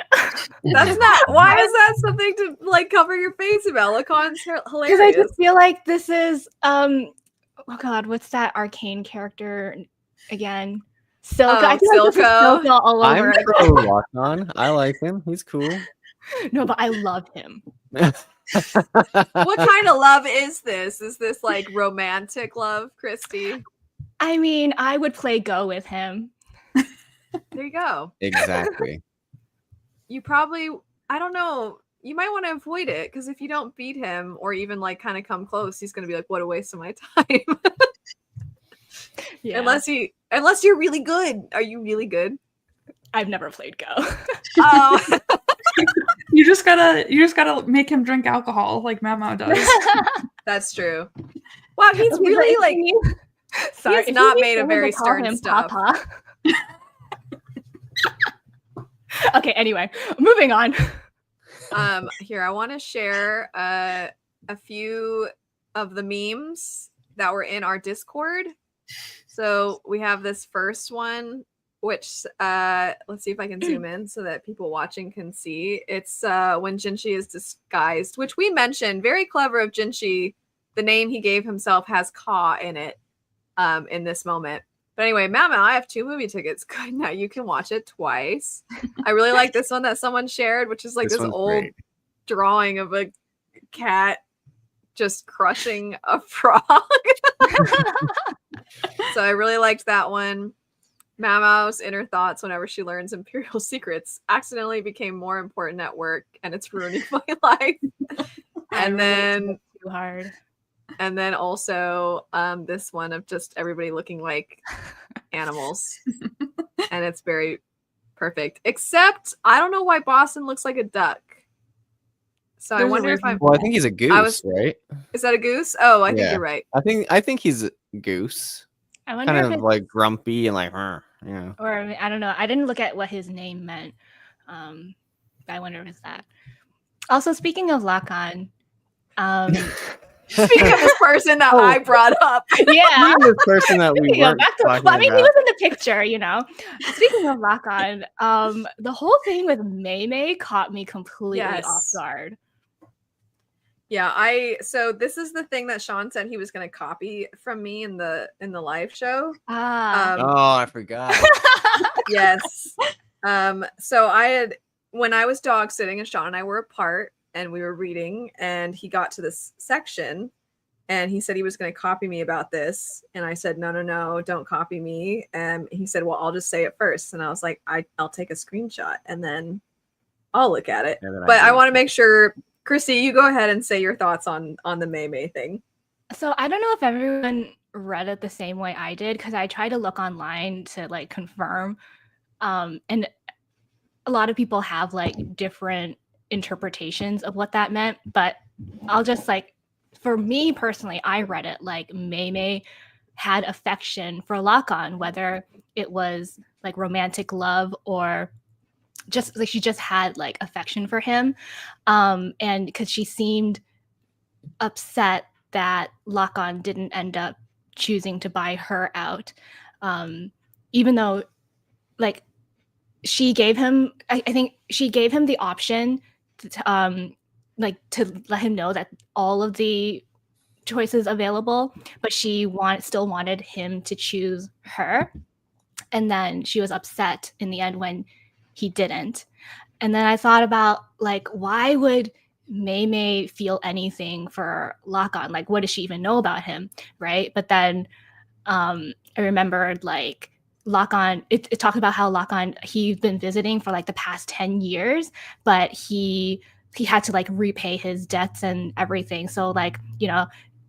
Speaker 1: That's not. Why is that something to like cover your face about? Lakan's hilarious.
Speaker 3: Because I just feel like this is oh god, what's that arcane character again? Silco. I feel like this is Silco all over.
Speaker 2: I'm pro Lakan. I like him. He's cool.
Speaker 3: No, but I love him.
Speaker 1: What kind of love is this? Is this like romantic love, Christy?
Speaker 3: I mean, I would play Go with him.
Speaker 1: There you go.
Speaker 2: Exactly.
Speaker 1: You probably, I don't know, you might want to avoid it because if you don't beat him or even like kind of come close, he's going to be like, what a waste of my time. Yeah. Unless you're really good. Are you really good?
Speaker 3: I've never played Go.
Speaker 1: Oh.
Speaker 4: You just gotta make him drink alcohol like Mamo does.
Speaker 1: That's true. Wow, he's really like
Speaker 3: sorry,
Speaker 1: he's not made of very stern stuff.
Speaker 3: Papa. Okay, anyway, moving on.
Speaker 1: Here I want to share a few of the memes that were in our Discord. So we have this first one, which let's see if I can zoom in so that people watching can see. It's when Jinshi is disguised, which we mentioned. Very clever of Jinshi. The name he gave himself has Ka in it in this moment. But anyway, Mama, I have 2 movie tickets. Good night. You can watch it twice. I really like this one that someone shared, which is like this old great drawing of a cat just crushing a frog. So I really liked that one. Mama's inner thoughts whenever she learns Imperial secrets accidentally became more important at work, and it's ruining my life. And then
Speaker 3: too hard.
Speaker 1: And then also this one of just everybody looking like animals. And it's very perfect. Except I don't know why Boston looks like a duck. So I wonder if I'm.
Speaker 2: Well, I think he's a goose, right?
Speaker 1: Is that a goose? Oh, I think you're right.
Speaker 2: I think he's a goose.
Speaker 3: I wonder
Speaker 2: kind of like grumpy and like, yeah.
Speaker 3: Or I don't know. I didn't look at what his name meant. I wonder if it's that. Also, speaking of Lakan,
Speaker 1: speaking of this person that I brought up,
Speaker 3: yeah,
Speaker 2: this person that we weren't talking
Speaker 3: I mean, he was in the picture, you know. Speaking of Lakan, the whole thing with Mei caught me completely off guard.
Speaker 1: Yeah, so this is the thing that Sean said he was going to copy from me in the live show.
Speaker 2: Oh, I forgot.
Speaker 1: Yes. So when I was dog sitting and Sean and I were apart and we were reading and he got to this section and he said he was going to copy me about this. And I said, no, don't copy me. And he said, well, I'll just say it first. And I was like, I'll take a screenshot and then I'll look at it. But I want to make sure, Chrissy, you go ahead and say your thoughts on the Mei thing.
Speaker 3: So I don't know if everyone read it the same way I did because I tried to look online to like confirm. And a lot of people have like different interpretations of what that meant, but I'll just like for me personally, I read it like Mei had affection for Lakan, whether it was like romantic love or just like she just had like affection for him. And because she seemed upset that Lakan didn't end up choosing to buy her out. Even though like she gave him, I think she gave him the option to like to let him know that all of the choices available, but she still wanted him to choose her. And then she was upset in the end when he didn't. And then I thought about like, why would Mei feel anything for Lakan? Like, what does she even know about him, right? But then I remembered like Lakan. It talked about how Lakan he's been visiting for like the past 10 years, but he had to like repay his debts and everything. So like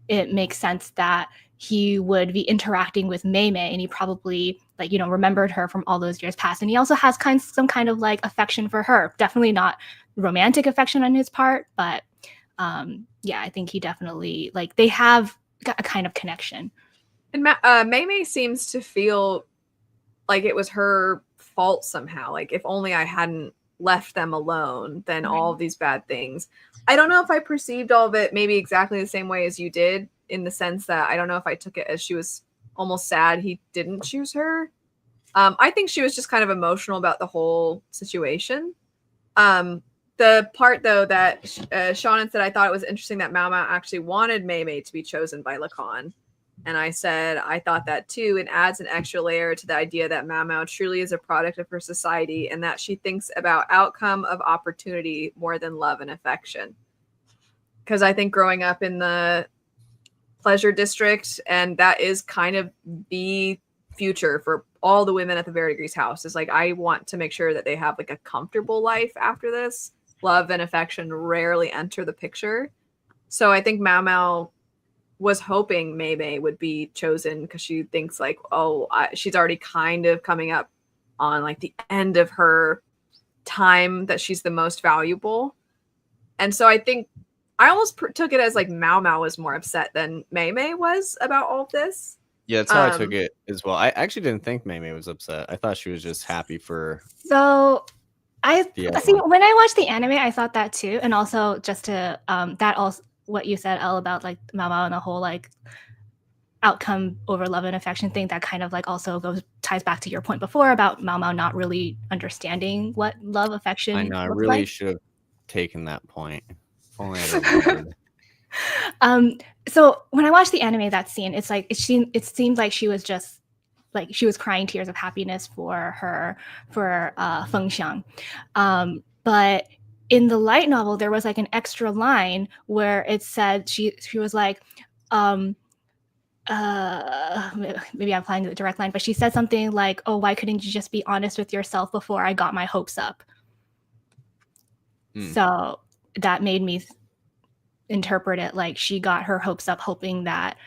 Speaker 3: it makes sense that he would be interacting with Mei and he probably like remembered her from all those years past, and he also has some kind of like affection for her. Definitely not romantic affection on his part, but yeah, I think he definitely like they have got a kind of connection.
Speaker 1: And Mei seems to feel like it was her fault somehow. Like if only I hadn't left them alone, then all of these bad things. I don't know if I perceived all of it maybe exactly the same way as you did, in the sense that I don't know if I took it as she was almost sad he didn't choose her. I think she was just kind of emotional about the whole situation. The part though that Sean said, I thought it was interesting that Mao Mao actually wanted Mei to be chosen by Lacan. And I said, I thought that too. It adds an extra layer to the idea that Mao Mao truly is a product of her society and that she thinks about outcome of opportunity more than love and affection. Because I think growing up in the pleasure district, and that is kind of the future for all the women at the Verdigris house, is like, I want to make sure that they have like a comfortable life after this. Love and affection rarely enter the picture. So I think Mao Mao was hoping Mei would be chosen because she thinks like, she's already kind of coming up on like the end of her time that she's the most valuable. And so I think I almost took it as like Mao Mao was more upset than Mei was about all of this.
Speaker 2: Yeah, that's how I took it as well. I actually didn't think Mei was upset. I thought she was just happy for.
Speaker 3: So I see when I watched the anime, I thought that too, and also just to that also what you said, Elle, about like Mao Mao and the whole like outcome over love and affection thing, that kind of like also ties back to your point before about Mao Mao not really understanding what love, affection.
Speaker 2: I know. I really should have taken that point. If only I remembered.
Speaker 3: So when I watched the anime, that scene, it's like it seemed like she was just like she was crying tears of happiness for Feng Xiang. But in the light novel, there was like an extra line where it said she was like, maybe I'm finding the direct line, but she said something like, "Oh, why couldn't you just be honest with yourself before I got my hopes up?" So that made me interpret it like she got her hopes up, hoping that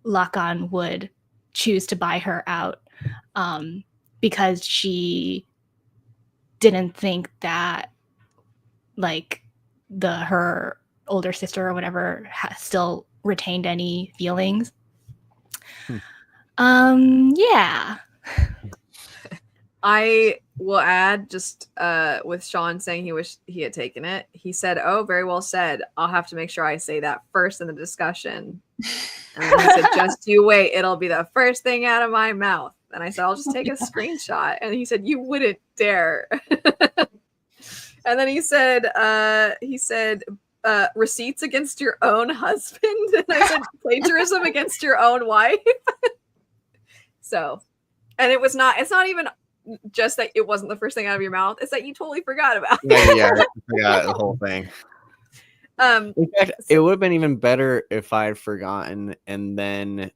Speaker 3: Lakan would choose to buy her out, because she didn't think that like her older sister or whatever still retained any feelings. Yeah.
Speaker 1: I will add just with Sean saying he wished he had taken it. He said, "Oh, very well said. I'll have to make sure I say that first in the discussion." And then he said, "Just you wait. It'll be the first thing out of my mouth." And I said, "I'll just take a screenshot." And he said, "You wouldn't dare." And then he said, receipts against your own husband. And I said, plagiarism against your own wife. So, and it's not even just that it wasn't the first thing out of your mouth. It's that you totally forgot about it.
Speaker 2: Yeah, I forgot the whole thing. In fact, it would have been even better if I had forgotten and then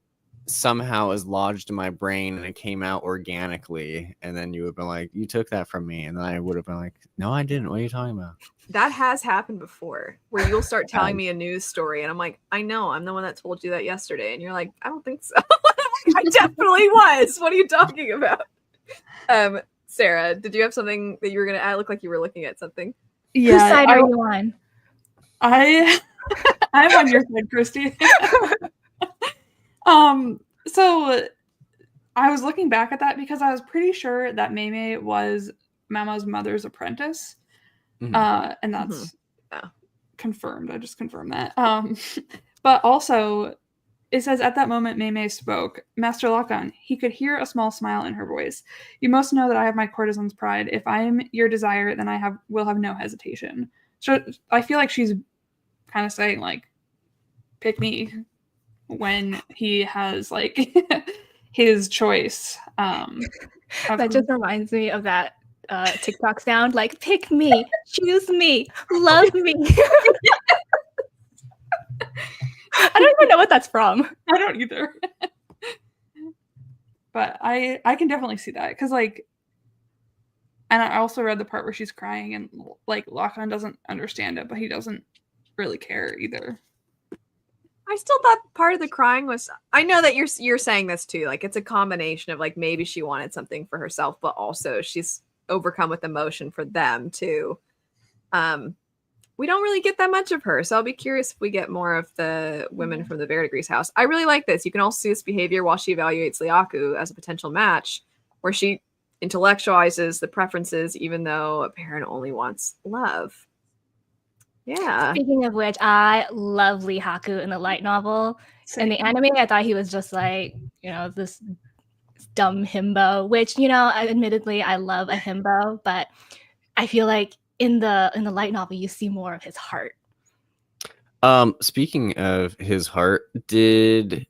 Speaker 2: somehow is lodged in my brain and it came out organically, and then you would have been like, "You took that from me," and then I would have been like, "No, I didn't. What are you talking about?"
Speaker 1: That has happened before, where you'll start telling me a news story, and I'm like, "I know, I'm the one that told you that yesterday," and you're like, "I don't think so." I definitely was. What are you talking about? Sarah, did you have something that you were gonna add? Look like you were looking at something.
Speaker 3: Yeah. Whose side are you on?
Speaker 4: I'm on your side, Christy. So I was looking back at that because I was pretty sure that Mei was Mama's mother's apprentice. And that's confirmed. I just confirmed that. But also, it says, at that moment, Mei spoke. Master Lakan, he could hear a small smile in her voice. You must know that I have my courtesan's pride. If I am your desire, then I will have no hesitation. So I feel like she's kind of saying, like, pick me when he has, like, his choice.
Speaker 3: That just reminds me of that TikTok sound, like, pick me, choose me, love me. I don't even know what that's from.
Speaker 4: I don't either. But I can definitely see that because, like, and I also read the part where she's crying and, like, Lakan doesn't understand it, but he doesn't really care either.
Speaker 1: I still thought part of the crying was, I know that you're saying this too, like it's a combination of like maybe she wanted something for herself, but also she's overcome with emotion for them too. We don't really get that much of her, so I'll be curious if we get more of the women from the Verdigris house. I really like this. You can also see this behavior while she evaluates Liaku as a potential match, where she intellectualizes the preferences even though a parent only wants love. Yeah.
Speaker 3: Speaking of which, I love Lee Haku in the light novel. Same. In the anime, I thought he was just like, you know, this dumb himbo, which, you know, admittedly, I love a himbo, but I feel like in the light novel, you see more of his heart.
Speaker 2: Speaking of his heart, did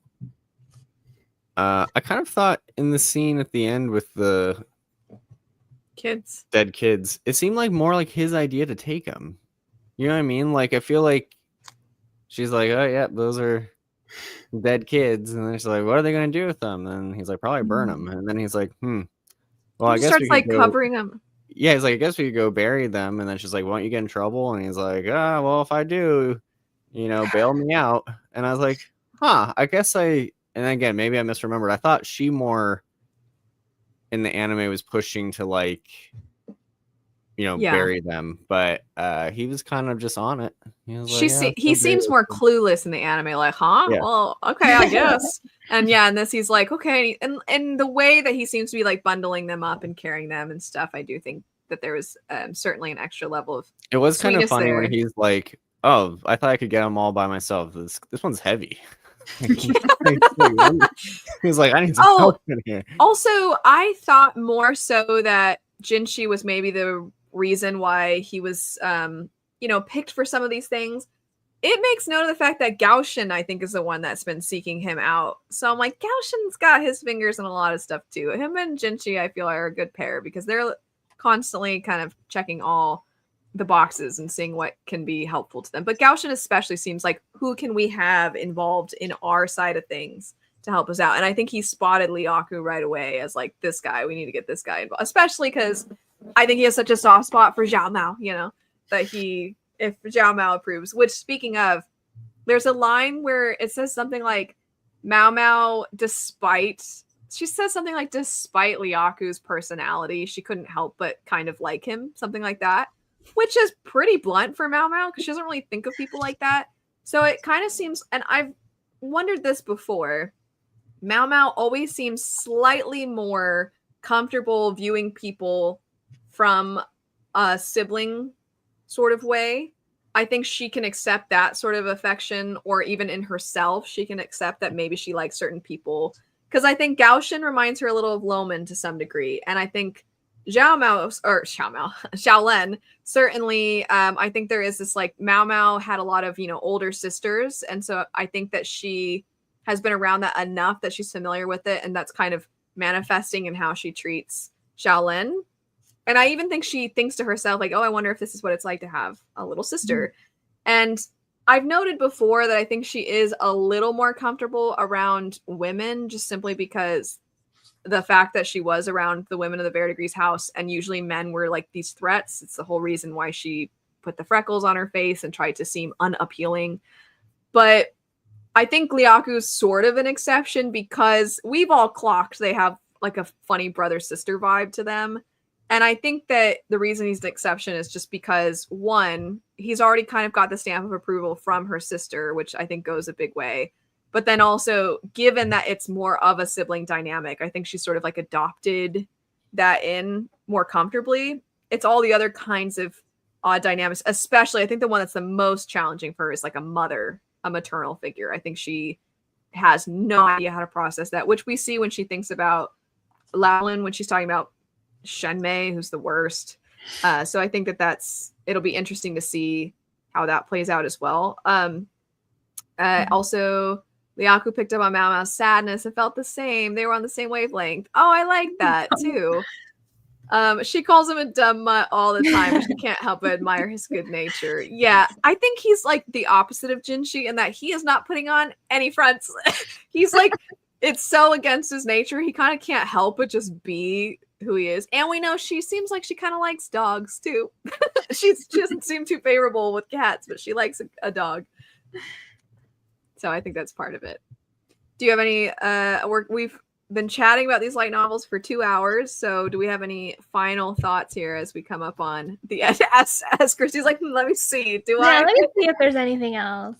Speaker 2: I kind of thought in the scene at the end with the dead kids, it seemed like more like his idea to take them. You know what I mean? Like, I feel like she's like, oh, yeah, those are dead kids. And then she's like, what are they going to do with them? And he's like, probably burn them. And then he's like, well, I guess
Speaker 1: starts like covering them.
Speaker 2: Yeah, he's like, I guess we could go bury them. And then she's like, won't you get in trouble? And he's like, well, if I do, you know, bail me out. And I was like, I guess and again, maybe I misremembered. I thought she more in the anime was pushing to like, you know, bury them, but he was kind of just on it. He was like,
Speaker 1: he seems more clueless in the anime, like, well, okay, I guess. And in this he's like, okay, and the way that he seems to be like bundling them up and carrying them and stuff, I do think that there was certainly an extra level of
Speaker 2: it was kind of funny when he's like, oh, I thought I could get them all by myself. This one's heavy. He's like, I need some help in here.
Speaker 1: Also, I thought more so that Jinshi was maybe the reason why he was you know, picked for some of these things. It makes note of the fact that Gaoshin, I think, is the one that's been seeking him out. So I'm like, Gaoshin's got his fingers in a lot of stuff too. Him and Jinshi, I feel, are a good pair because they're constantly kind of checking all the boxes and seeing what can be helpful to them. But Gaoshin especially seems like, who can we have involved in our side of things to help us out? And I think he spotted Liaku right away as like, this guy, we need to get this guy involved, especially because I think he has such a soft spot for Zhao Mao, you know, that if Zhao Mao approves, which, speaking of, there's a line where it says something like, Mao, despite Liaku's personality, she couldn't help but kind of like him, something like that, which is pretty blunt for Mao because she doesn't really think of people like that. So it kind of seems, and I've wondered this before, Mao always seems slightly more comfortable viewing people from a sibling sort of way. I think she can accept that sort of affection, or even in herself, she can accept that maybe she likes certain people. Because I think Gaoshin reminds her a little of Loman to some degree. And I think Xiaolen, certainly, I think there is this, like, Mao had a lot of, you know, older sisters. And so I think that she has been around that enough that she's familiar with it. And that's kind of manifesting in how she treats Xiaolen. And I even think she thinks to herself, like, oh, I wonder if this is what it's like to have a little sister. Mm-hmm. And I've noted before that I think she is a little more comfortable around women, just simply because the fact that she was around the women of the Verdigris house, and usually men were like these threats. It's the whole reason why she put the freckles on her face and tried to seem unappealing. But I think Liaku's sort of an exception because we've all clocked they have like a funny brother-sister vibe to them. And I think that the reason he's an exception is just because, one, he's already kind of got the stamp of approval from her sister, which I think goes a big way. But then also, given that it's more of a sibling dynamic, I think she's sort of like adopted that in more comfortably. It's all the other kinds of odd dynamics, especially I think the one that's the most challenging for her is like a mother, a maternal figure. I think she has no idea how to process that, which we see when she thinks about Laolin, when she's talking about Shenmei, who's the worst. So I think that it'll be interesting to see how that plays out as well. Also, Liaku picked up on Mao Mao's sadness and felt the same. They were on the same wavelength. Oh, I like that too. She calls him a dumb mutt all the time, but she can't help but admire his good nature. Yeah, I think he's like the opposite of Jinshi in that he is not putting on any fronts. He's like, it's so against his nature. He kind of can't help but just be who he is. And we know she seems like she kind of likes dogs too. She doesn't seem too favorable with cats, but she likes a dog. So I think that's part of it. Do you have any we've been chatting about these light novels for 2 hours, so do we have any final thoughts here as we come up on the end? As Christy's like, let me see.
Speaker 3: Let me see if there's anything else.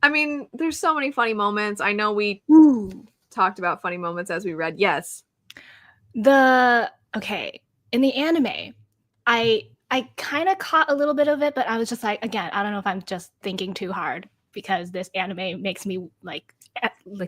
Speaker 1: I mean, there's so many funny moments. I know we talked about funny moments as we read. Yes.
Speaker 3: In the anime, I kind of caught a little bit of it, but I was just like, again, I don't know if I'm just thinking too hard because this anime makes me like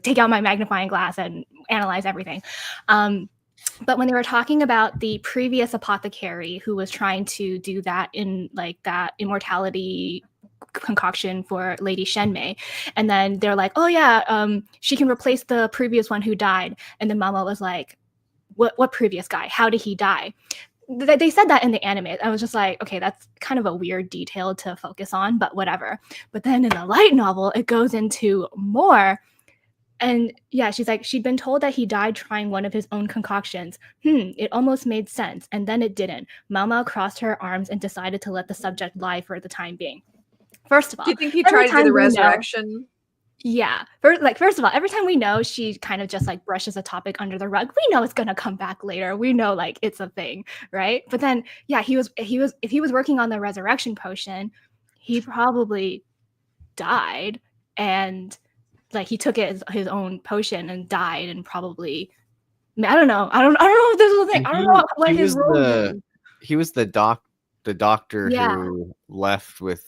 Speaker 3: take out my magnifying glass and analyze everything. But when they were talking about the previous apothecary who was trying to do that in like that immortality concoction for Lady Shenmei, and then they're like, oh yeah, she can replace the previous one who died, and then Mama was like, what previous guy? How did he die? They said that in the anime. I was just like, okay, that's kind of a weird detail to focus on, but whatever. But then in the light novel, it goes into more. And yeah, she's like, she'd been told that he died trying one of his own concoctions. It almost made sense. And then it didn't. Mao crossed her arms and decided to let the subject lie for the time being. First of all,
Speaker 1: do you think he tried to do the resurrection?
Speaker 3: Yeah. First of all, every time we know she kind of just like brushes a topic under the rug, we know it's gonna come back later. We know like it's a thing, right? But then yeah, if he was working on the resurrection potion, he probably died, and like he took his own potion and died, and probably I don't know if this was a thing. I don't know what his role was.
Speaker 2: He was the doctor who left with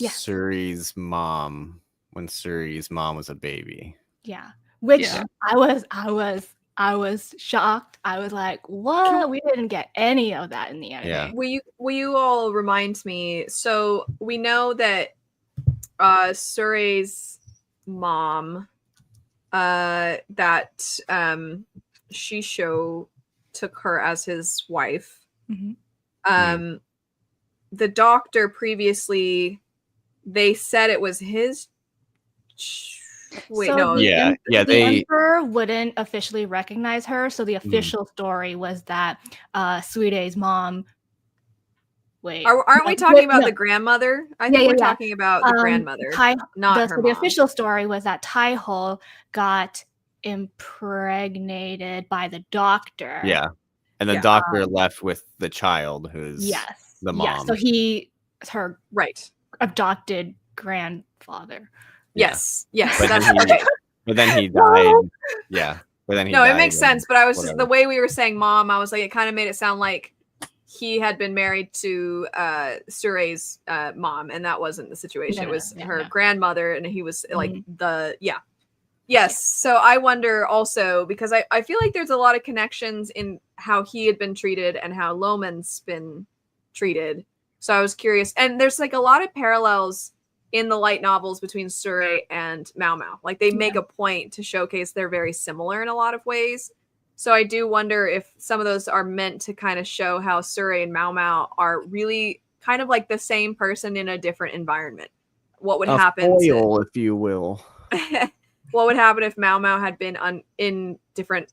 Speaker 2: Suri's mom when Suri's mom was a baby.
Speaker 3: Yeah. Which I was shocked. I was like, what? We didn't get any of that in the anime.
Speaker 2: Yeah.
Speaker 1: Will you all remind me? So we know that Suri's mom that Shisho took her as his wife. The doctor previously, they said it was his.
Speaker 3: The emperor wouldn't officially recognize her, so the official story was that Suide's mom.
Speaker 1: Aren't we talking about the grandmother? I think we're talking about the grandmother, not her mom.
Speaker 3: The official story was that Taiho got impregnated by the doctor.
Speaker 2: Yeah, and the doctor left with the child, who's the mom.
Speaker 3: Yeah, so he's her adopted grandfather.
Speaker 1: Yes.
Speaker 2: But then he died. Yeah. But then he died.
Speaker 1: It makes sense. But I was just the way we were saying mom, I was like, it kind of made it sound like he had been married to Surei's mom, and that wasn't the situation. It was her grandmother, and he was like Yes. So I wonder also, because I feel like there's a lot of connections in how he had been treated and how Loman's been treated. So I was curious. And there's like a lot of parallels in the light novels between Surrey and Mao Mao. Like they make a point to showcase they're very similar in a lot of ways. So I do wonder if some of those are meant to kind of show how Surrey and Mao Mao are really kind of like the same person in a different environment. What would happen?
Speaker 2: Foil, if you will.
Speaker 1: What would happen if Mao Mao had been in different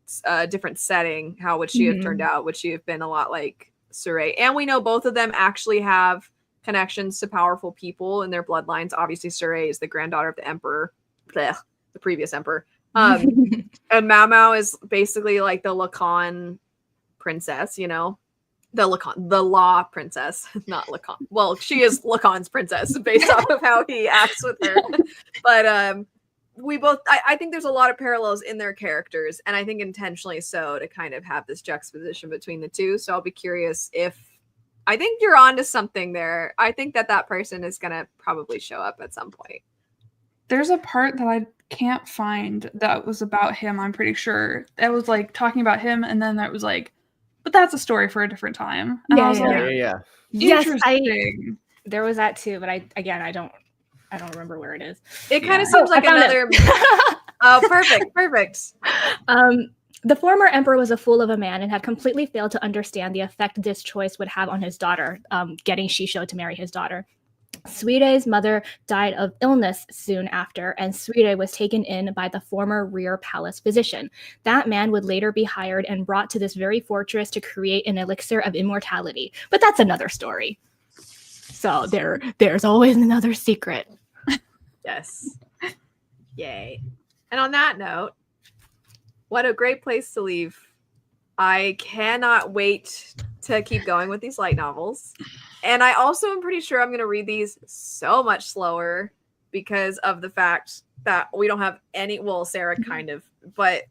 Speaker 1: setting? How would she have turned out? Would she have been a lot like Surrey? And we know both of them actually have connections to powerful people in their bloodlines. Obviously, Surrey is the granddaughter of the emperor, the previous emperor. And Mao Mao is basically like the Lacan princess, you know, the law princess, not Lacan. Well, she is Lacan's princess based off of how he acts with her. But we both, I think there's a lot of parallels in their characters, and I think intentionally so, to kind of have this juxtaposition between the two. So I'll be curious if, I think you're onto something there. I think that person is going to probably show up at some point.
Speaker 4: There's a part that I can't find that was about him, I'm pretty sure. That was like talking about him, and then that was like, but that's a story for a different time. And I was like,
Speaker 3: yes,
Speaker 4: interesting.
Speaker 3: There was that too, but I don't remember where it is.
Speaker 1: It kind of seems like another. Oh, perfect.
Speaker 3: The former emperor was a fool of a man and had completely failed to understand the effect this choice would have on his daughter, getting Shisho to marry his daughter. Suire's mother died of illness soon after, and Suire was taken in by the former rear palace physician. That man would later be hired and brought to this very fortress to create an elixir of immortality. But that's another story. So there's always another secret.
Speaker 1: Yes. Yay. And on that note, what a great place to leave. I cannot wait to keep going with these light novels. And I also am pretty sure I'm going to read these so much slower because of the fact that we don't have any, well, Sarah kind of, but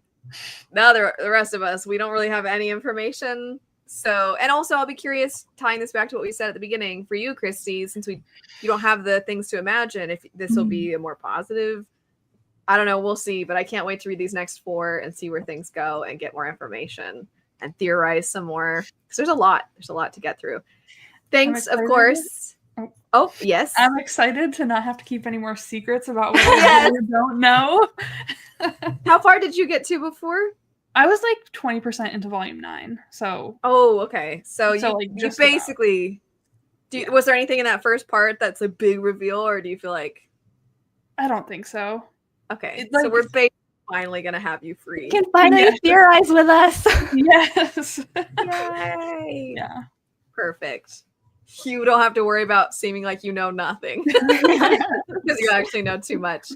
Speaker 1: the rest of us, we don't really have any information. So, and also I'll be curious, tying this back to what we said at the beginning for you, Christy, since you don't have the things to imagine, if this will be a more positive, I don't know, we'll see, but I can't wait to read these next 4 and see where things go and get more information and theorize some more, because there's a lot to get through. Thanks, of course. Oh, yes.
Speaker 4: I'm excited to not have to keep any more secrets about what I really don't know.
Speaker 1: How far did you get to before?
Speaker 4: I was like 20% into volume 9. So.
Speaker 1: Oh, okay. So you
Speaker 4: just
Speaker 1: basically. Was there anything in that first part that's a big reveal, or do you feel like?
Speaker 4: I don't think so.
Speaker 1: Okay, so we're basically finally gonna have you free.
Speaker 3: You can finally theorize with us.
Speaker 4: Yes.
Speaker 1: Yay.
Speaker 4: Yeah.
Speaker 1: Perfect. You don't have to worry about seeming like you know nothing because you actually know too much.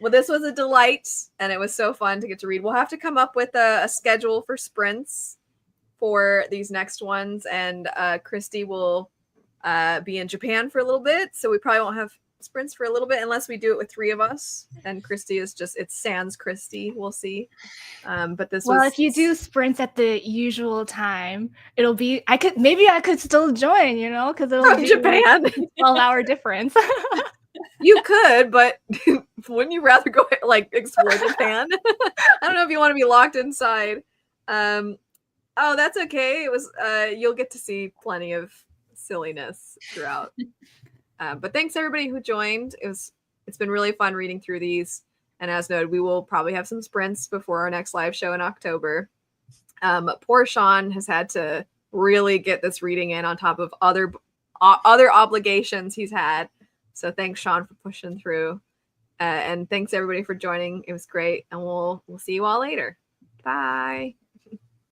Speaker 1: Well, this was a delight, and it was so fun to get to read. We'll have to come up with a schedule for sprints for these next ones, and Christy will be in Japan for a little bit, so we probably won't have sprints for a little bit unless we do it with 3 of us, and Christy is just, it's sans Christy. We'll see. But this was,
Speaker 3: if you do sprints at the usual time, it'll be, I could still join, you know, because it'll be
Speaker 1: Japan
Speaker 3: 12-hour difference.
Speaker 1: You could, but wouldn't you rather go like explore Japan? I don't know if you want to be locked inside. Oh, that's okay. It was you'll get to see plenty of silliness throughout. But thanks everybody who joined. It's been really fun reading through these. And as noted, we will probably have some sprints before our next live show in October. Poor Sean has had to really get this reading in on top of other obligations he's had. So thanks, Sean, for pushing through. And thanks everybody for joining. It was great. And we'll see you all later. Bye.